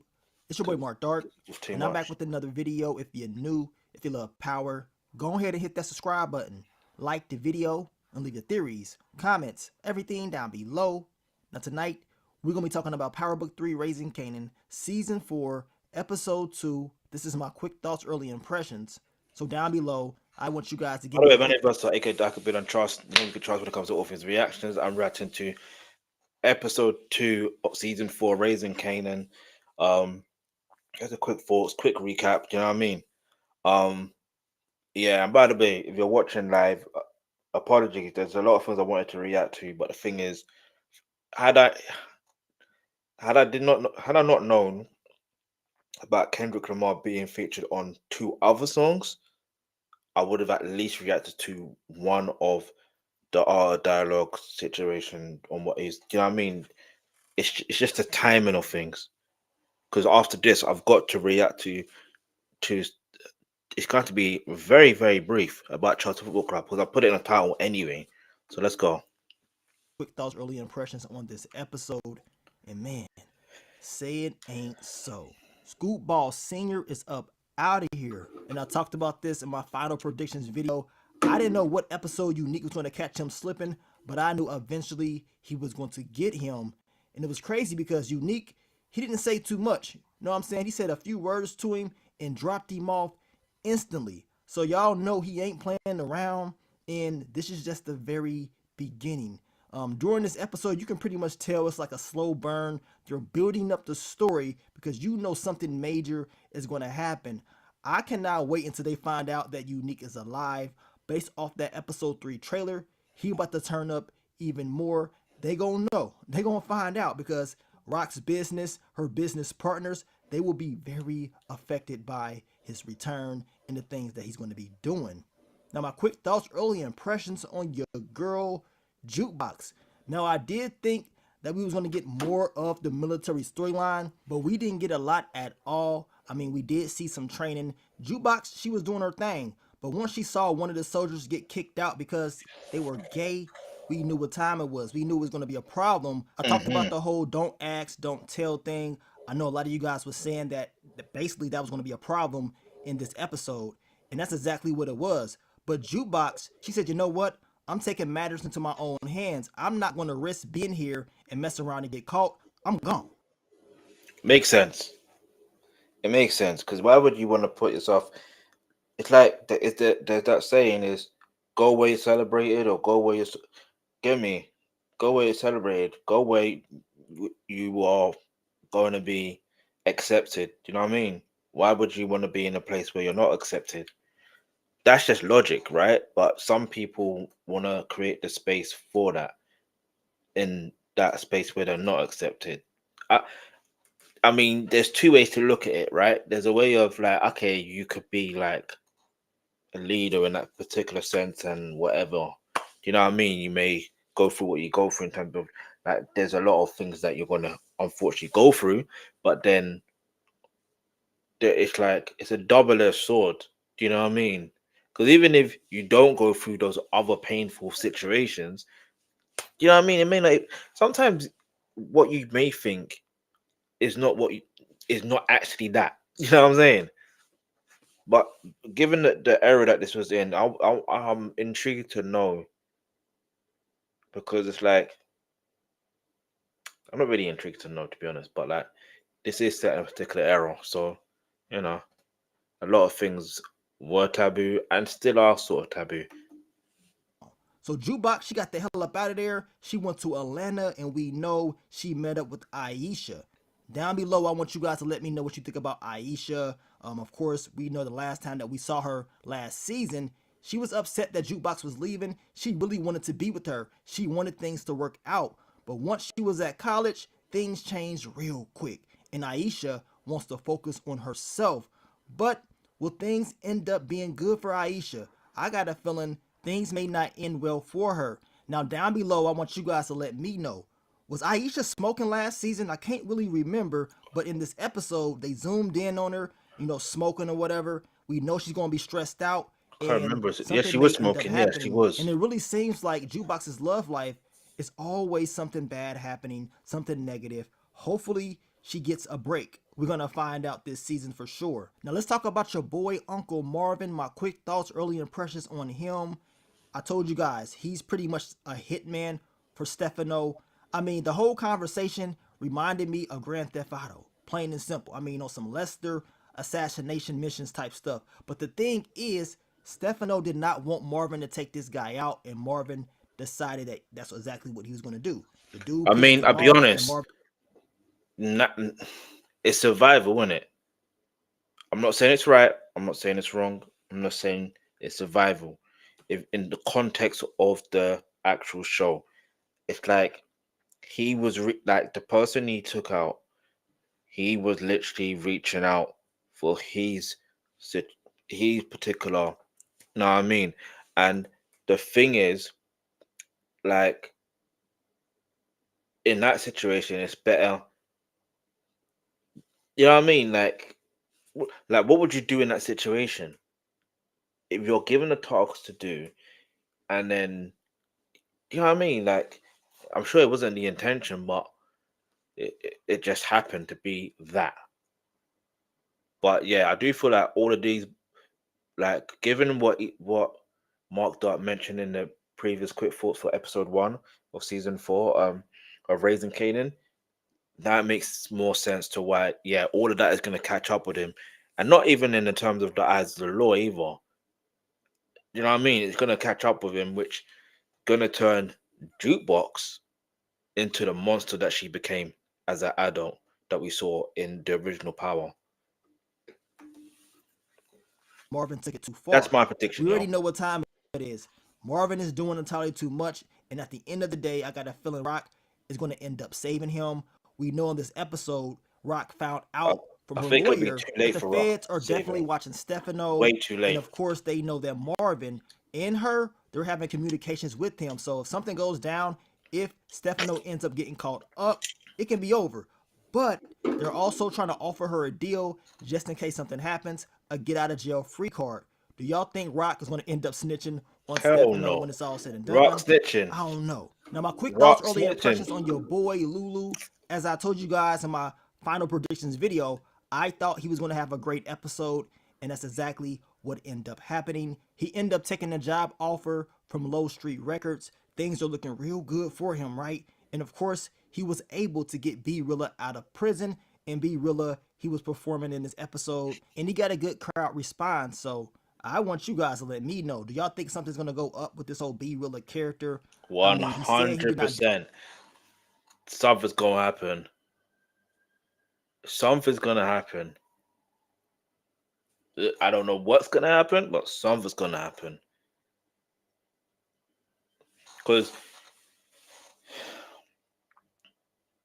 It's your boy Mark Dark, and I'm back with another video. If you're new, if you love Power, go ahead and hit that subscribe button, like the video, and leave your theories, comments, everything down below. Now tonight, we're going to be talking about Power Book 3, Raising Kanan, Season 4, Episode 2. This is my quick thoughts, early impressions. So down below, I want you guys to give me... my name is Alkebulan Trust. You can trust when it comes to all things reactions. I'm reacting to Episode 2 of Season 4, Raising Kanan. Just a quick thoughts, quick recap. Do you know what I mean? Yeah, and by the way, if you're watching live, apologies. There's a lot of things I wanted to react to, but the thing is, had I not known about Kendrick Lamar being featured on 2 other songs, I would have at least reacted to one of the dialogue situation on what is. Do you know what I mean? It's just the timing of things. Because after this, I've got to react to. It's going to be very, very brief about Charlton Football Club because I put it in a title anyway. So let's go. Quick thoughts, early impressions on this episode, and man, say it ain't so. Scoop Ball Senior is up out of here, and I talked about this in my final predictions video. I didn't know what episode Unique was going to catch him slipping, but I knew eventually he was going to get him, and it was crazy because Unique, he didn't say too much. You know what I'm saying? He said a few words to him and dropped him off instantly. So y'all know he ain't playing around, and this is just the very beginning. During this episode, you can pretty much tell it's like a slow burn. They're building up the story because you know something major is going to happen. I cannot wait until they find out that Unique is alive. Based off that episode 3 trailer, he about to turn up even more. They gonna know. They gonna find out because Rock's business, her business partners, they will be very affected by his return and the things that he's going to be doing. Now, my quick thoughts, early impressions on your girl Jukebox. Now, I did think that we was going to get more of the military storyline, but we didn't get a lot at all. I mean, we did see some training. Jukebox, she was doing her thing, but once she saw one of the soldiers get kicked out because they were gay, we knew what time it was. We knew it was going to be a problem. I talked about the whole don't ask, don't tell thing. I know a lot of you guys were saying that basically that was going to be a problem in this episode, and that's exactly what it was. But Jukebox, she said, you know what? I'm taking matters into my own hands. I'm not going to risk being here and mess around and get caught. I'm gone. Makes sense. It makes sense, because why would you want to put yourself? It's like there's that saying is, go where you're celebrated, or go where you're. Get me? Go where you're celebrated. Go where you are going to be accepted. Do you know what I mean? Why would you want to be in a place where you're not accepted? That's just logic, right? But some people want to create the space for that, in that space where they're not accepted. I mean, there's two ways to look at it, right? There's a way of like, okay, you could be like a leader in that particular sense and whatever. Do you know what I mean? You may go through what you go through in terms of like, there's a lot of things that you're gonna unfortunately go through, but then it's like it's a double-edged sword. Do you know what I mean? Because even if you don't go through those other painful situations, you know what I mean? It may not. Sometimes what you may think is not what is not actually that. You know what I'm saying? But given the era that this was in, I'm intrigued to know, because it's like I'm not really intrigued to know, to be honest. But like this is set in a particular era, so you know a lot of things were taboo and still are sort of taboo. So Jukebox, she got the hell up out of there. She went to Atlanta, and we know she met up with Aisha. Down below, I want you guys to let me know what you think about Aisha. Of course, we know the last time that we saw her last season, she was upset that Jukebox was leaving. She really wanted to be with her. She wanted things to work out. But once she was at college, things changed real quick. And Aisha wants to focus on herself. But will things end up being good for Aisha? I got a feeling things may not end well for her. Now, down below, I want you guys to let me know. Was Aisha smoking last season? I can't really remember, but in this episode, they zoomed in on her, smoking or whatever. We know she's going to be stressed out. I can't remember. Yeah, she was smoking. Yeah, she was. And it really seems like Jukebox's love life is always something bad happening, something negative. Hopefully, she gets a break. We're going to find out this season for sure. Now, let's talk about your boy, Uncle Marvin. My quick thoughts, early impressions on him. I told you guys, he's pretty much a hitman for Stefano. I mean, the whole conversation reminded me of Grand Theft Auto, plain and simple. I mean, on some Lester assassination missions type stuff. But the thing is, Stefano did not want Marvin to take this guy out, and Marvin decided that that's exactly what he was going to do. The dude. I mean, I'll be honest. It's survival, isn't it? I'm not saying it's right. I'm not saying it's wrong. I'm not saying it's survival. If in the context of the actual show, it's like he was like the person he took out. He was literally reaching out for his particular. Know what I mean? And the thing is, like in that situation, it's better. You know what I mean? Like what would you do in that situation? If you're given the tasks to do, and then, you know what I mean? Like, I'm sure it wasn't the intention, but it just happened to be that. But yeah, I do feel like all of these, like, given what Mark Dart mentioned in the previous quick thoughts for episode 1 of season 4 of Raising Kanan, that makes more sense to why, yeah, all of that is going to catch up with him. And not even in the terms of the eyes of the law either. You know what I mean? It's going to catch up with him, which going to turn Jukebox into the monster that she became as an adult that we saw in the original Power. Marvin took it too far. That's my prediction. We already know what time it is. Marvin is doing entirely too much, and at the end of the day, I got a feeling Rock is going to end up saving him. We know in this episode, Rock found out from her lawyer that the feds are definitely watching Stefano. Way too late. And of course, they know that Marvin and her, they're having communications with him. So if something goes down, if Stefano ends up getting caught up, it can be over. But they're also trying to offer her a deal just in case something happens, a get out of jail free card. Do y'all think Rock is going to end up snitching on Stefano when it's all said and done? Rock snitching. I don't know. Now, my quick thoughts, early impressions on your boy Lulu. As I told you guys in my final predictions video, I thought he was going to have a great episode, and that's exactly what ended up happening. He ended up taking a job offer from Low Street Records. Things are looking real good for him, right? And of course, he was able to get B-Rilla out of prison, and B-Rilla, he was performing in this episode, and he got a good crowd response. So I want you guys to let me know. Do y'all think something's going to go up with this whole B-Rilla character? 100%. Something's going to happen. Something's going to happen. I don't know what's going to happen, but something's going to happen. Because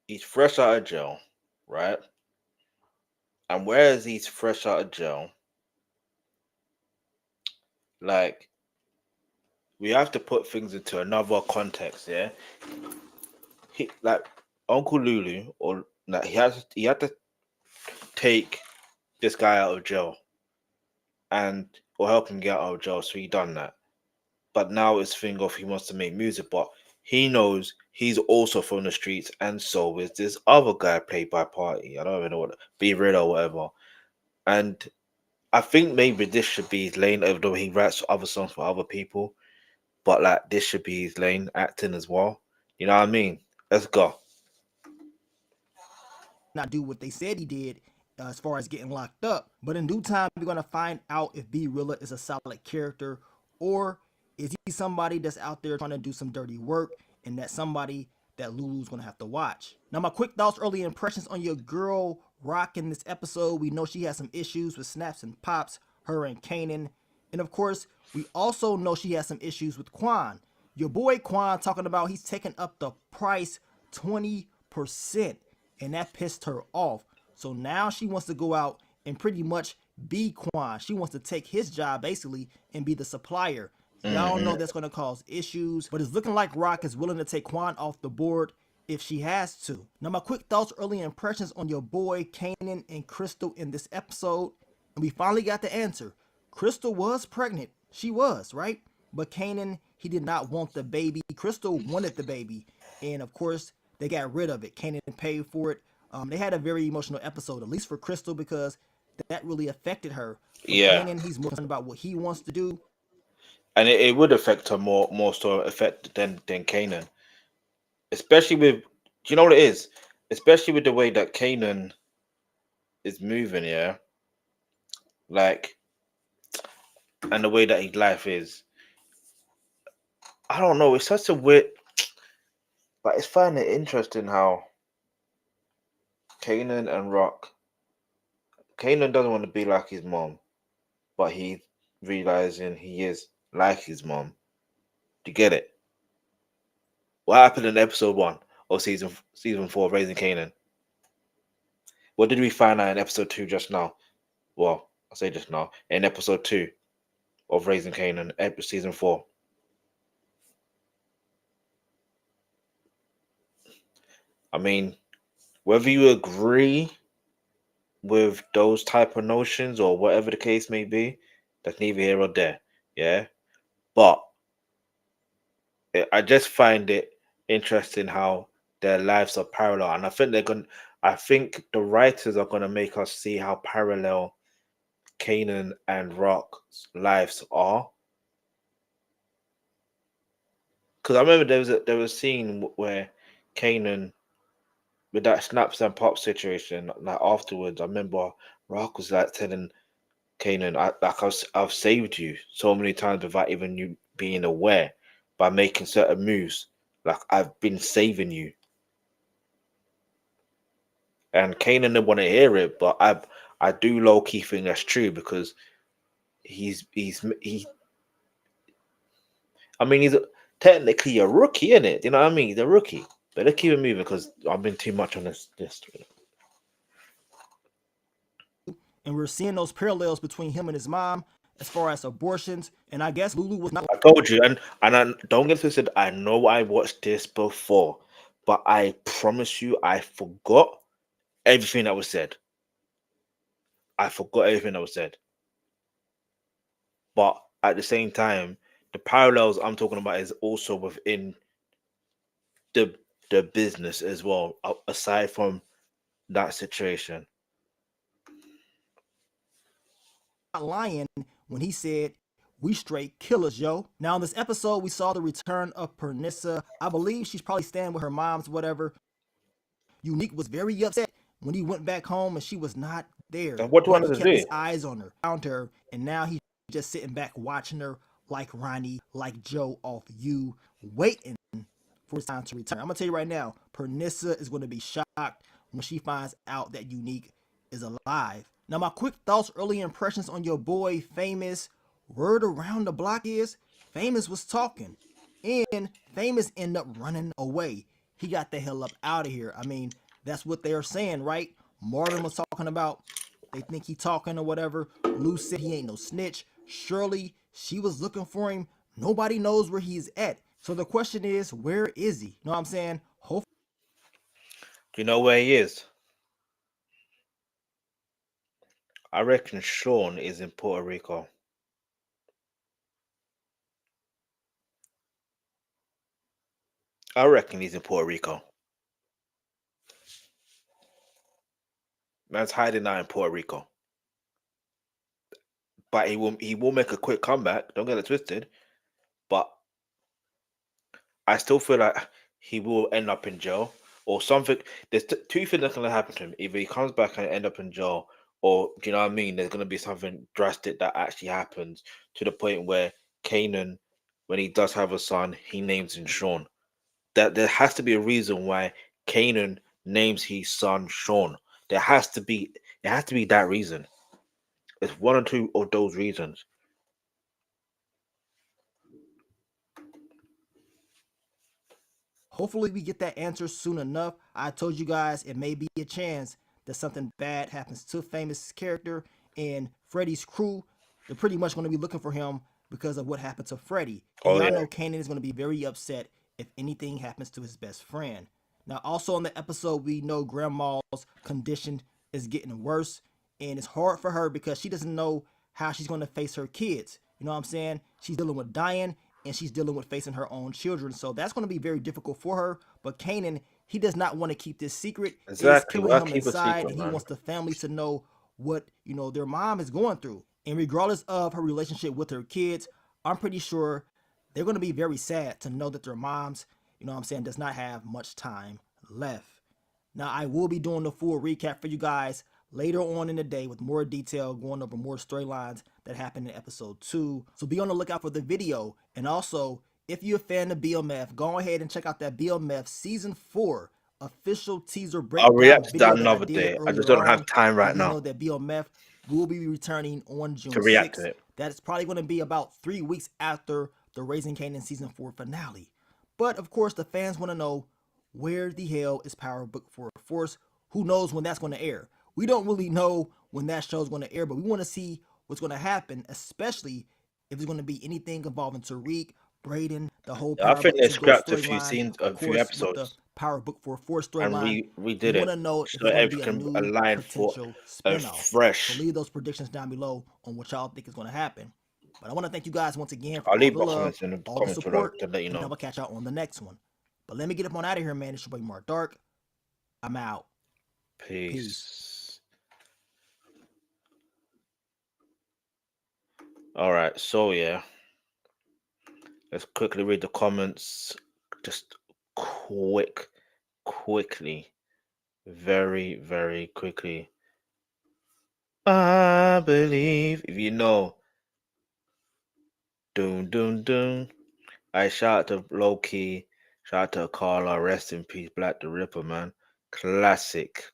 he's fresh out of jail, right? And whereas he's fresh out of jail, like, we have to put things into another context, yeah? Like, Uncle Lulu, or like, he had to take this guy out of jail or help him get out of jail, so he done that. But now it's thing of he wants to make music, but he knows he's also from the streets, and so is this other guy, Playboi Carti. I don't even know what, B-Rilla or whatever. And I think maybe this should be his lane, even though he writes other songs for other people. But like, this should be his lane, acting as well. You know what I mean? Let's go. Not do what they said he did as far as getting locked up. But in due time, we're going to find out if B-Rilla is a solid character, or is he somebody that's out there trying to do some dirty work, and that's somebody that Lulu's going to have to watch. Now, my quick thoughts, early impressions on your girl Rock in this episode. We know she has some issues with snaps and pops, her and Kanan. And of course, we also know she has some issues with Quan. Your boy Quan talking about he's taking up the price 20%, and that pissed her off. So now she wants to go out and pretty much be Quan. She wants to take his job basically and be the supplier. Y'all know that's going to cause issues, but it's looking like Rock is willing to take Quan off the board if she has to. Now, my quick thoughts, early impressions on your boy Kanan and Crystal in this episode. And we finally got the answer. Crystal was pregnant. She was, right? But Kanan, he did not want the baby. Crystal wanted the baby. And of course, they got rid of it. Kanan paid for it. They had a very emotional episode, at least for Crystal, because that really affected her. But Kanan, he's more concerned about what he wants to do. And it would affect her more so affect than Kanan. Especially with, do you know what it is? Especially with the way that Kanan is moving, yeah? Like, and the way that his life is. I don't know, it's such a weird, but it's finding it interesting how Kanan and Rock, Kanan doesn't want to be like his mom, but he's realizing he is like his mom. Do you get it? What happened in episode 1 of season 4 of Raising Kanan? What did we find out in episode 2 just now? Well, I say just now, in episode 2 of Raising Kanan, season 4. I mean, whether you agree with those type of notions or whatever the case may be, that's neither here or there, yeah? But I just find it interesting how their lives are parallel, and I think the writers are gonna make us see how parallel Kanan and Rock's lives are. Because I remember there was a scene where Kanan, with that snaps and pop situation, like afterwards, I remember Rock was like telling Kanan, I've saved you so many times without even you being aware by making certain moves. Like, I've been saving you. And Kanan didn't want to hear it, but I do low key think that's true, because he I mean, he's technically a rookie, isn't it? You know what I mean? He's a rookie. But let's keep it moving, because I've been too much on this. And we're seeing those parallels between him and his mom as far as abortions. And I guess Lulu was not. I told you, and I don't get twisted. I know I watched this before, but I promise you, I forgot everything that was said. I forgot everything that was said. But at the same time, the parallels I'm talking about is also within the business as well, aside from that situation. Not lying when he said, "We straight killers, yo." Now in this episode, we saw the return of Pernissa. I believe she's probably staying with her mom's, whatever. Unique was very upset when he went back home and she was not there. And what do you want He to kept do? his eyes on her, found her, and now he's just sitting back watching her like Ronnie, like Joe off You, waiting for his time to return. I'm gonna tell you right now, Pernissa is gonna be shocked when she finds out that Unique is alive. Now, my quick thoughts, early impressions on your boy Famous. Word around the block is Famous was talking, and Famous ended up running away. He got the hell up out of here. I mean, that's what they're saying, right? Marvin was talking about they think he talking or whatever. Lou said he ain't no snitch. Shirley, she was looking for him. Nobody knows where he's at. So the question is, where is he? You know what I'm saying? Hopefully. Do you know where he is? I reckon Sean is in Puerto Rico. I reckon he's in Puerto Rico. Man's hiding out in Puerto Rico. But he will make a quick comeback. Don't get it twisted. But I still feel like he will end up in jail or something. There's two things that's going to happen to him. Either he comes back and end up in jail, or, do you know what I mean? There's going to be something drastic that actually happens to the point where Kanan, when he does have a son, he names him Sean. That there has to be a reason why Kanan names his son Sean. There has to be that reason. It's one or two of those reasons. Hopefully we get that answer soon enough. I told you guys it may be a chance that something bad happens to Famous' character, and Freddy's crew. They're pretty much going to be looking for him because of what happened to Freddy. And y'all know Kanan is going to be very upset if anything happens to his best friend. Now, also in the episode, we know Grandma's condition is getting worse, and it's hard for her because she doesn't know how she's going to face her kids. You know what I'm saying? She's dealing with dying, and she's dealing with facing her own children. So that's going to be very difficult for her. But Kanan, he does not want to keep this secret. Exactly. It's killing him inside, and he wants the family to know what, you know, their mom is going through. And regardless of her relationship with her kids, I'm pretty sure they're going to be very sad to know that their moms, you know what I'm saying, does not have much time left. Now, I will be doing the full recap for you guys later on in the day with more detail, going over more storylines that happened in episode 2. So be on the lookout for the video. And also, if you're a fan of BMF, go ahead and check out that BMF Season 4 official teaser breakdown. I'll react to video that another day. I just don't have time right now. You know that BMF will be returning on June 6th. React to it. That is probably going to be about 3 weeks after the Raising Kanan Season 4 finale. But of course, the fans want to know, where the hell is Power Book 4 Force? Who knows when that's going to air? We don't really know when that show is going to air, but we want to see what's going to happen, especially if it's going to be anything involving Tariq, Braden, the whole Power I think Book they scrapped a storyline. few scenes, Of a few course, episodes. with the Power Book 4 storyline. We We did it. want to know if So it's going to be a everything new aligned for potential a spinoff. fresh. So leave those predictions down below on what y'all think is going to happen. But I want to thank you guys once again for I'll all leave the my love, comments in the all the comments support, to let you and know. I will catch y'all on the next one. But let me get up on out of here, man. It's your boy Mark Dark. I'm out. Peace. All right, so yeah, let's quickly read the comments. Just quickly, very, very quickly. I believe, if you know, doom. I shout out to Low Key, Shout out to Carla, rest in peace, Black the Ripper, man. Classic.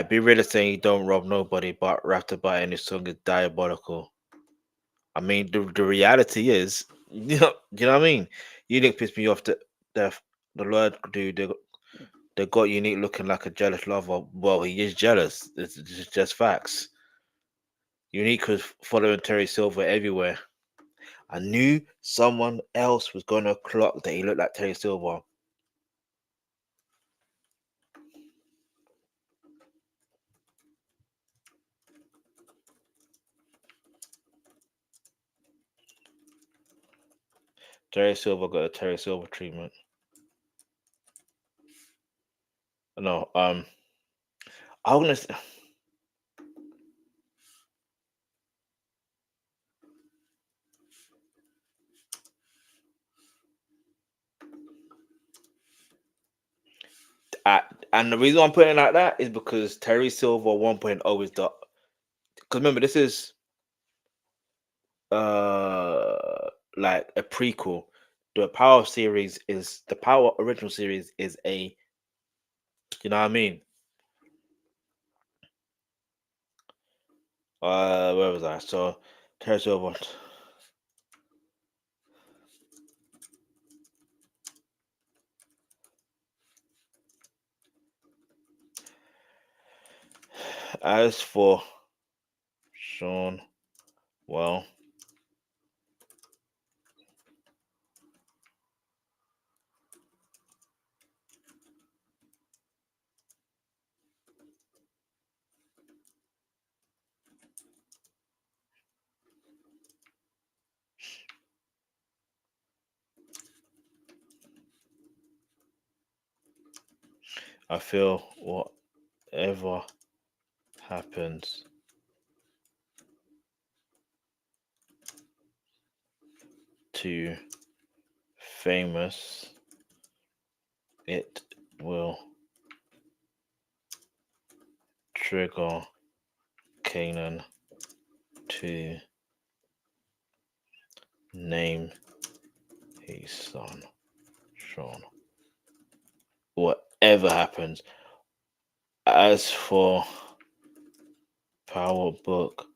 Be Real saying you don't rob nobody, but rap about any song is diabolical. I mean, the reality is, you know what I mean? You didn't piss me off. The Lord dude, they got Unique looking like a jealous lover. Well, he is jealous. It's just facts. Unique was following Terry Silver everywhere. I knew someone else was gonna clock that he looked like Terry Silver. Terry Silver got a Terry Silver treatment. No, I'm gonna. And the reason I'm putting it like that is because Terry Silver 1.0 is the. Because remember, this is like a prequel. The Power series is the Power original series is a. You know what I mean? Where was I? So Terry Silver. As for Sean, well, I feel whatever happens to Famous, it will trigger Kanan to name his son Sean. Whatever happens. As for Power Book,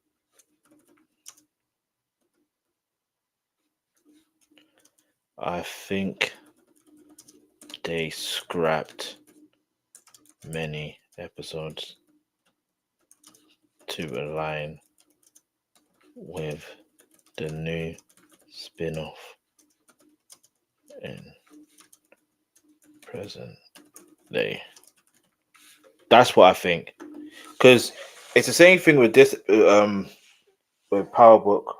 I think they scrapped many episodes to align with the new spin-off in present day. That's what I think, because it's the same thing with this with Power Book.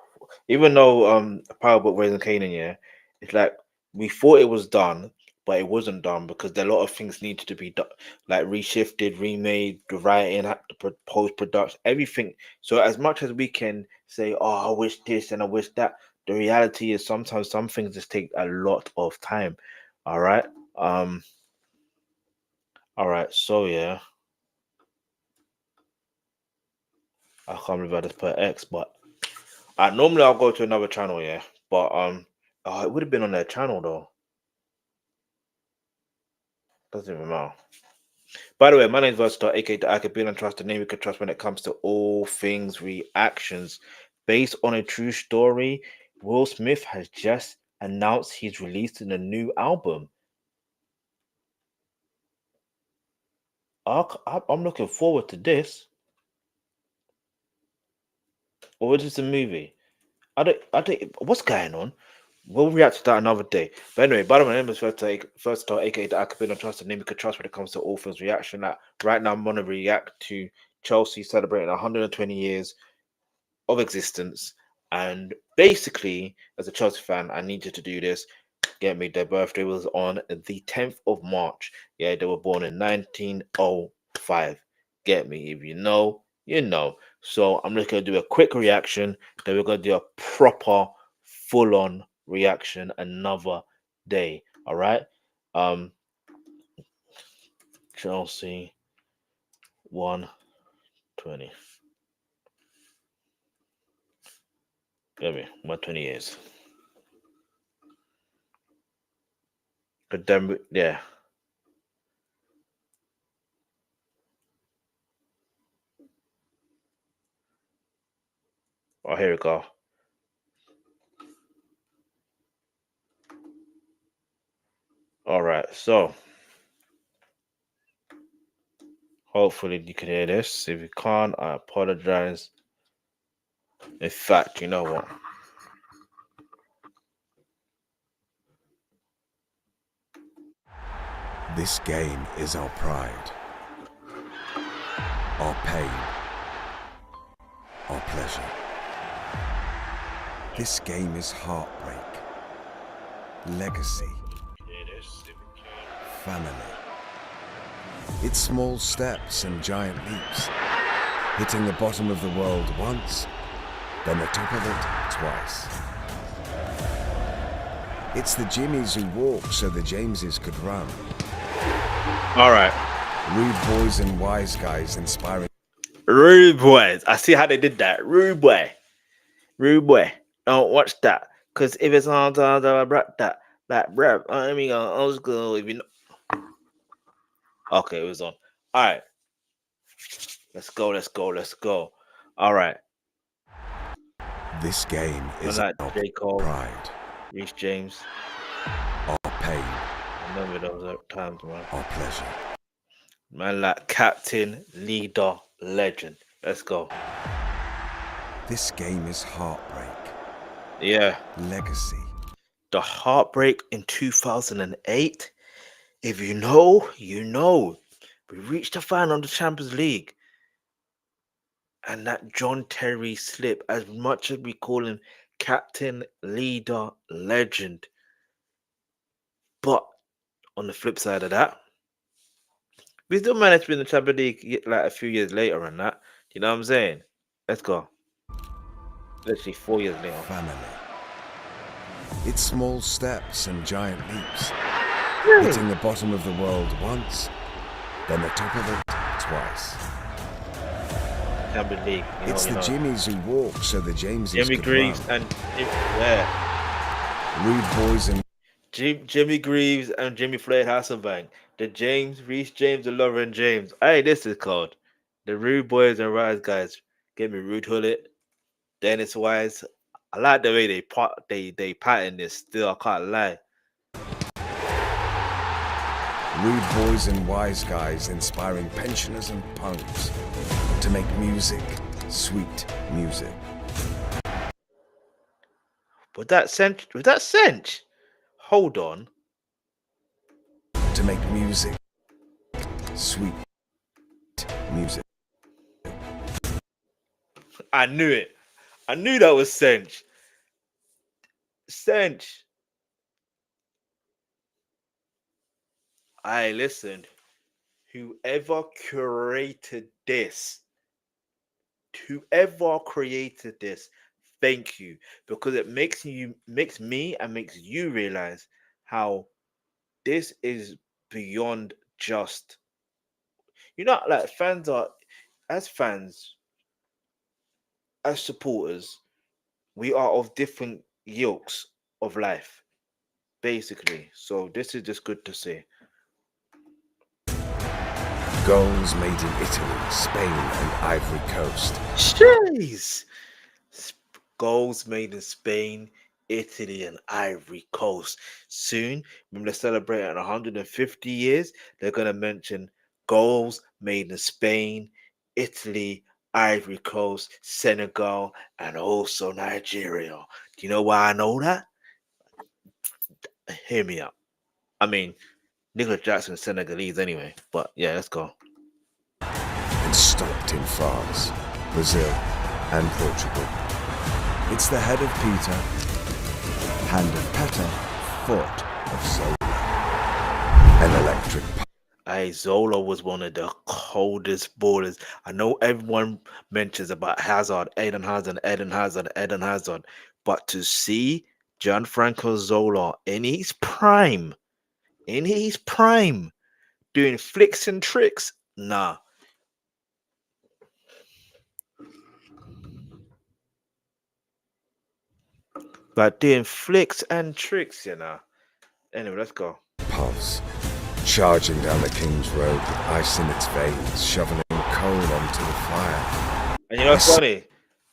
Even though Power Book Raising Kanan, yeah, it's like we thought it was done, but it wasn't done because a lot of things needed to be done, like reshifted, remade, the writing, the post production, everything. So as much as we can say, "Oh, I wish this and I wish that," the reality is sometimes some things just take a lot of time. All right. All right. So yeah, I can't believe I just put X, but normally I'll go to another channel, yeah. But it would have been on their channel though. Doesn't even matter. By the way, my name is Versatile, aka the Alkebulan Trust, the name you can trust when it comes to all things reactions. Based on a true story, Will Smith has just announced he's releasing a new album. I'm looking forward to this. Or is this a movie? I don't. What's going on? We'll react to that another day. But anyway, by the way, my name is Versatile, aka the Alkebulan Trust, the name you can trust when it comes to all things reaction. Like right now, I'm gonna react to Chelsea celebrating 120 years of existence. And basically, as a Chelsea fan, I need you to do this. Get me, their birthday was on the 10th of March. Yeah, they were born in 1905. Get me, if you know, you know. So I'm just going to do a quick reaction. Then we're going to do a proper, full-on reaction another day. All right? Chelsea 120. Get me, 120 years. But then, yeah. Oh, here we go. All right, so hopefully you can hear this. If you can't, I apologize. In fact, you know what? This game is our pride, our pain, our pleasure. This game is heartbreak, legacy, family. It's small steps and giant leaps, hitting the bottom of the world once, then the top of it twice. It's the Jimmies who walk so the Jameses could run. All right. Rude boys and wise guys inspiring. Rude boys. I see how they did that. Rude boy. Rude boy. Don't watch that. Because if it's on that, like, bro, I mean, old school, if you know. Okay, it was on. All right. Let's go, let's go, let's go. All right. This game is like our J. Cole, pride, Reese James. our pain, I remember those times, man. our pleasure. Man, like captain, leader, legend. Let's go. This game is heartbreak. Yeah. Legacy. The heartbreak in 2008. If you know, you know. We reached the final of the Champions League. And that John Terry slip, as much as we call him captain, leader, legend. But on the flip side of that, we still managed to win the Champions League like a few years later and that. You know what I'm saying? Let's go. Literally 4 years later. Family. It's small steps and giant leaps. Really? Hitting the bottom of the world once, then the top of it twice. Champions League. It's the Jimmies who walk so the Jameses Jimmy could Greaves run. and Rude boys and Jimmy Greaves and Jimmy Floyd Hasselbank. The James, Reese James, the Lauren James. Hey, this is called the Rude Boys and Rise guys. Give me Rude Hullet, Dennis Wise. I like the way they pattern this. Still, I can't lie. rude boys and wise guys inspiring pensioners and punks to make music, sweet music. Was that Cinch? Hold on. To make music, sweet music. I knew it. I knew that was Cinch. Cinch. Listen. Whoever created this, thank you, because it makes me and makes you realize how this is beyond just, like fans are, as fans, as supporters, we are of different yokes of life, basically. So this is just good to see. Goals made in Italy, Spain, and Ivory Coast. Jeez. Goals made in Spain, Italy, and Ivory Coast. Soon, when they're celebrating 150 years, they're going to mention goals made in Spain, Italy, Ivory Coast, Senegal, and also Nigeria. Do you know why I know that? Hear me out. I mean, Nicholas Jackson is Senegalese anyway, but yeah, let's go. And stopped in France, Brazil, and Portugal. It's the head of Peter, hand of Petter, foot of Zola. An electric Zola was one of the coldest ballers. I know everyone mentions about Eden Hazard, but to see Gianfranco Zola in his prime, doing flicks and tricks, nah. But doing flicks and tricks, Anyway, let's go. pulse, charging down the King's Road with ice in its veins, shoveling coal onto the fire. And you know what's funny?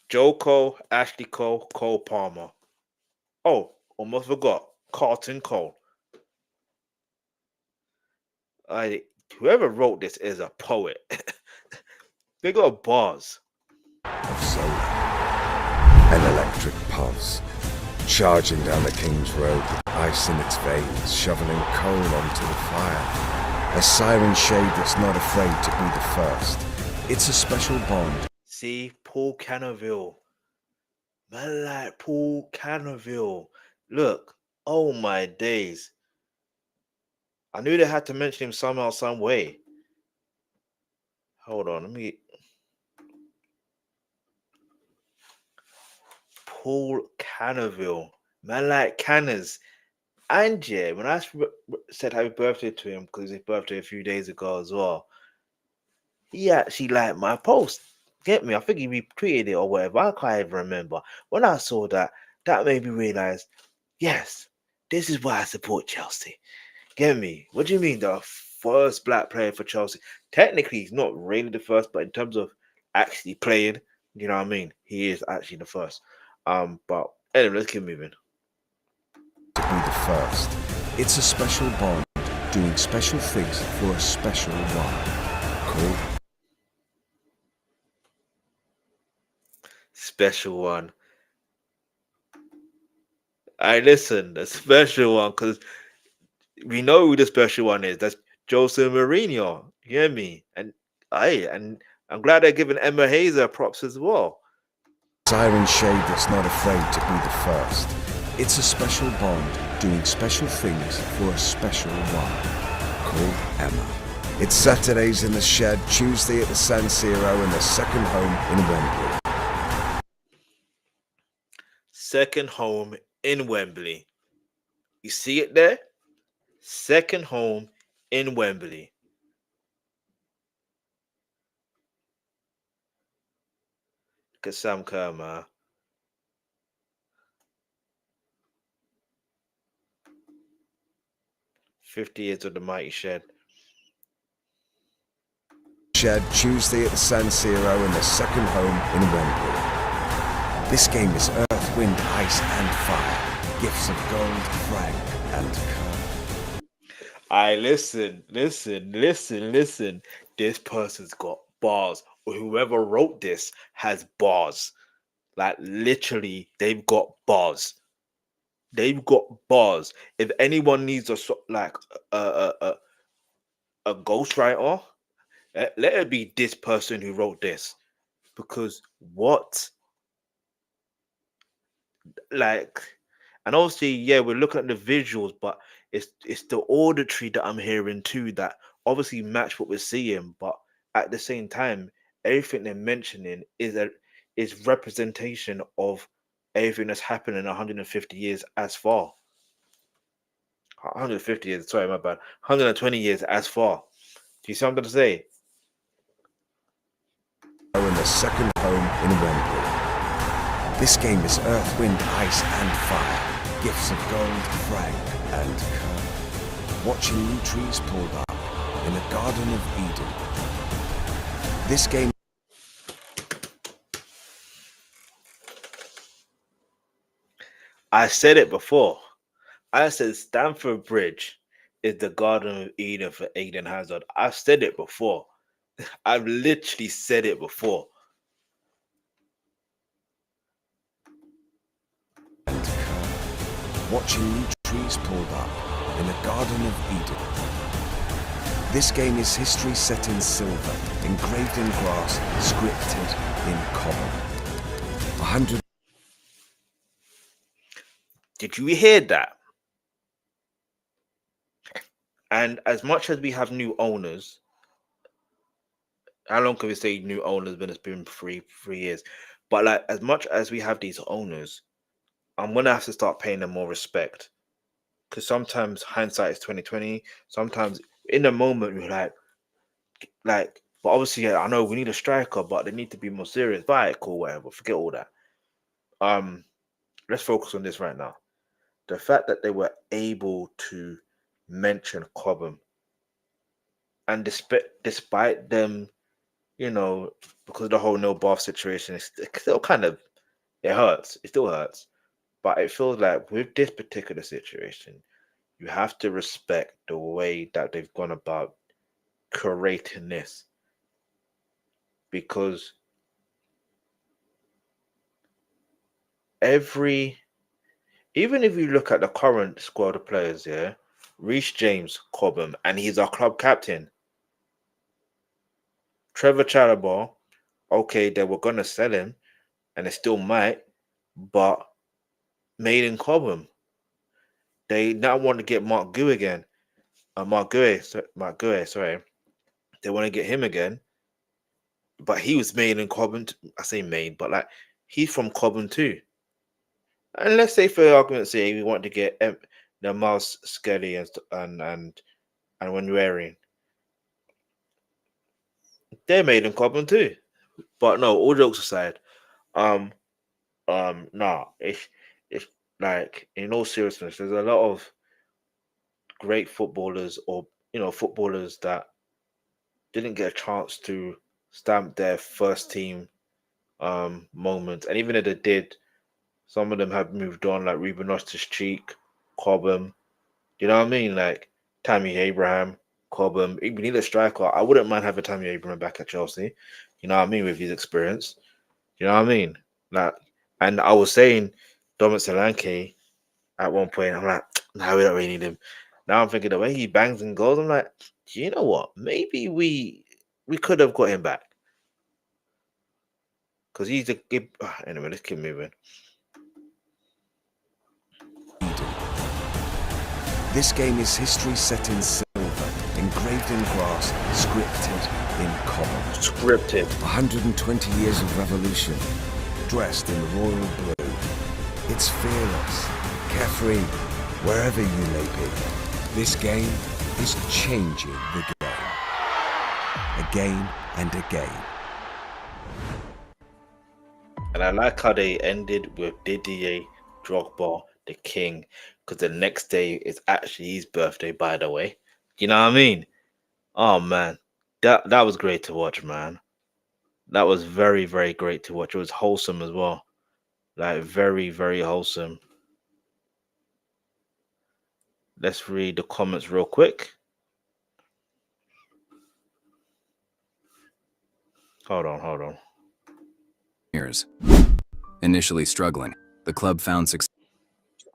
Joe Cole, Ashley Cole, Cole Palmer. Oh, almost forgot. Carlton Cole. Whoever wrote this is a poet. They got bars. Of solar, an electric pulse, charging down the King's Road with ice in its veins, shoveling coal onto the fire. A siren shade that's not afraid to be the first. It's a special bond. See, Paul Canaville. Man like Paul Canaville. Look, oh my days. I knew they had to mention him somehow, some way. Hold on, let me... Paul Canaville. Man like Canners. And yeah, when I said happy birthday to him, because his birthday a few days ago as well, he actually liked my post. Get me? I think he retweeted it or whatever. I can't even remember. When I saw that, that made me realize, yes, this is why I support Chelsea. Get me? What do you mean the first black player for Chelsea? Technically, he's not really the first, but in terms of actually playing, you know what I mean? He is actually the first. But anyway, let's keep moving. To be the first. It's a special bond, doing special things for a special one. Cool. Special one. Listen, the special one, because we know who the special one is. That's Jose Mourinho. You hear me? And I'm glad they're giving Emma Hazer props as well. Siren shade that's not afraid to be the first. It's a special bond, doing special things for a special one. Call Emma. It's Saturdays in the Shed, Tuesday at the San Siro, and the second home in Wembley. Second home in Wembley. You see it there? Second home in Wembley. Look at Sam Kerr, man. $50 years of the mighty Shed. Shed, Tuesday at the San Siro, and the second home in Wembley. This game is earth, wind, ice, and fire. Gifts of gold, frank, and curve. Listen. This person's got bars. Or whoever wrote this has bars. Like, literally, they've got bars. They've got bars. If anyone needs a ghostwriter, let it be this person who wrote this. Because what? Like, and obviously, yeah, we're looking at the visuals, but it's the auditory that I'm hearing too that obviously match what we're seeing, but at the same time, everything they're mentioning is representation of everything that's happened in 150 years as far. 150 years, sorry, my bad. 120 years as far. Do you see what I'm going to say? In the second home in Wembley. This game is earth, wind, ice, and fire. Gifts of gold, frank, and curve. Watching new trees pulled up in the Garden of Eden. This game. I said it before. I said Stamford Bridge is the Garden of Eden for Eden Hazard. I've said it before. I've literally said it before. Watching new trees pulled up in the Garden of Eden. This game is history set in silver, engraved in glass, scripted in common. 100. Did you hear that? And as much as we have new owners, how long can we say new owners when it's been three years? But like, as much as we have these owners, I'm gonna have to start paying them more respect. Because sometimes hindsight is 2020. Sometimes in the moment we're like, but obviously, yeah, I know we need a striker, but they need to be more serious. Right, cool, whatever. Forget all that. Let's focus on this right now. The fact that they were able to mention Cobham. And despite them, because of the whole no Bath situation, it's still kind of, it hurts. It still hurts. But it feels like with this particular situation, you have to respect the way that they've gone about curating this. Because even if you look at the current squad of players, yeah, Reece James, Cobham, and he's our club captain. Trevor Chalobah, okay, they were gonna sell him, and they still might, but made in Cobham. They now want to get Mark Gouy again. Mark Gouy, sorry. They want to get him again, but he was made in Cobham. I say made, but like he's from Cobham too. And let's say, for argument's sake, we want to get the Miles Skelly and Wenwarian. They're made in Cobham too. But no, all jokes aside, it's like, in all seriousness, there's a lot of great footballers, or footballers that didn't get a chance to stamp their first team moment, and even if they did, some of them have moved on, like Ruben Loftus-Cheek, Cobham. You know what I mean? Like Tammy Abraham, Cobham. We need a striker. I wouldn't mind having Tammy Abraham back at Chelsea. You know what I mean? With his experience. You know what I mean? Like, and I was saying Dominic Solanke at one point. I'm like, nah, we don't really need him. Now I'm thinking the way he bangs and goes, I'm like, you know what? Maybe we could have got him back. Because he's a good... Anyway, let's keep moving. This game is history set in silver, engraved in glass, scripted in cobble. Scripted. 120 years of revolution, dressed in royal blue. It's fearless, carefree, wherever you may be. This game is changing the game. Again and again. And I like how they ended with Didier Drogba, the king, because the next day is actually his birthday, by the way. You know what I mean? Oh man, that was great to watch, man. That was very, very great to watch. It was wholesome as well, like very, very wholesome. Let's read the comments real quick. Hold on. Years. Initially struggling, the club found success.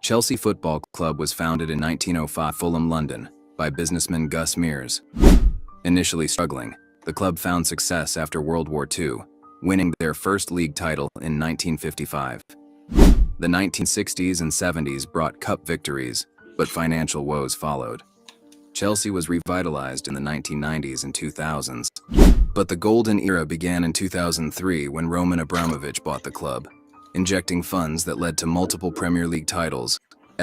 Chelsea Football Club was founded in 1905, Fulham, London, by businessman Gus Mears. Initially struggling, the club found success after World War II, winning their first league title in 1955. The 1960s and 70s brought cup victories, but financial woes followed. Chelsea was revitalized in the 1990s and 2000s, but the golden era began in 2003 when Roman Abramovich bought the club, injecting funds that led to multiple Premier League titles,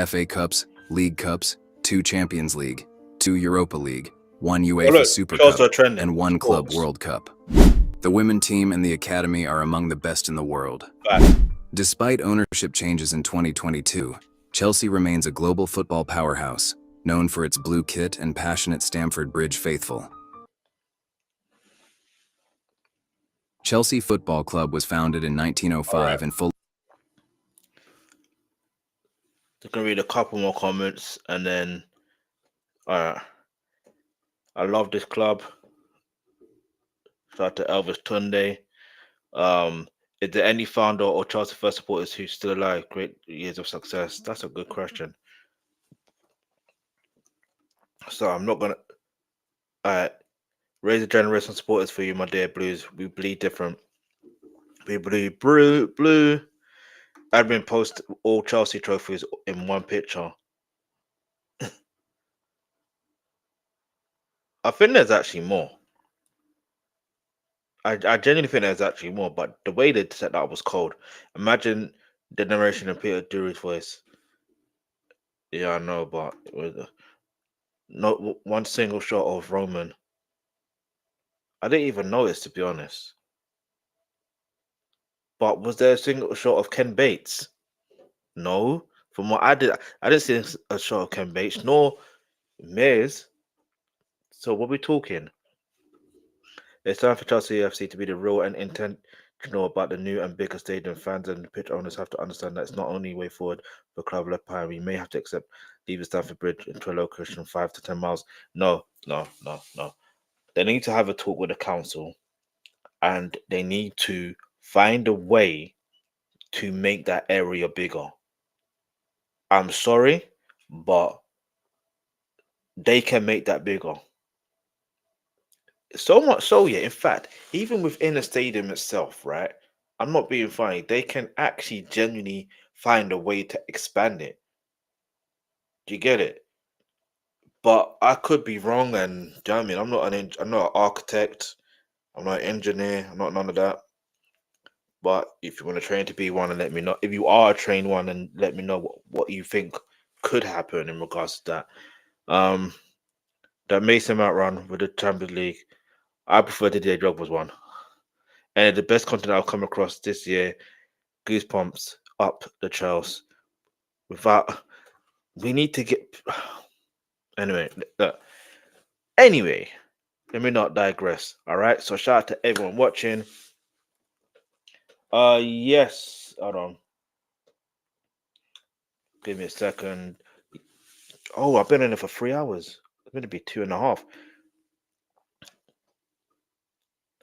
FA Cups, League Cups, 2 Champions League, 2 Europa League, 1 UEFA Super Cup, and 1 Club World Cup. The women team and the academy are among the best in the world. Despite ownership changes in 2022, Chelsea remains a global football powerhouse, known for its blue kit and passionate Stamford Bridge faithful. Chelsea Football Club was founded in 1905 in Fulham. I'm gonna read a couple more comments and then I love this club. Shout out to Elvis Tunde. Is there any founder or Chelsea first supporters who's still alive? Great years of success. That's a good question. So I'm not gonna raise a generation of supporters for you, my dear Blues. We bleed different. We bleed blue. Admin post all Chelsea trophies in one picture. I think there's actually more. I genuinely think there's actually more, but the way they set that up was cold. Imagine the narration in Peter Drury's voice. Yeah, I know, but it was not one single shot of Roman. I didn't even notice, to be honest. But was there a single shot of Ken Bates? No. From what I didn't see a shot of Ken Bates, nor Miz. So what we talking? It's time for Chelsea CFC to be the real and intentional about the new and bigger stadium. Fans and pitch owners have to understand that it's not only way forward for club left behind. We may have to accept leaving Stamford Bridge into a location 5 to 10 miles. No. They need to have a talk with the council, and they need to find a way to make that area bigger. I'm sorry, but they can make that bigger. So much so, yeah. In fact, even within the stadium itself, right? I'm not being funny. They can actually genuinely find a way to expand it. Do you get it? But I could be wrong, and do you know what I mean? I'm not an architect. I'm not an engineer. I'm not none of that. But if you want to train to be one, and let me know. If you are a trained one, and let me know what you think could happen in regards to that. That Mason Mount run with the Champions League, I prefer Didier Drogba's one. And the best content I've come across this year, Goosebumps up the Chelsea. We need to get anyway. Anyway, let me not digress. All right. So shout out to everyone watching. Yes. Hold on. Give me a second. Oh, I've been in it for 3 hours. It's going to be 2.5.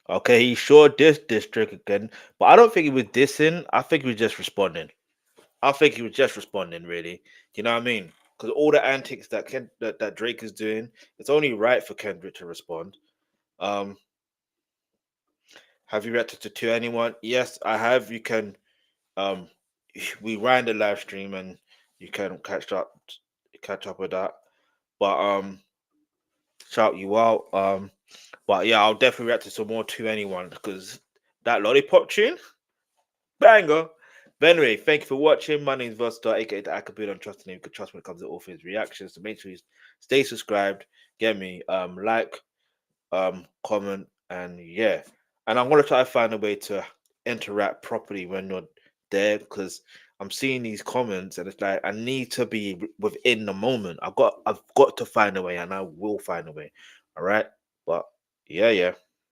Okay, he sure dissed District again, but I don't think he was dissing. I think he was just responding. Really. You know what I mean? Because all the antics that Drake is doing, it's only right for Kendrick to respond. Have you reacted to anyone? Yes, I have. You can. We ran the live stream, and you can catch up with that. But shout you out. But yeah, I'll definitely react to some more to anyone because that Lollipop tune, banger. But anyway, thank you for watching. My name is Versatile, aka the Alkebulan Trust Reacts. You can trust when it comes to all things reactions. So make sure you stay subscribed. Get me like, comment, and yeah. And I'm gonna try to find a way to interact properly when you're there because I'm seeing these comments and it's like I need to be within the moment. I've got to find a way, and I will find a way. All right, but yeah.